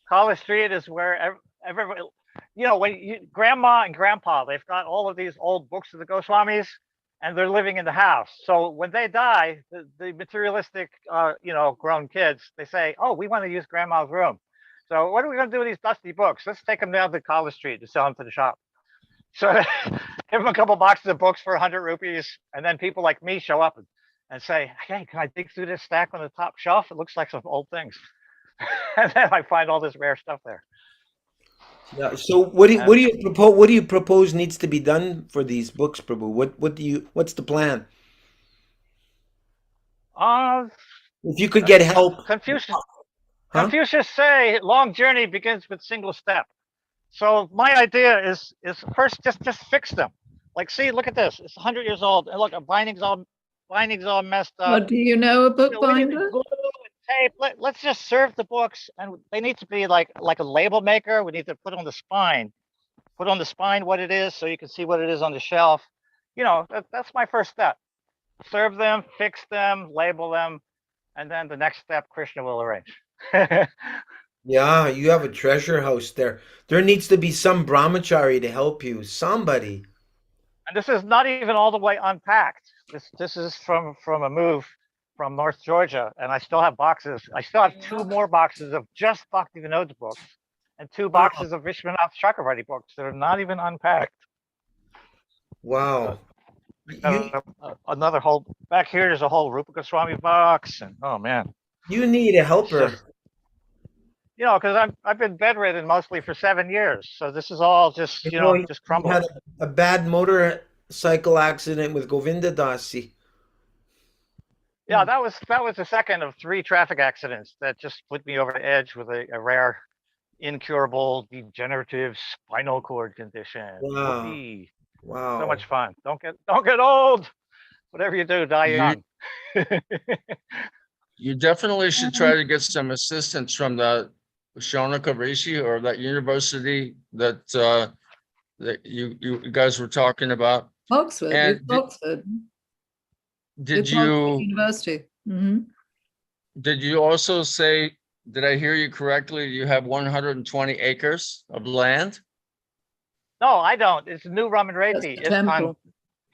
College Street is where everybody, when grandma and grandpa, they've got all of these old books of the Goswamis, and they're living in the house. So when they die, the materialistic, grown kids, they say, "Oh, we want to use grandma's room. So what are we going to do with these dusty books? Let's take them down to College Street to sell them to the shop." So give them a couple boxes of books for 100 rupees, and then people like me show up and say, "Hey, can I dig through this stack on the top shelf? It looks like some old things." And then I find all this rare stuff there.
Yeah. So what do
And
you propose? What do you propose needs to be done for these books, Prabhu? What's the plan?
uh,
If you could get help,
Confucius
huh?
Confucius say long journey begins with single step. So my idea is first just fix them. Like, see, look at this. It's 100 years old, and look, binding's all messed up.
Well, do you know a
You know, we need
bookbinder?
glue and tape. Let's just serve the books, and they need to be like a label maker. We need to put on the spine, what it is, so you can see what it is on the shelf. You know, that's my first step. Serve them, fix them, label them, and then the next step, Krishna will arrange.
Yeah, you have a treasure house there. There needs to be some brahmachari to help you. Somebody.
And this is not even all the way unpacked. This is from a move from North Georgia, and I still have boxes. I still have 2 more boxes of just Bhaktivinoda books, and 2
Wow.
boxes of Vishwanath Chakravarti books that are not even unpacked.
Wow. You
Another whole back here. There's a whole Rupa Goswami box, and oh man,
you need a
it's
helper.
just, you know, because I've been bedridden mostly for 7 years, so this is all just
You know,
just
you
crumbling.
had a bad motorcycle accident with Govinda Dasi.
Yeah, that was the second of 3 traffic accidents that just put me over the edge with a rare, incurable, degenerative spinal cord condition.
Wow.
Whoopee. So
Wow.
much fun. Don't get old. Whatever you do, die
You
young.
you definitely should try to get some assistance from the Shonaka Rishi or that university that that you guys were talking about.
Oxford,
And
it's Oxford.
did
It's Oxford
you
University. Hmm.
did you also say, did I hear you correctly? You have 120 acres of land?
No, I don't. It's New Raman
That's
Reiti.
the temple.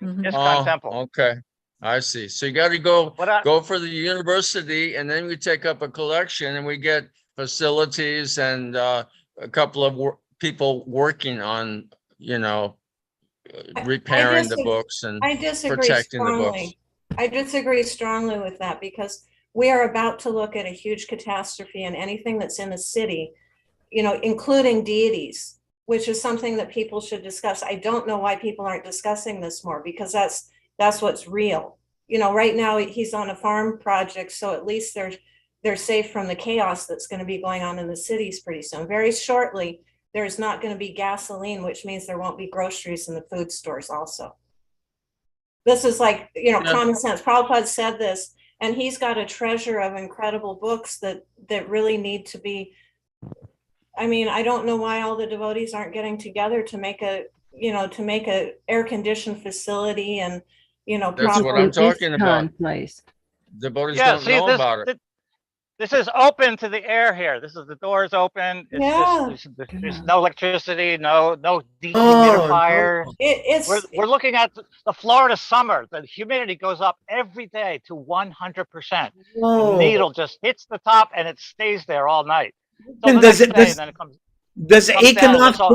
Mhm.
ISKCON temple.
Okay. I see. So you got to go
But
go for the university, and then we take up a collection, and we get facilities and a couple of people working on, you know, repairing the books and
I disagree
protecting the books.
strongly. I disagree strongly with that because we are about to look at a huge catastrophe and anything that's in a city, you know, including deities, which is something that people should discuss. I don't know why people aren't discussing this more because that's what's real. You know, right now he's on a farm project, so at least they're safe from the chaos that's going to be going on in the cities pretty soon. Very shortly, there's not going to be gasoline, which means there won't be groceries in the food stores also. This is like, you know, common sense. Prabhupada said this, and he's got a treasure of incredible books that really need to be. I mean, I don't know why all the devotees aren't getting together to make a air-conditioned facility and, you know,
That's what I'm talking about.
Place.
Devotees
Yeah,
don't
see,
know about it.
this is open to the air here. The door is open. It's
Yeah.
there's no electricity, no dehumidifier.
Oh,
We're looking at the Florida summer. The humidity goes up every day to 100%. The
no.
needle just hits the top and it stays there all night. So
And
the next day, then it comes down.
Ekanath
So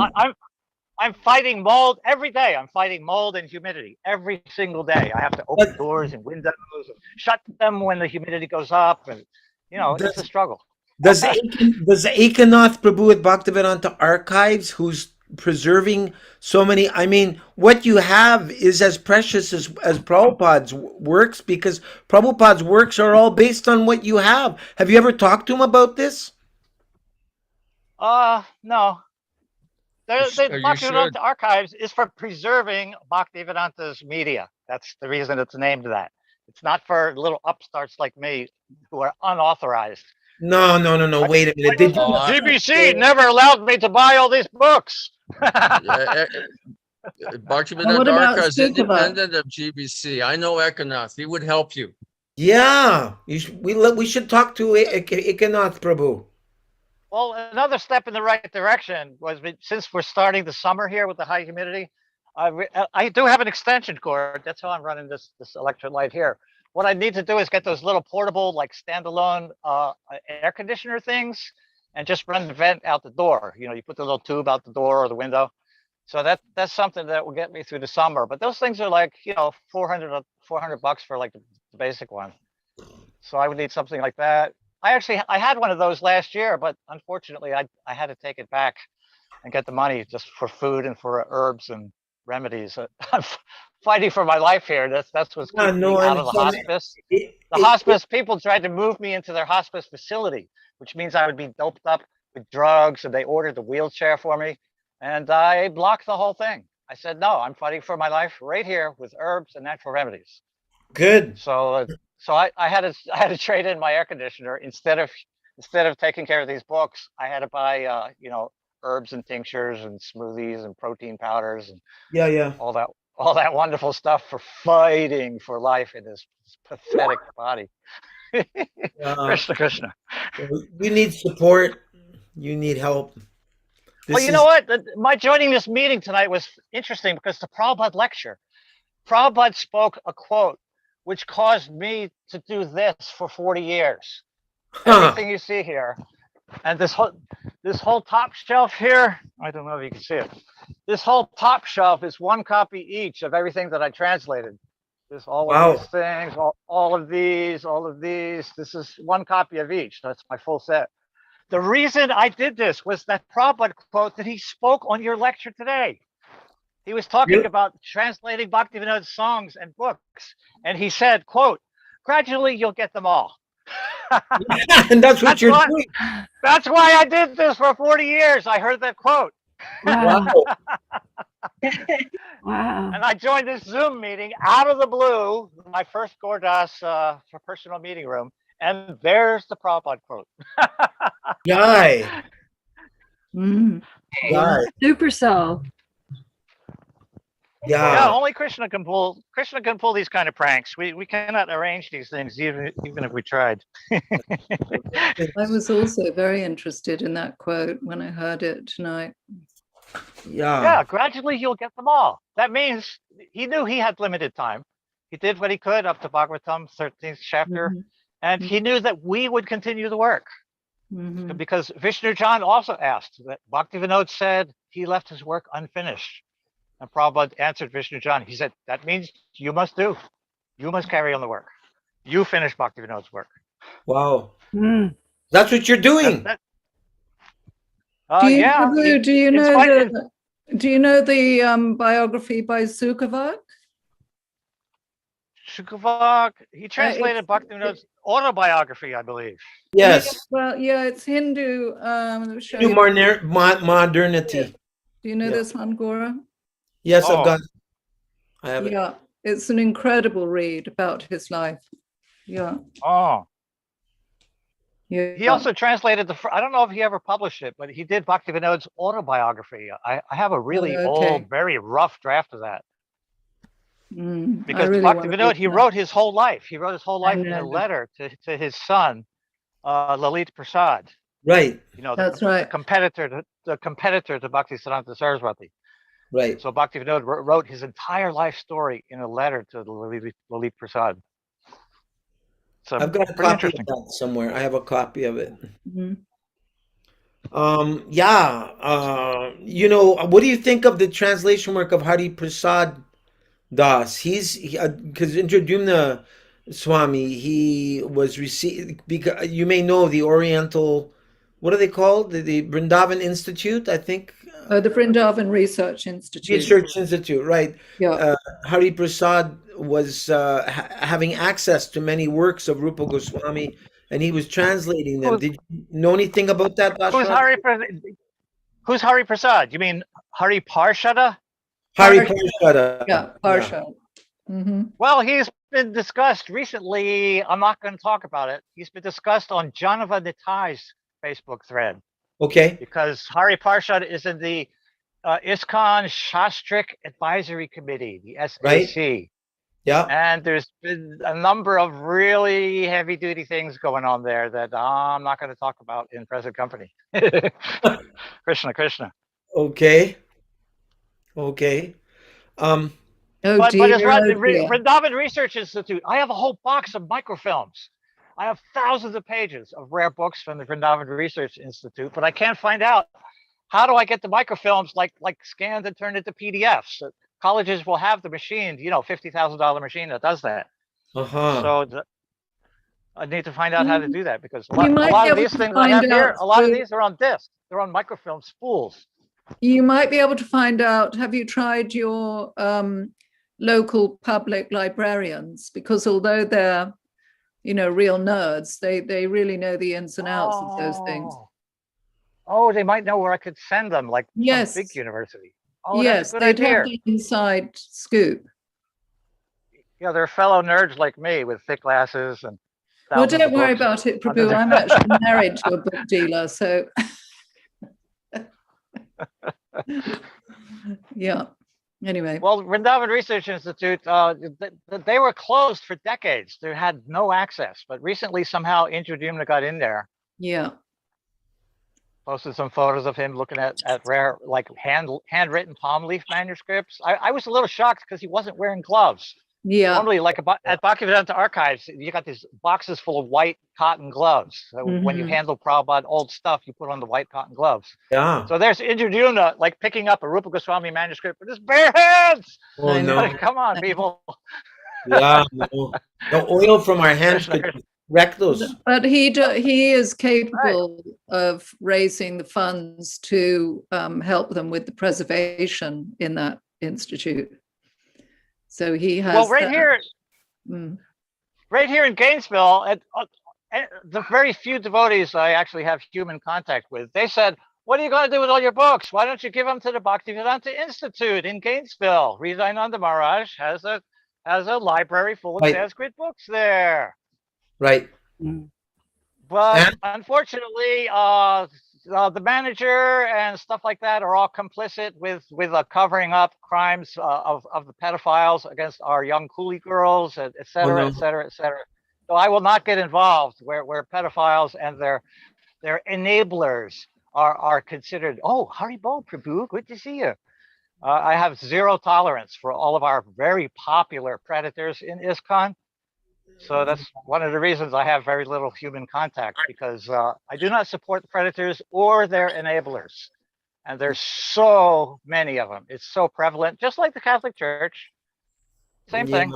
I'm fighting mold every day. I'm fighting mold and humidity every single day. I have to open doors and windows, and shut them when the humidity goes up, and you know, it's a struggle.
does Ekanath Prabhu at Bhaktivedanta Archives, who's preserving so many, I mean, what you have is as precious as Prabhupada's works, because Prabhupada's works are all based on what you have. Have you ever talked to him about this?
No. The
You
Bhaktivedanta
should.
Archives is for preserving Bhaktivedanta's media. That's the reason it's named that. It's not for little upstarts like me who are unauthorized.
No. Wait a minute. Did you?
GBC never allowed me to buy all these books.
Bhaktivedanta
what about
Archives
Sukava?
independent of GBC. I know Ekanath. He would help you.
Yeah, we should talk to Ekanath Prabhu.
Well, another step in the right direction was since we're starting the summer here with the high humidity, I do have an extension cord. That's how I'm running this electric light here. What I need to do is get those little portable, like standalone air conditioner things, and just run the vent out the door. You know, you put the little tube out the door or the window. So that's something that will get me through the summer. But those things are like, you know, $400 for like the basic one. So I would need something like that. I had one of those last year, but unfortunately I had to take it back and get the money just for food and for herbs and remedies. I'm fighting for my life here. That's what's
Yeah,
keeping
no,
me
I
out of the
understand.
hospice.
It,
The
it,
hospice people tried to move me into their hospice facility, which means I would be doped up with drugs, and they ordered the wheelchair for me, and I blocked the whole thing. I said, no, I'm fighting for my life right here with herbs and natural remedies.
good.
So, I had to trade in my air conditioner instead of taking care of these books. I had to buy herbs and tinctures and smoothies and protein powders and
Yeah, yeah.
all that wonderful stuff for fighting for life in this pathetic body. Krishna, Krishna.
You need support. You need help.
Well, you know what? My joining this meeting tonight was interesting because the Prabhupada lecture. Prabhupada spoke a quote which caused me to do this for 40 years. Everything you see here, and this whole top shelf here, I don't know if you can see it. This whole top shelf is one copy each of everything that I translated. There's all of these things, all of these. This is one copy of each. That's my full set. The reason I did this was that Prabhupada quote that he spoke on your lecture today. He was talking about translating Bhaktivinoda's songs and books, and he said, quote, gradually you'll get them all.
And that's what you're doing.
That's why I did this for 40 years. I heard that quote.
Wow.
Wow.
And I joined this Zoom meeting out of the blue, my first Gordas for personal meeting room, and there's the Prabhupada quote.
Guy.
Guy. Super soul.
Yeah, only Krishna can pull these kind of pranks. We cannot arrange these things even if we tried.
I was also very interested in that quote when I heard it tonight.
Yeah, gradually you'll get them all. That means he knew he had limited time. He did what he could up to Bhagavatam 13th chapter, and he knew that we would continue the work. Because Vishnu Jan also asked that Bhaktivinoda said he left his work unfinished. And Prabhupada answered Vishnu Jan. He said, that means you must carry on the work. You finish Bhaktivinoda's work.
Wow. That's what you're doing.
Do you know the biography by Sukhavak?
Sukhavak, he translated Bhaktivinoda's autobiography, I believe.
Yes.
Yeah, it's Hindu.
Hindu modernity.
Do you know this one, Gora?
Yes, I've got it. I have it.
Yeah, it's an incredible read about his life. Yeah.
Oh.
Yeah.
He also translated I don't know if he ever published it, but he did Bhaktivinoda's autobiography. I have a really old, very rough draft of that. Because really Bhaktivinoda, he wrote his whole life. He wrote his whole life in a letter to his son, Lalit Prasad.
Right.
You know,
that's right.
The competitor to Bhaktisiddhanta Saraswati.
Right.
So Bhaktivinoda wrote his entire life story in a letter to Lalit Prasad. So
I've got a copy of that somewhere. I have a copy of it. What do you think of the translation work of Hari Prasad Das? Because Indradyumna Swami, he was received, because you may know the Oriental, what are they called? The Vrindavan Institute, I think.
The Vrindavan Research Institute.
Right.
Yeah.
Hari Prasad was having access to many works of Rupa Goswami, and he was translating them. Did you know anything about that?
Who's Hari Prasad? You mean Hari Parshada?
Hari Parshada.
Yeah, Parshada.
Well, he's been discussed recently. I'm not going to talk about it. He's been discussed on Janava Nitai's Facebook thread.
Okay.
Because Hari Parshad is in the ISKCON Shastric Advisory Committee, the SAC.
Right. Yeah.
And there's been a number of really heavy-duty things going on there that I'm not going to talk about in present company. Krishna.
Okay.
But it's right, the Vrindavan Research Institute. I have a whole box of microfilms. I have thousands of pages of rare books from the Vrindavan Research Institute, but I can't find out how do I get the microfilms like scanned and turned into PDFs. Colleges will have the machine, $50,000 machine that does that. So I need to find out how to do that because a lot of these things I have here, a lot of these are on disc. They're on microfilm spools.
You might be able to find out, have you tried your local public librarians? Because although they're, real nerds, they really know the ins and outs of those things.
Oh, they might know where I could send them, like some
Yes.
big university. Oh, that's a
Yes,
good
they'd have
idea.
the inside scoop.
Yeah, they're fellow nerds like me with thick glasses and
Well,
thousands
don't
of
worry
books
about it,
under
Prabhu.
their-
I'm actually married to a book dealer, so yeah. Anyway,
Well, Vrindavan Research Institute, they were closed for decades. They had no access, but recently somehow Indradyumna got in there,
yeah.
posted some photos of him looking at rare, like handwritten palm leaf manuscripts. I was a little shocked because he wasn't wearing gloves.
Yeah.
Normally, like at Bhaktivedanta Archives, you got these boxes full of white cotton gloves. So when you
Mhm.
handle Prabhupada old stuff, you put on the white cotton gloves.
Yeah.
So there's Indradyumna like picking up a Rupa Goswami manuscript with his bare hands.
Oh
I know.
no.
Come on, people.
Yeah. No. The oil from our hands could wreck those.
But he is capable of raising the funds to help them with the preservation in that institute. So he has.
Well, right here,
Mm.
right here in Gainesville, and the very few devotees I actually have human contact with, they said, "What are you going to do with all your books? Why don't you give them to the Bhaktivedanta Institute in Gainesville? Rizayananda Maharaj has a library full of
Right.
Sanskrit books there."
Right.
But unfortunately, the manager and stuff like that are all complicit with covering up crimes of the pedophiles against our young coolie girls, et cetera,
no.
et cetera, et cetera. So I will not get involved where pedophiles and their enablers are considered. Oh, Haribol Prabhu, good to see you. I have zero tolerance for all of our very popular predators in ISKCON. So that's one of the reasons I have very little human contact, because I do not support the predators or their enablers. And there's so many of them. It's so prevalent, just like the Catholic Church. Same thing.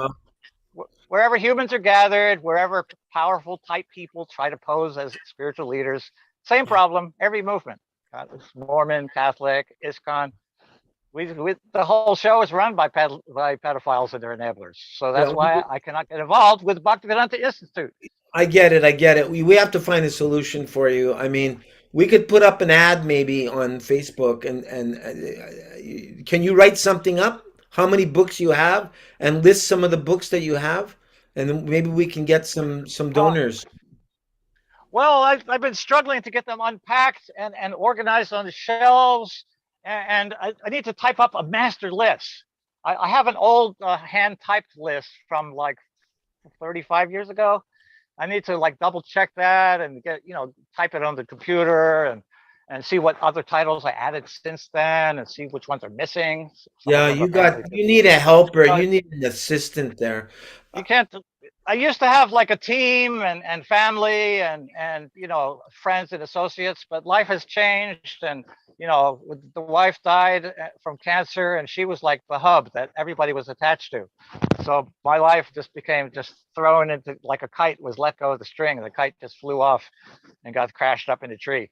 Wherever humans are gathered, wherever powerful type people try to pose as spiritual leaders, same problem, every movement. Mormon, Catholic, ISKCON. The whole show is run by pedophiles and their enablers. So that's why I cannot get involved with Bhaktivedanta Institute.
I get it. We have to find a solution for you. I mean, we could put up an ad maybe on Facebook, and can you write something up? How many books you have, and list some of the books that you have, and then maybe we can get some donors.
Well, I've been struggling to get them unpacked and organized on the shelves. And I need to type up a master list. I have an old hand typed list from like 35 years ago. I need to like double check that and type it on the computer and see what other titles I added since then and see which ones are missing.
Yeah, you need a helper. You need an assistant there.
You can't. I used to have like a team and family and friends and associates, but life has changed, and the wife died from cancer, and she was like the hub that everybody was attached to. So my life just became thrown into, like a kite was let go of the string, and the kite just flew off and got crashed up in a tree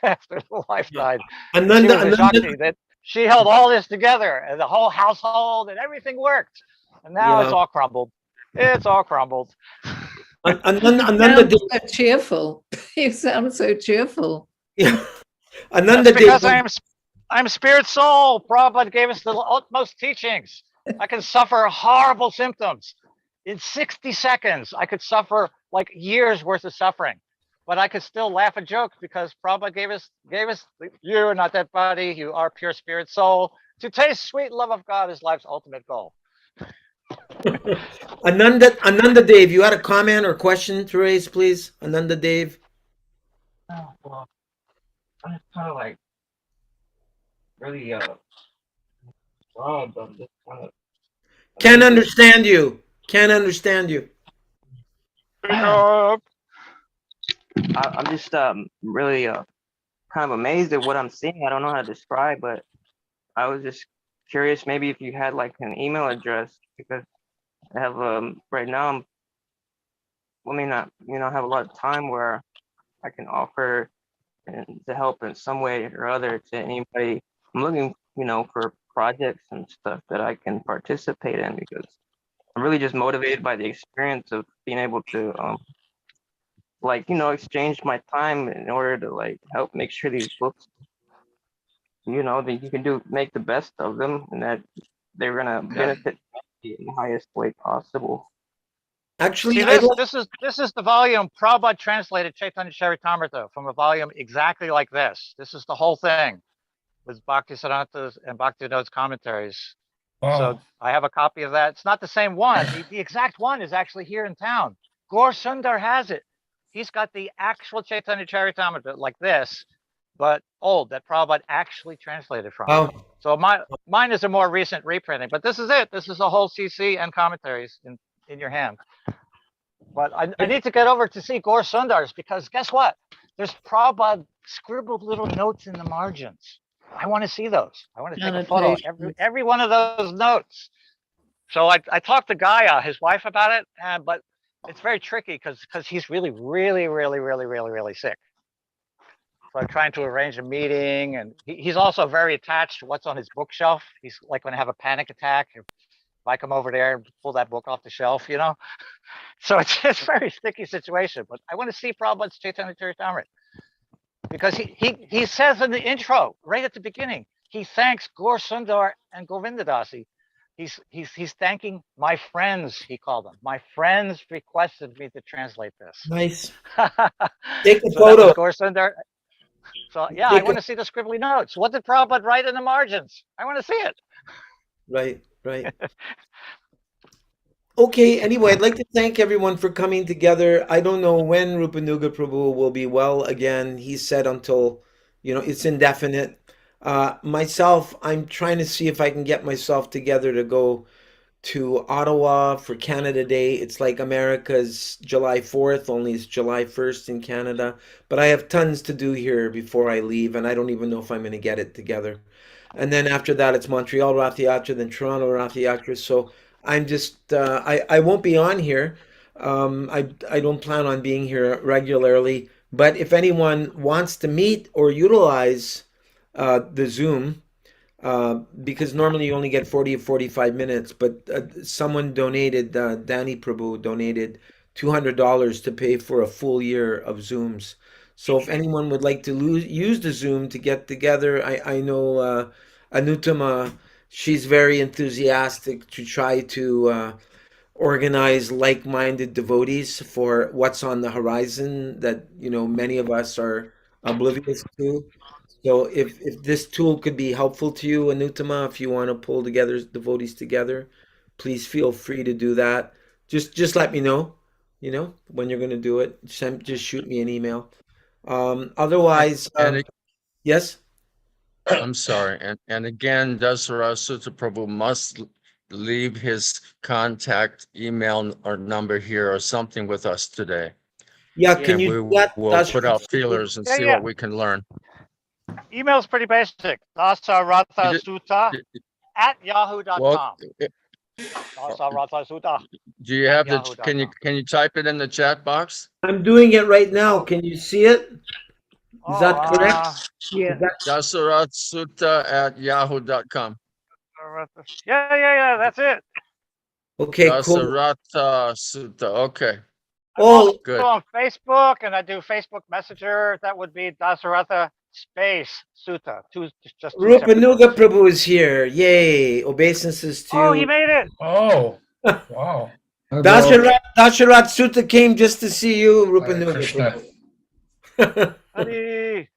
after the wife died. She was a Shakti that she held all this together, and the whole household and everything worked, and now it's all crumbled. It's all crumbled.
Ananda so cheerful. You sound so cheerful.
Yeah.
That's because I'm spirit soul. Prabhupada gave us the utmost teachings. I can suffer horrible symptoms. In 60 seconds, I could suffer like years worth of suffering. But I could still laugh and joke because Prabhupada gave us, you are not that body, you are pure spirit soul. To taste sweet love of God is life's ultimate goal.
Ananda Dave, you had a comment or question to raise, please? Ananda Dave.
Oh, well, I'm kind of like really broad, but just kind of
Can't understand you. Can't understand you.
I'm just really kind of amazed at what I'm seeing. I don't know how to describe, but I was just curious maybe if you had like an email address, because I have right now I may not have a lot of time where I can offer to help in some way or other to anybody I'm looking, for projects and stuff that I can participate in because I'm really just motivated by the experience of being able to, exchange my time in order to help make sure these books, that you can make the best of them and that they're gonna benefit humanity in the highest way possible.
Actually,
See,
I
this is the volume Prabhupada translated Chaitanya Charitamrita from a volume exactly like this. This is the whole thing with Bhaktisiddhanta's and Bhaktivinoda's commentaries. So I have a copy of that. It's not the same one. The exact one is actually here in town. Gaur Sundar has it. He's got the actual Chaitanya Charitamrita like this, but old, that Prabhupada actually translated from.
Wow.
So mine is a more recent reprinting, but this is it. This is the whole CC and commentaries in your hand. But I need to get over to see Gaur Sundar's because guess what? There's Prabhupada scribbled little notes in the margins. I want to see those. I want to take a photo of every one of those notes. So I talked to Gaia, his wife, about it, but it's very tricky because he's really, really, really, really, really, really sick. So I'm trying to arrange a meeting, and he's also very attached to what's on his bookshelf. He's like going to have a panic attack if I come over there and pull that book off the shelf, So it's a very sticky situation. But I want to see Prabhupada's Chaitanya Charitamrita. Because he says in the intro, right at the beginning, he thanks Gaur Sundar and Govindadasi. He's thanking my friends, he called them. My friends requested me to translate this.
Nice. Take a
So
photo.
that was Gaur Sundar. So yeah, I want to see the scribbly notes. What did Prabhupada write in the margins? I want to see it.
Right. Okay, anyway, I'd like to thank everyone for coming together. I don't know when Rupanuga Prabhu will be well again. He said until, it's indefinite. Myself, I'm trying to see if I can get myself together to go to Ottawa for Canada Day. It's like America's July 4th, only it's July 1st in Canada. But I have tons to do here before I leave, and I don't even know if I'm going to get it together. And then after that, it's Montreal Rath Yatra, then Toronto Rath Yatra. So I'm just, I won't be on here. I don't plan on being here regularly. But if anyone wants to meet or utilize the Zoom, because normally you only get 40 or 45 minutes, but someone donated, Danny Prabhu donated $200 to pay for a full year of Zooms. So if anyone would like to use the Zoom to get together, I know Anutama, she's very enthusiastic to try to organize like-minded devotees for what's on the horizon that many of us are oblivious to. So if this tool could be helpful to you, Anutama, if you want to pull together devotees together, please feel free to do that. Just let me know, when you're going to do it. Just shoot me an email. Otherwise, yes.
I'm sorry. And again, Dasara Sutta Prabhu must leave his contact email or number here or something with us today.
Yeah, can you do that?
We'll put out feelers and see what we can learn.
Email's pretty basic. Dasarathasutta at yahoo.com.
Well,
Dasarathasutta.
do you have the? Can you type it in the chat box?
I'm doing it right now. Can you see it? Is that correct?
Yeah.
Dasarath Sutta at yahoo.com.
Yeah. That's it.
Okay, cool.
Dasaratha Sutta. Okay.
Oh,
good.
On Facebook, and I do Facebook Messenger. That would be Dasaratha space Sutta. Just
Rupanuga Prabhu is here. Yay! Obeisances to you.
Oh, he made it.
Oh, wow.
Dasharat Sutta came just to see you, Rupanuga Prabhu.
Hare.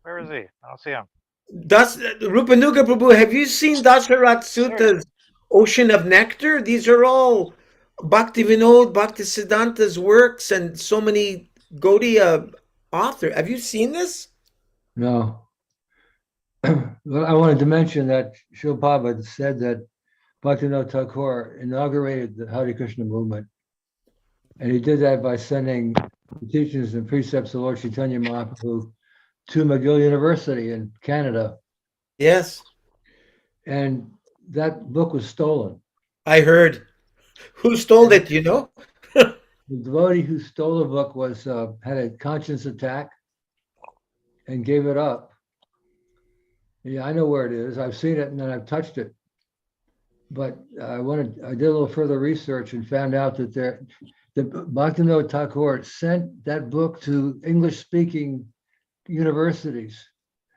Where is he? I don't see him.
Rupanuga Prabhu, have you seen Dasharat Sutta's Ocean of Nectar? These are all Bhaktivinoda, Bhaktisiddhanta's works and so many Gaudiya authors. Have you seen this?
No. Well, I wanted to mention that Srila Prabhupada said that Bhaktivinoda Thakur inaugurated the Hare Krishna movement. And he did that by sending the teachings and precepts of Lord Chaitanya Mahaprabhu to McGill University in Canada.
Yes.
And that book was stolen.
I heard. Who stole it, you know?
The devotee who stole the book was had a conscience attack and gave it up. Yeah, I know where it is. I've seen it and then I've touched it. But I did a little further research and found out that the Bhaktivinoda Thakur sent that book to English-speaking universities.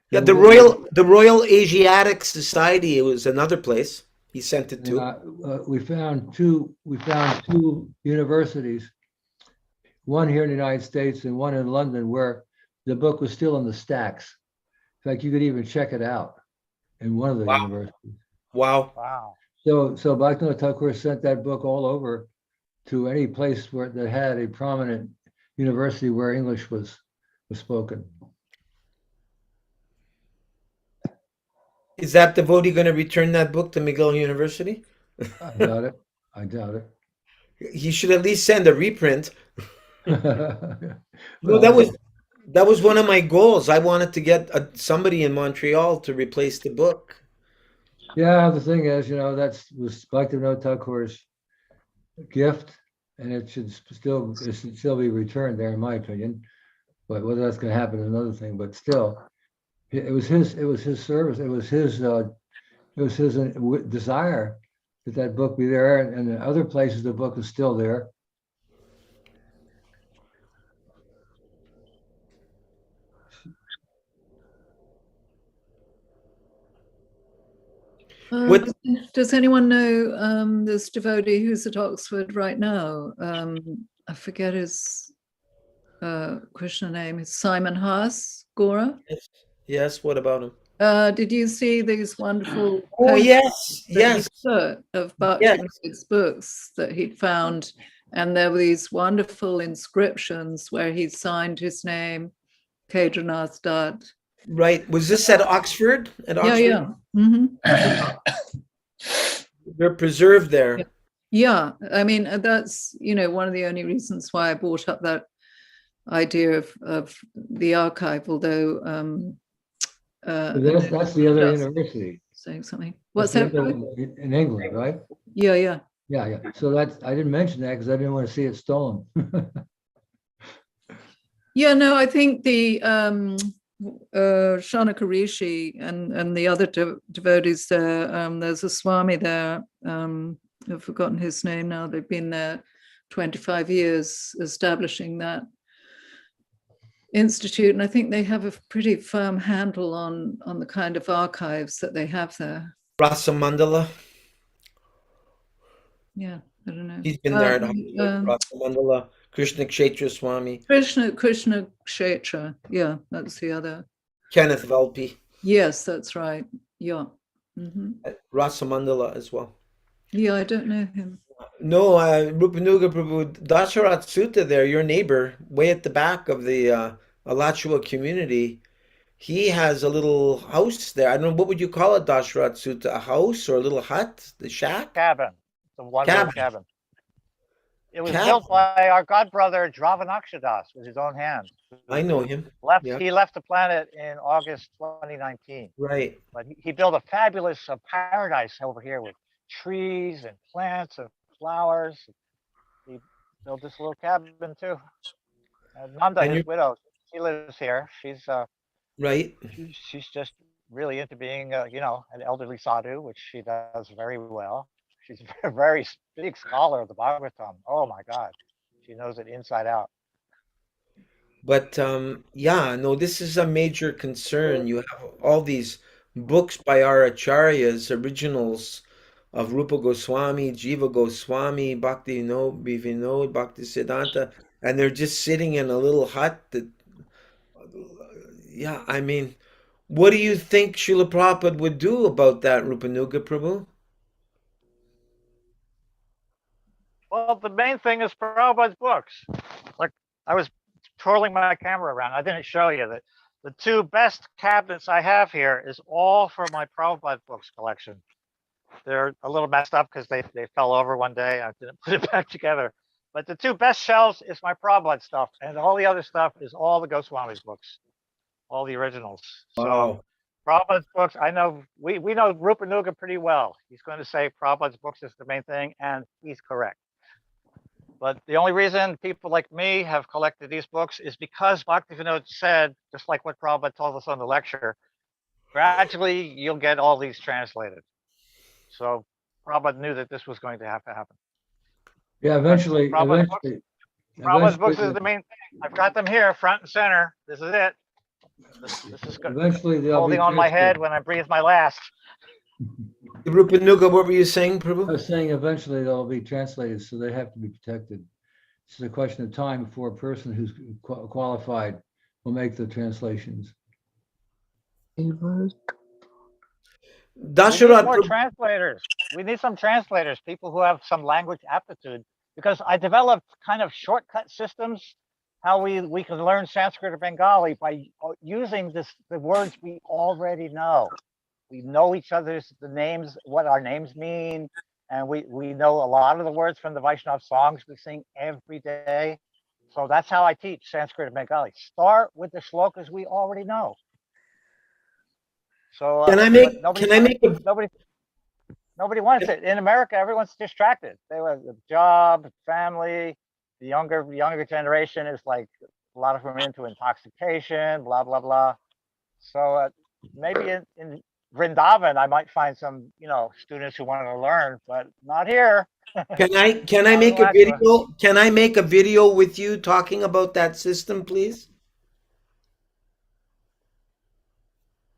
Yeah, the Royal Asiatic Society, it was another place he sent it to.
We found two universities, one here in the United States and one in London, where the book was still in the stacks. In fact, you could even check it out in one of the universities.
Wow.
Wow.
So Bhaktivinoda Thakur sent that book all over to any place that had a prominent university where English was spoken.
Is that devotee going to return that book to McGill University?
I doubt it. I doubt it.
He should at least send a reprint.
Well,
that was one of my goals. I wanted to get somebody in Montreal to replace the book.
yeah, the thing is, that was Bhaktivinoda Thakur's gift, and it should still be returned there, in my opinion. But whether that's going to happen is another thing. But still, it was his service. It was his desire that book be there, and in other places the book is still there.
Does anyone know this devotee who's at Oxford right now? I forget his Krishna name. It's Simon Haas, Gora.
Yes. What about him?
Did you see these wonderful?
Oh yes, yes.
Of Bhaktivinoda's books that he'd found, and there were these wonderful inscriptions where he signed his name, Kedranath Dat.
Right. Was this at Oxford? At Oxford?
Yeah. Mm-hmm.
They're preserved there.
Yeah. I mean, that's, one of the only reasons why I brought up that idea of the archive, although
that's the other university.
Saying something. What's that?
In England, right?
Yeah.
So I didn't mention that because I didn't want to see it stolen.
Yeah, no, I think the Shanaka Rishi and the other devotees there, there's a Swami there, I've forgotten his name now. They've been there 25 years establishing that institute, and I think they have a pretty firm handle on the kind of archives that they have there.
Rasamandala.
Yeah, I don't know.
He's been there at Rasamandala. Krishna Kshetra Swami.
Krishna Kshetra. Yeah, that's the other.
Kenneth Valpi.
Yes, that's right. Yeah. Mm-hmm.
Rasamandala as well.
Yeah, I don't know him.
No, Rupanuga Prabhu, Dasharat Sutta there, your neighbor, way at the back of the Alachua community, he has a little house there. I don't know, what would you call it, Dasharat Sutta? A house or a little hut? The shack?
Cabin. The one cabin. It was built by our godbrother Dravanakshadas with his own hands.
I know him.
He left the planet in August 2019.
Right.
But he built a fabulous paradise over here with trees and plants and flowers. He built this little cabin too. Nanda, his widow, she lives here. She's
right.
She's just really into being, an elderly sadhu, which she does very well. She's a very big scholar of the Bhagavatam. Oh my God, she knows it inside out.
But this is a major concern. You have all these books by our acharyas, originals of Rupa Goswami, Jiva Goswami, Bhaktivinoda, Bhaktisiddhanta, and they're just sitting in a little hut what do you think Srila Prabhupada would do about that, Rupanuga Prabhu?
Well, the main thing is Prabhupada's books. Like, I was twirling my camera around. I didn't show you that the two best cabinets I have here is all for my Prabhupada books collection. They're a little messed up because they fell over one day. I didn't put it back together. But the two best shelves is my Prabhupada stuff, and all the other stuff is all the Goswami's books, all the originals.
Wow.
So Prabhupada's books, I know, we know Rupanuga pretty well. He's going to say Prabhupada's books is the main thing, and he's correct. But the only reason people like me have collected these books is because Bhaktivinoda said, just like what Prabhupada told us on the lecture, Gradually, you'll get all these translated. So Prabhupada knew that this was going to have to happen.
Yeah, eventually,
Prabhupada's
eventually,
books is the main thing. I've got them here, front and center. This is it. This is good.
eventually they'll be
Holding on my head
translated.
when I breathe my last.
Rupanuga, what were you saying,
I
Prabhu?
was saying eventually they'll be translated, so they have to be protected. It's a question of time before a person who's qualified will make the translations.
We need
Dasharat,
more translators. We need some translators, people who have some language aptitude, because I developed kind of shortcut systems, how we can learn Sanskrit or Bengali by using the words we already know. We know each other's the names, what our names mean, and we know a lot of the words from the Vaishnava songs we sing every day. So that's how I teach Sanskrit and Bengali. Start with the shlokas we already know. So
can I make a
nobody wants it. In America, everyone's distracted. They have a job, family. The younger generation is like, a lot of them are into intoxication, blah, blah, blah. So maybe in Vrindavan, I might find some, students who want to learn, but not here.
Can I make a video? Can I make a video with you talking about that system, please?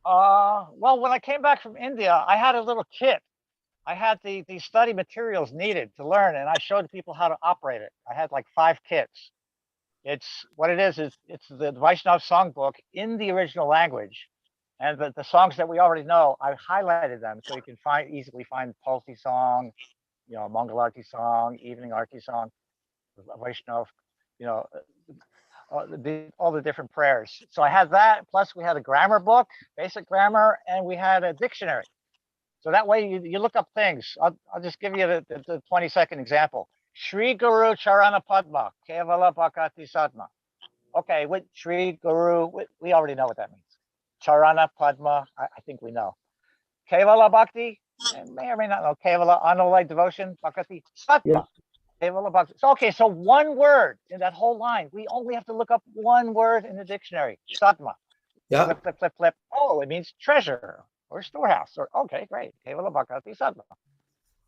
Well, when I came back from India, I had a little kit. I had the study materials needed to learn, and I showed people how to operate it. I had like 5 kits. It's what it is it's the Vaishnava songbook in the original language. And the songs that we already know, I highlighted them so you can easily find Tulsi song, Mangal Arti song, Evening Arti song, Vaishnava, all the different prayers. So I had that, plus we had a grammar book, basic grammar, and we had a dictionary. So that way you look up things. I'll just give you the 20-second example. Shri Guru Charana Padma, Kevala Bhakati Sadma. Okay, with Shri Guru, we already know what that means. Charana Padma, I think we know. Kevala Bhakti, may or may not know. Kevala, Anulay Devotion, Bhakti Sadma.
Yeah.
Kevala Bhakti. So, okay, so one word in that whole line. We only have to look up one word in the dictionary. Sadma.
Yeah.
Flip, flip, flip, flip. Oh, it means treasure or storehouse. Or okay, great. Kevala Bhakti Sadma.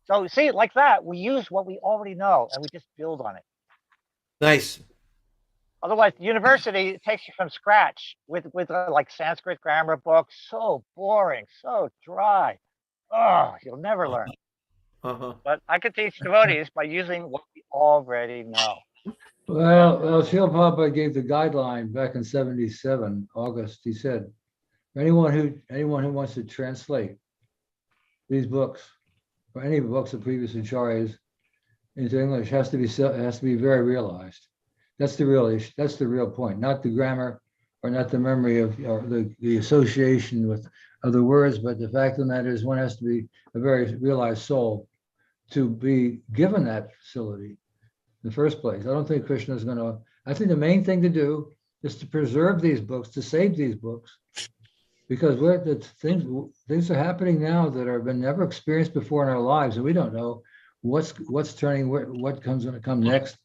So see, like that, we use what we already know and we just build on it.
Nice.
Otherwise, the university takes you from scratch with like Sanskrit grammar books. So boring, so dry. Oh, you'll never learn. But I could teach devotees by using what we already know.
Well, Srila Prabhupada gave the guideline back in '77, August. He said, anyone who wants to translate these books or any books of previous acharyas into English has to be very realized. That's the real issue. That's the real point, not the grammar or not the memory of the association with other words, but the fact of the matter is one has to be a very realized soul to be given that facility in the first place. I don't think Krishna is going to. I think the main thing to do is to preserve these books, to save these books, because things are happening now that have been never experienced before in our lives, and we don't know what's turning, what comes going to come next,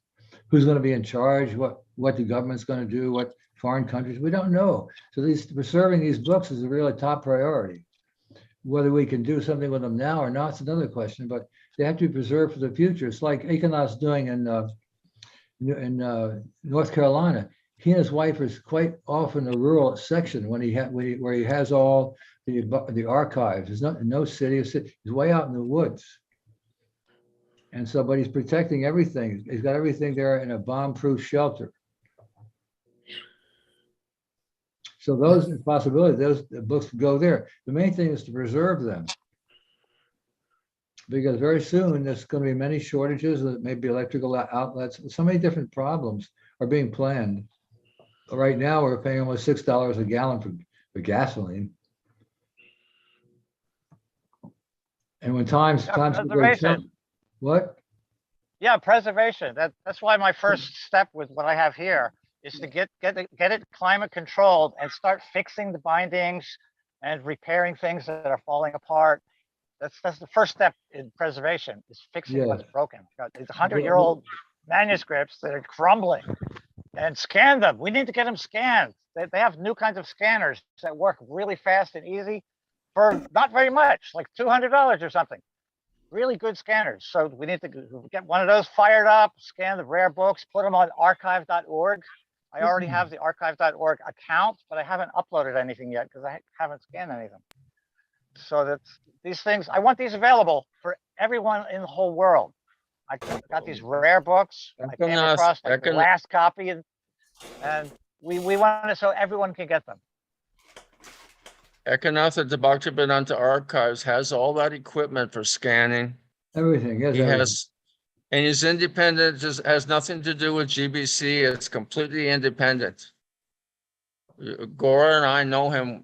who's going to be in charge, what the government's going to do, what foreign countries, we don't know. So preserving these books is a really top priority. Whether we can do something with them now or not is another question, but they have to be preserved for the future. It's like Ekanath's doing in North Carolina. He and his wife is quite often a rural section where he has all the archives. There's no city. He's way out in the woods. And so, but he's protecting everything. He's got everything there in a bomb-proof shelter. So those possibilities, those books go there. The main thing is to preserve them. Because very soon there's going to be many shortages, maybe electrical outlets, so many different problems are being planned. Right now, we're paying almost $6 a gallon for gasoline. And when times are very tough, what?
Yeah, preservation. That's why my first step with what I have here is to get it climate controlled and start fixing the bindings and repairing things that are falling apart. That's the first step in preservation, is fixing what's broken. It's 100-year-old manuscripts that are crumbling. And scan them. We need to get them scanned. They have new kinds of scanners that work really fast and easy for not very much, like $200 or something. Really good scanners. So we need to get one of those fired up, scan the rare books, put them on archive.org. I already have the archive.org account, but I haven't uploaded anything yet because I haven't scanned anything. So that's these things. I want these available for everyone in the whole world. I got these rare books. I came across like the last copy, and we want it so everyone can get them.
Ekanath at the Bhaktivinoda Archives has all that equipment for scanning.
Everything, yes.
He has, and he's independent, just has nothing to do with GBC. It's completely independent. Gora and I know him.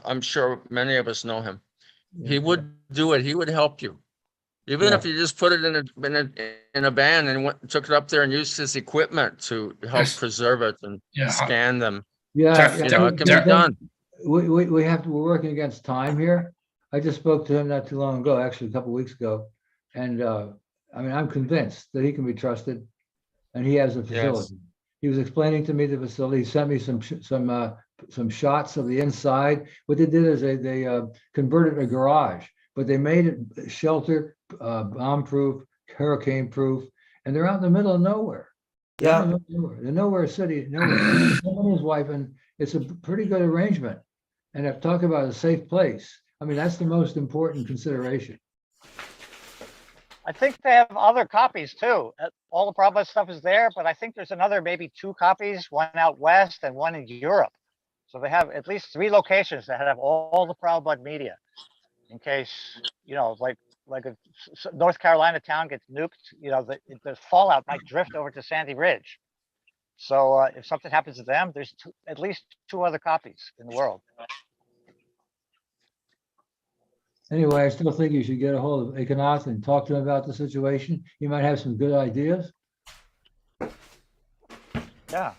I'm sure many of us know him. He would do it. He would help you. Even if you just put it in a van and took it up there and used his equipment to help preserve it and scan them.
Yeah,
you know, it can be done.
We're working against time here. I just spoke to him not too long ago, actually a couple of weeks ago. And I mean, I'm convinced that he can be trusted and he has a facility. Yes. He was explaining to me the facility. He sent me some shots of the inside. What they did is they converted a garage, but they made it shelter, bomb-proof, hurricane-proof, and they're out in the middle of nowhere.
Yeah.
They're nowhere city, nowhere. Him and his wife, and it's a pretty good arrangement. And if talk about a safe place, I mean, that's the most important consideration.
I think they have other copies too. All the Prabhupada stuff is there, but I think there's another maybe 2 copies, one out west and one in Europe. So they have at least 3 locations that have all the Prabhupada media, in case, you know, like a North Carolina town gets nuked, you know, the fallout might drift over to Sandy Ridge. So if something happens to them, there's at least 2 other copies in the world.
Anyway, I still think you should get a hold of Ekanath and talk to him about the situation. He might have some good ideas.
Yeah.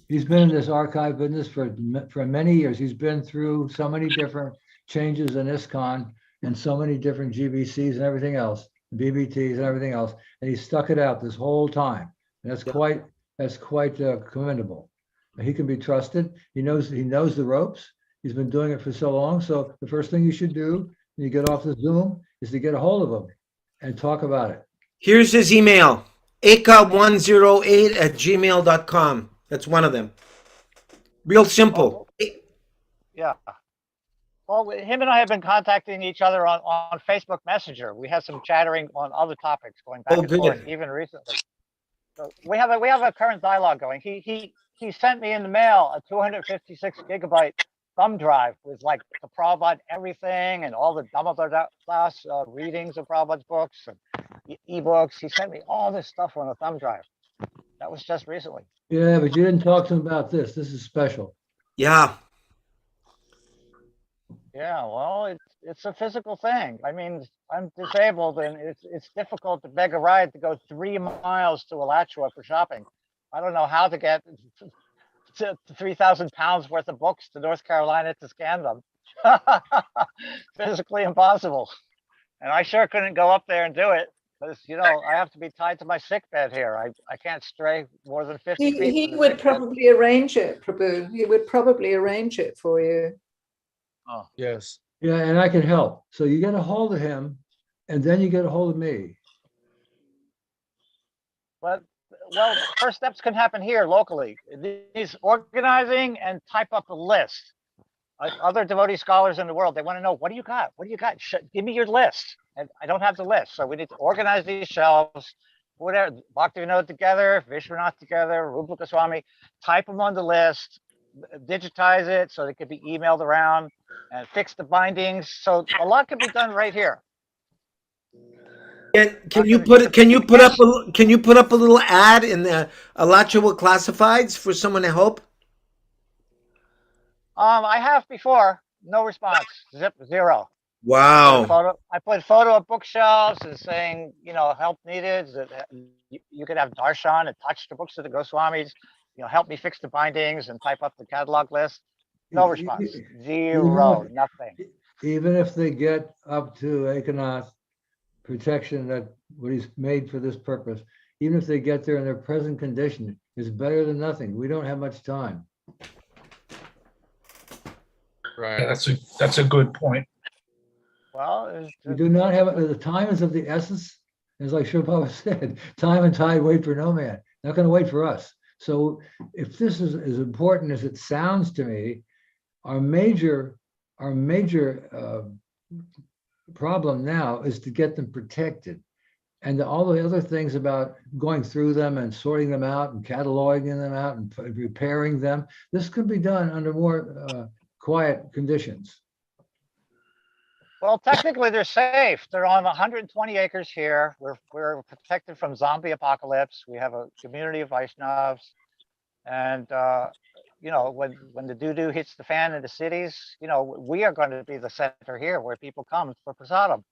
He's been in this archive business for many years. He's been through so many different changes in ISKCON and so many different GBCs and everything else, BBTs and everything else, and he stuck it out this whole time. And that's quite commendable. He can be trusted. He knows the ropes. He's been doing it for so long. So the first thing you should do when you get off the Zoom is to get a hold of him and talk about it.
Here's his email, eka108@gmail.com. That's one of them. Real simple.
Yeah. Well, him and I have been contacting each other on Facebook Messenger. We had some chattering on other topics going back and forth, even recently. So we have a current dialogue going. He sent me in the mail a 256 gigabyte thumb drive with like the Prabhupada everything and all the Damodar Das readings of Prabhupada's books and ebooks. He sent me all this stuff on a thumb drive. That was just recently.
Yeah, but you didn't talk to him about this. This is special.
Yeah.
Yeah, well, it's a physical thing. I mean, I'm disabled, and it's difficult to beg a ride to go 3 miles to Alachua for shopping. I don't know how to get 3,000 pounds worth of books to North Carolina to scan them. Physically impossible. And I sure couldn't go up there and do it because, you know, I have to be tied to my sick bed here. I can't stray more than 50 feet.
He would probably arrange it, Prabhu. He would probably arrange it for you.
Oh,
yes.
Yeah, and I can help. So you get a hold of him, and then you get a hold of me.
Well, first steps can happen here locally. He's organizing and type up a list. Other devotee scholars in the world, they want to know, what do you got? What do you got? Give me your list. And I don't have the list. So we need to organize these shelves, whatever, Bhaktivinoda together, Vishwanath together, Rupa Goswami, type them on the list, digitize it so it could be emailed around and fix the bindings. So a lot can be done right here.
Can you put up a little ad in the Alachua Classifieds for someone to help?
I have before, no response, zero.
Wow.
I put photo of bookshelves and saying, you know, help needed. That you could have darshan and touch the books of the Goswamis. You know, help me fix the bindings and type up the catalog list. No response. Zero. Nothing.
Even if they get up to Ekanath protection, that what he's made for this purpose, even if they get there in their present condition, is better than nothing. We don't have much time.
Right.
Yeah, that's a good point.
Well,
We do not have, the time is of the essence. It's like Srila said, time and tide wait for no man. Not going to wait for us. So if this is as important as it sounds to me, our major problem now is to get them protected. And all the other things about going through them and sorting them out and cataloging them out and repairing them, this could be done under more quiet conditions.
well, technically they're safe. They're on 120 acres here. We're protected from zombie apocalypse. We have a community of Vaishnavas, and you know, when the doo-doo hits the fan in the cities, you know, we are going to be the center here where people come for prasadam.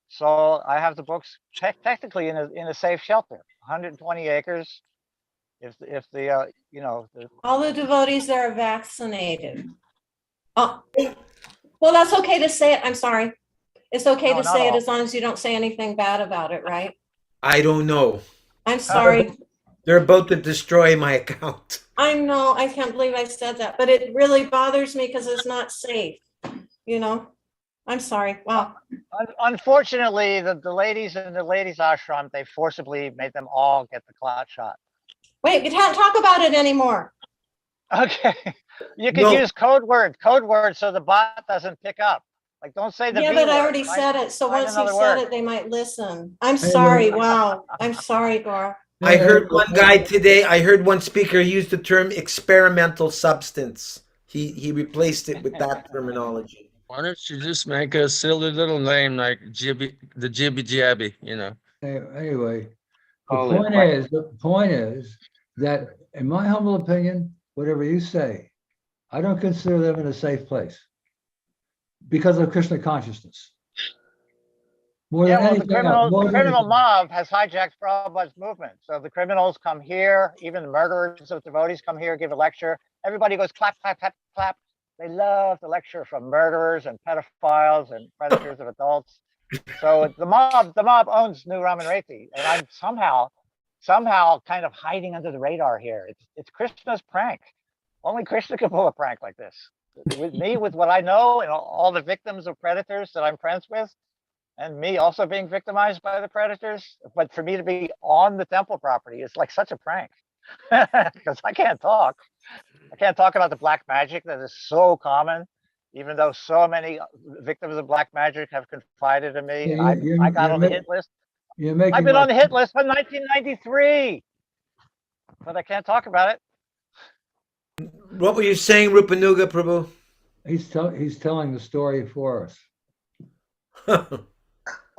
So I have the books technically in a safe shelter, 120 acres. If the you know,
All the devotees there are vaccinated. Oh, well, that's okay to say it. I'm sorry. It's okay
No,
to
not
say it
all.
as long as you don't say anything bad about it, right?
I don't know.
I'm sorry.
They're about to destroy my account.
I know, I can't believe I said that, but it really bothers me because it's not safe, you know? I'm sorry. Wow.
Unfortunately, the ladies in the ladies ashram, they forcibly made them all get the clot shot.
Wait, we can't talk about it anymore.
Okay, you can
No.
use code word so the bot doesn't pick up. Like, don't say the
Yeah,
B
but I
word,
already
right?
said it, so
Find
once you
another
said
word.
it, they might listen. I'm sorry, wow. I'm sorry, Dora.
I heard one guy today, I heard one speaker use the term experimental substance. He replaced it with that terminology.
Why don't you just make a silly little name like the Jibby Jabby, you know?
Anyway,
Call
the point is that, in my humble opinion, whatever you say, I don't consider them in a safe place because of Krishna consciousness. More
Yeah,
than
well,
anything else.
the criminal mob has hijacked Prabhupada's movement. So the criminals come here, even the murderers of devotees come here, give a lecture. Everybody goes clap, clap, clap, clap. They love the lecture from murderers and pedophiles and predators of adults. So the mob owns New Raman Reti, and I'm somehow kind of hiding under the radar here. It's Krishna's prank. Only Krishna can pull a prank like this. With me, with what I know, and all the victims of predators that I'm friends with, and me also being victimized by the predators. But for me to be on the temple property is like such a prank because I can't talk. I can't talk about the black magic that is so common, even though so many victims of black magic have confided in me.
Yeah,
I got on the hit list.
You're
I've been on the hit list from 1993, but I can't talk about it.
What were you saying, Rupanuga Prabhu?
He's telling the story for us.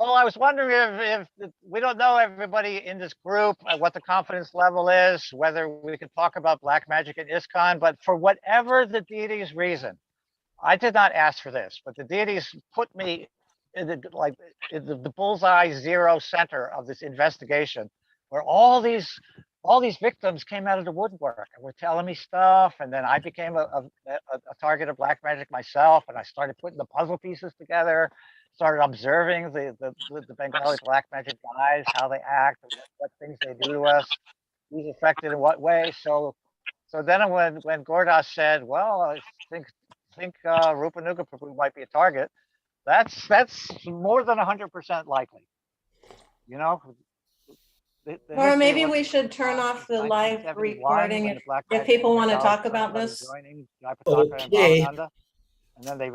Well, I was wondering if we don't know everybody in this group, what the confidence level is, whether we could talk about black magic and ISKCON, but for whatever the deity's reason, I did not ask for this, but the deities put me in the bullseye zero center of this investigation, where all these victims came out of the woodwork and were telling me stuff, and then I became a target of black magic myself, and I started putting the puzzle pieces together. Started observing the Bengali black magic guys, how they act, what things they do to us, who's affected in what way. So then when Gordas said, "Well, I think Rupanuga Prabhu might be a target," that's more than 100% likely. You know.
Or maybe we should turn off the live recording if people want to talk about this.
Okay.
And then they